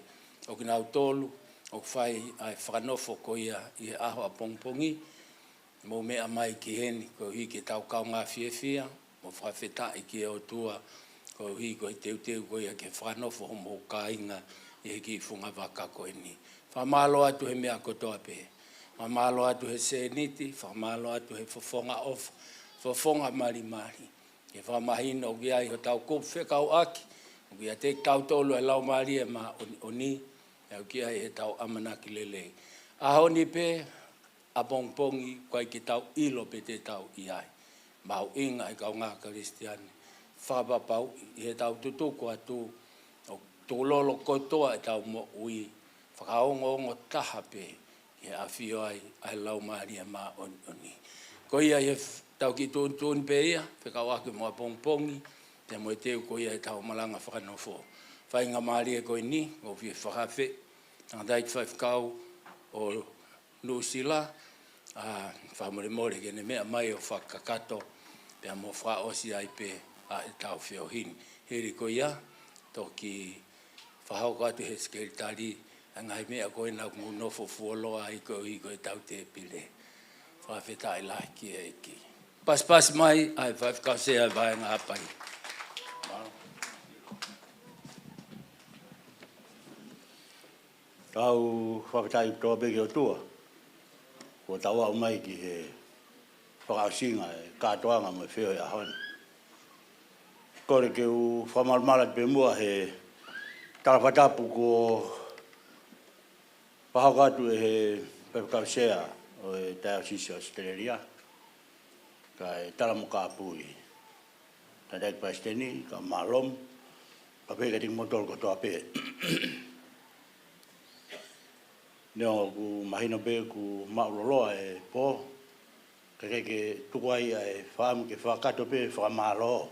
O ki nau tolu, o whai ai whakanofo ko ia i he awa pongpongi, mou mea mai ki heni, ko hi ke tau kau ngā whiewhia, mo whawheta i ki o tua, ko hi ko i teu ko ia ke whanofo ho mou kāinga i he ki funga waka ko ni. Whamalo atu he mea kotoa pē. Whamalo atu he seniti, whamalo atu he fofonga off, fofonga mari. Ke whamahina o kia i ho tau kupu whekau aki, o kia te tau tolu e lau mari e ma oni, e o kia i he tau amanaki lelei. Aho ni pē, a pongpongi koe ki tau ilo pe te tau i ai. Mau inga i kau ngā karistiani. Whapapau i he tau tutuku atu o tūlolo kotoa e tau mo ui. Whakaongo taha pe i he awhio ai lau maari e mā oni. Ko ia i he tau ki tūntūn pe ia, whekau ake mua pongpongi, te mo e teu ko ia e tau malanga whakanofo. Whainga maari e koe ni, o whie whakawhe, tangatai whaifkau o Nusila, whamoremore ke ne mea mai o whakakato, pia mo whaosi ai pe a e tau whiohini. Heri ko ia, toki whahauka atu he sekretari, a ngai mea koe nau ngunofo fuoloa i ko e tau te pile. Whawheta i lahi ki e ki. Pas mai, ai whaifkause ai vai ngā pai.
Tau whawheta i toa beke o tua. Ko taua o mai ki he whakausinga e kātoanga mo whio e ahoni. Kore ke u whamalmala pe mua he tarawhatapu ko whahakatu e he whakausea o e Diocese Australia. Ka e taramuka apui. Ta dek paisteni, ka malom, ka peka ting motol ko toa pe. Neo ku mahino be ku mauloloa e po, ka keke tukuai e whaamu ke whakato pe whamalo.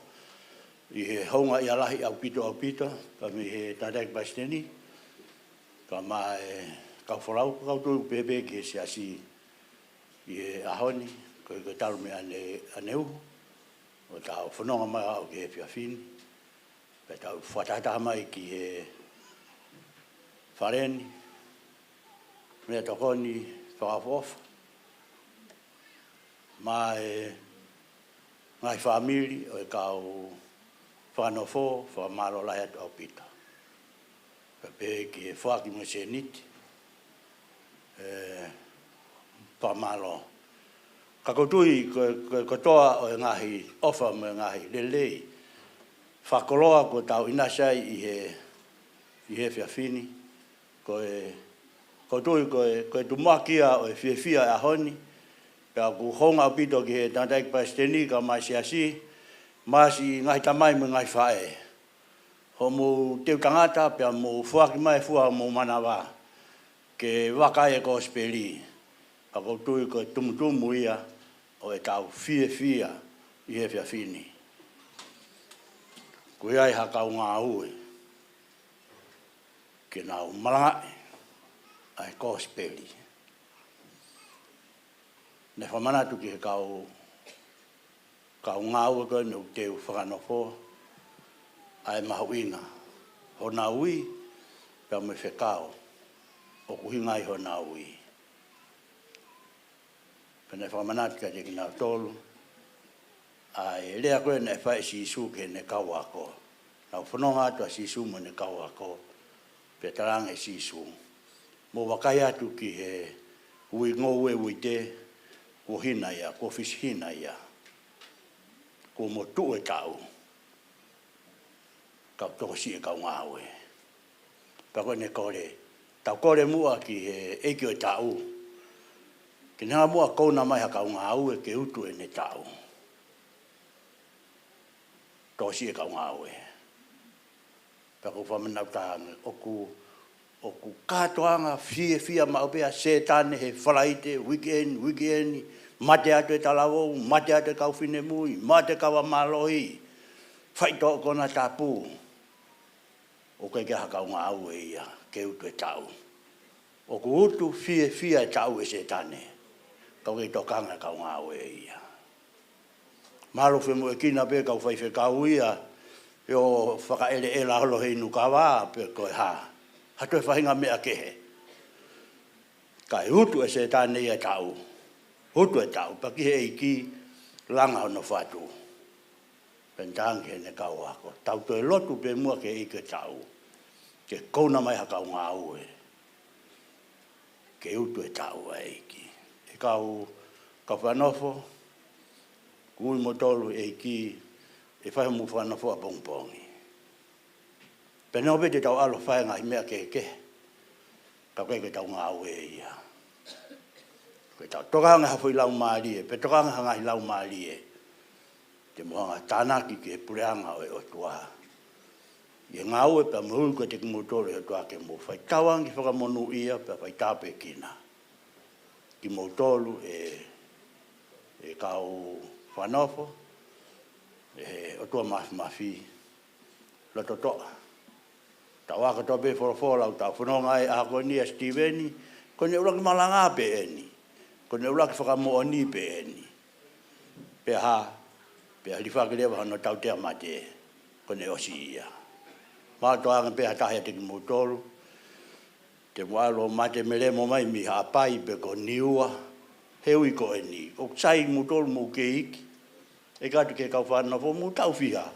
I he haunga i alahi au pito, ka mi he tadek basteni, ka ma e kauwharau, kautu pepe ke se asi i he ahoni, ko i taru me aneu, o tau whanonga mai au ke he whiawhini, pe tau whatataha mai ki he whareni, mea tokoni whakafofa, ma e ngai whamiri o e kau whanofo, whamaro lai atu au pita. Ka pe ki e whaki mo se niti, whamaro. Ka koutui ko toa o e ngahi ofa mo e ngahi lelei, whakoloa ko tau inasai i he whiawhini, ko tui ko e tumakia o e whiawhia e ahoni, pia ku honga pito ki he tantaik pasteni ka mai siasi, Masi ngai tamai mo ngai fae. Ho mo teu tangata pe mo fuaki mai fua mo manawa. Ke waka e ko speli. A ko tui ko tumutumu ia o e tau fia i he fia fini. Ko iai haka unga ue. Ke nau malanga ai ko speli. Ne whamanatu ki he kau ngā ua koe me u teu whakanofo ai mahuina. Ho nā ui, pia me whekao, o kuhingai ho nā ui. Pene whamanatu ka te ki nā tolu, ai lea koe ne whae sisu ke ne kau ako. Nau whanonga atua sisu mo ne kau ako, pia tarange sisu. Mo wakai atu ki he ui ngō ue te, ko hina ia, ko fishina ia. Ko mo tu e tau. Kau toko si e kau ngā ue. Pako ne kore. Tau kore mua ki he eiki o tau. Ki nga mua kouna mai ha kau ngā ue ke utu e ne tau. Toko si e kau ngā ue. Pako whamanau tānga. Oku katoanga fia maupea setane he whalaite, weekend, mate atu e talawou, mate atu e kauwhine mui, mate kawa malohi, whaito o kona tapu. O kai ke haka unga au e ia, ke utu e tau. O ku utu fia e tau e setane, kau kei tokanga ka unga au e ia. Malo whemu e kina pe kau whaife kau ia, e o whakaele e la holo hei nukawa, pe koe haa. Hatu e whahinga mea kehe. Kai utu e setane ia tau. Utu e tau. Paki he iki langa hono whatu. Pentangi he ne kau ako. Tau to e lotu pe mua ke ike tau. Ke kouna mai haka unga aue. Ke utu e tau a iki. E kau whanofo. Kui motolu e iki. E whahimu whanofo a pongpongi. Pena ope te tau alo whaenga i mea keke. Ka koe ke tau ngā ue ia. Koe tau tokanga hafo i lau maalie. Pe tokanga hanga i lau maalie. Te mohanga tānaki ke pureanga o e o tua. I ngā ue pe muhulu koe te kumutore o tua ke mo. Whai tawangi whakamonu ia pe whai tāpe kina. Ki motolu e kau whanofo. E o tua mafi. Loto toa. Tau aka tope whorofora au tau whanonga e a koe ni a Steveni, koe ne uraki malanga pe eni, koe ne uraki whakamoa ni pe eni. Pe ha, pe li whakirewa hano tau tea mate, koe ne osi ia. Mātua anga pe ha tahi a teki motoro, te moalo mate melemo mai mi ha pai pe ko niua, heui ko eni, o sai motoro mo ke iki, e katu ke kau whanafo mo tau whiha.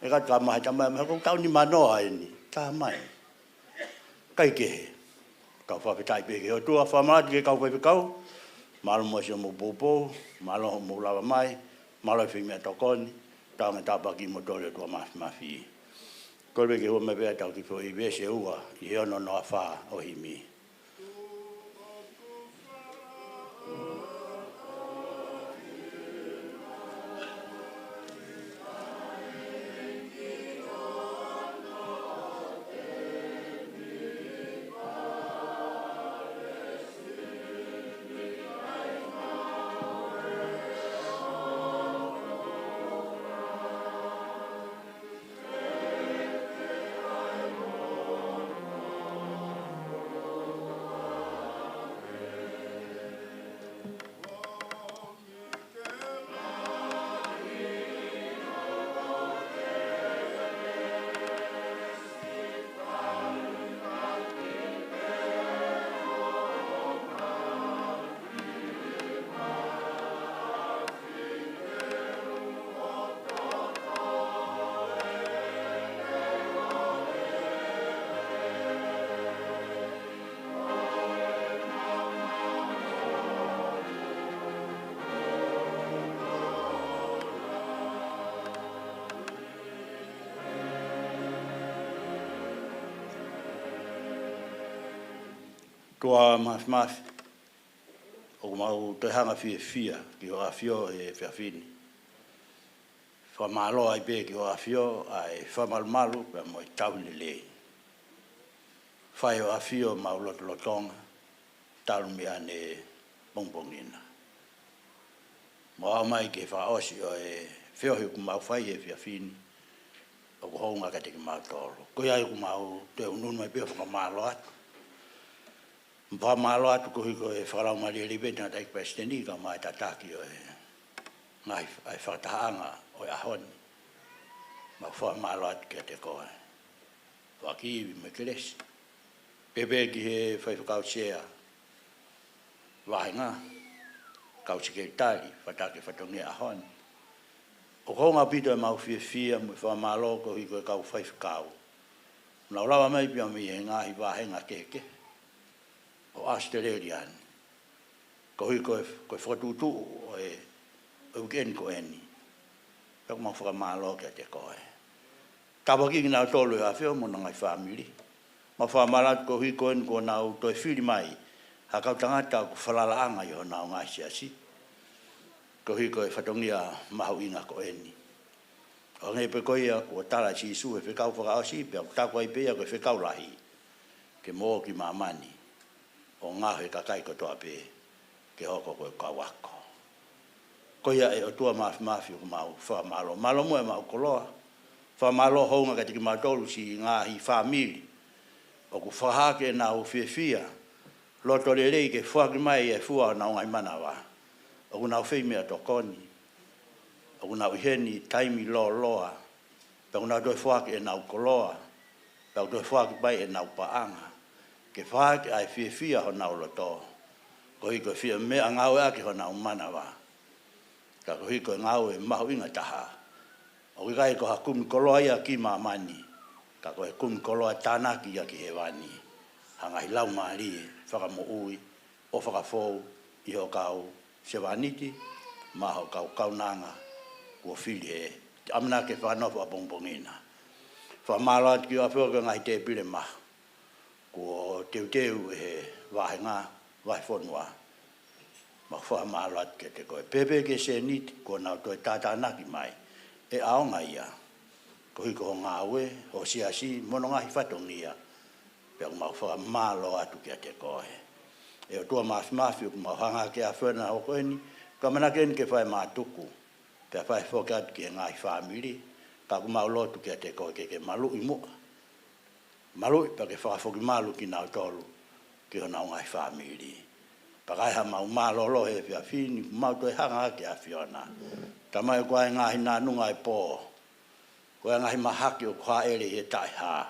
E katu ka mahi tamai, ko tau ni manoa eni. Tā mai. Kai kehe. Kau whawhetai peke. O tua whamarati ke kau whaipe kau. Malo mo si mo popo. Malo mo lawa mai. Malo whi mea tokoni. Tau me tāpaki mo tore tua mafi. Kolwe ke hua me pēr tau ki whoi vese ua. I he ono noa wha o himi. Tua mas o mau te hanga fia ki o afio e whiawhini. Whamalo ai pe ki o awhio ai whamalumalu pe mo i tau ni le. Whai o awhio mau lotonga talumi ane bongbongina. Mo au mai ke whaosi o e whiohi ku mau whai e whiawhini o ku hounga ka teki mau tolo. Ko iai ku mau te ununu mai pia whakamalo atu. Mpa malo atu ko hiko e whakarau mali e libe tina taiki presidenti ka mai tataki o e ngai ai whakataanga o e ahoni. Ma wha malo atu kia te koe. Whakiwi me kelesi. Pepe ki he whaifakau sea. Wahinga. Kau sike tali, whatake whatongi ahoni. O konga pito e mau fia mo wha malo ko hiko e kau whaifakau. Nau lawa mai pia mi e ngahi wahenga keke. O Australian. Ko hiko e whatutu o e weekend ko eni. Peko mau whakamalo kia te koe. Kapaki ki nau tolu e awhio mo nangai family. Ma whamalat ko hiko en ko nau toi whiri mai. Hakau tangata ko whalalaanga i ho nau ngai siasi. Ko hiko e whatongia mahu inga ko eni. O ngai pe koia ko tala si isu e whekau whakaosi pia ko tako ai pia ko e whekau lahi. Ke mo ki mamani. O ngahe kakai ko toa pe. Ke hoko ko e kawako. Koia e o tua mafi ko mau whamalo. Malo mo e mau koloa. Whamalo hounga ka tiki mautolu si ngahi family. O ku whahake na u fia. Loto le rei ke whaki mai e fua na ngai manawa. O ku nau whi mea tokoni. O ku nau iheni taimi loa. Pe ku nau doi whaki e nau koloa. Pe ku doi whaki bai e nau paanga. Ke whaki ai fia ho nau loto. Ko hiko fia mea ngau ake ho nau manawa. Ka ko hiko ngau e mahu inga taha. O ki kai ko hakumi koloa ia ki mamani. Ka ko e kumi koloa tānaki ia ki hewani. Hanga hilau maari e. Whakamo ui, o whakafou, i ho kau sewaniti, ma ho kau kaunanga, ua whili e. Amina ke whanofo a bongbongina. Whamaloat ki o awhioka ngai te pire maha. Ko teu e he wahenga, waifonua. Ma whamaloat ke te koe. Pepe ke se niti, ko nau toi tātānaki mai. E aonga ia. Ko hiko ho ngāwe, ho siasi, mono ngahi whatongia. Pea mau whakamalo atu kia te koe. E o tua mafi o mau hanga ke a whena o koeni, ka manaken ke whai mātuku. Pea whai whoke atu ki e ngai whamiri, ka ku mau lotu kia te koe ke malu i mua. Malu i pa ke whakafoki malu ki nau tolu, ki o nau ngai whamiri. Pa kai ha mau malo lo he whia whini, mau toi hanga ke a whiona. Tamai koe ngahi nā nunga i pō. Koe ngahi mahaki o kua ere he tai haa.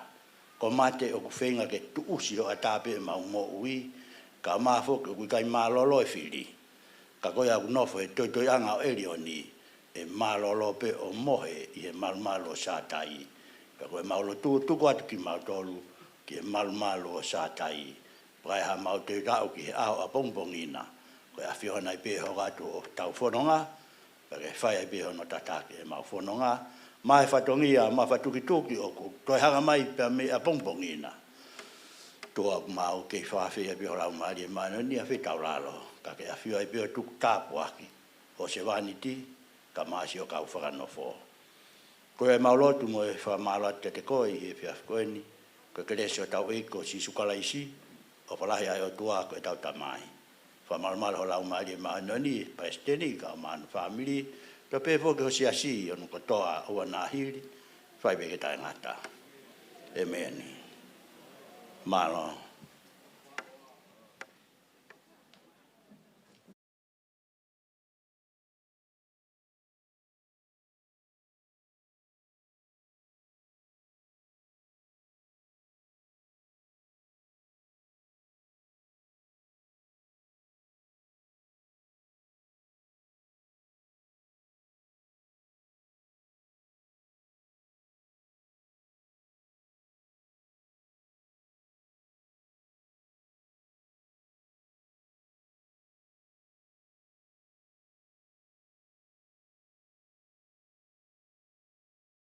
Ko mate o ku whenga ke tuusi o a tāpe mau mo ui, ka mafok o ku kai malolo e whiri. Ka koe au nofo e toi anga o eri o ni, e malolo pe o mohe i e malumalo o sātai. Ka koe maulo tuko atu ki mau tolu, ki e malumalo o sātai. Pai ha mau te rau ki he ao a bongbongina, koe a whiona i pe hoka atu o tau whanonga, ka ke whai i pe hono tatake e mau whanonga, mai whatongia, mai whatuki o ku toi hanga mai pia me a bongbongina. Tua mau kei whawhia pia rau maari e maino ni a whetau lalo. Ka ke a whio ai pia tuku tāpu aki. O se waniti, ka maasi o kau whakanofo. Koe mau lotu mo e whamalo te koe i he whia koeni. Koe keresi o tau eiko si sukalaisi. O palahi ai o tua koe tau tamai. Whamalomalo ho rau maari e maino ni pa esteni ka o maano family. Ka pefo ke o siasi o nuko toa ua nā hiri, whai peke tai ngata. E mea ni. Malo.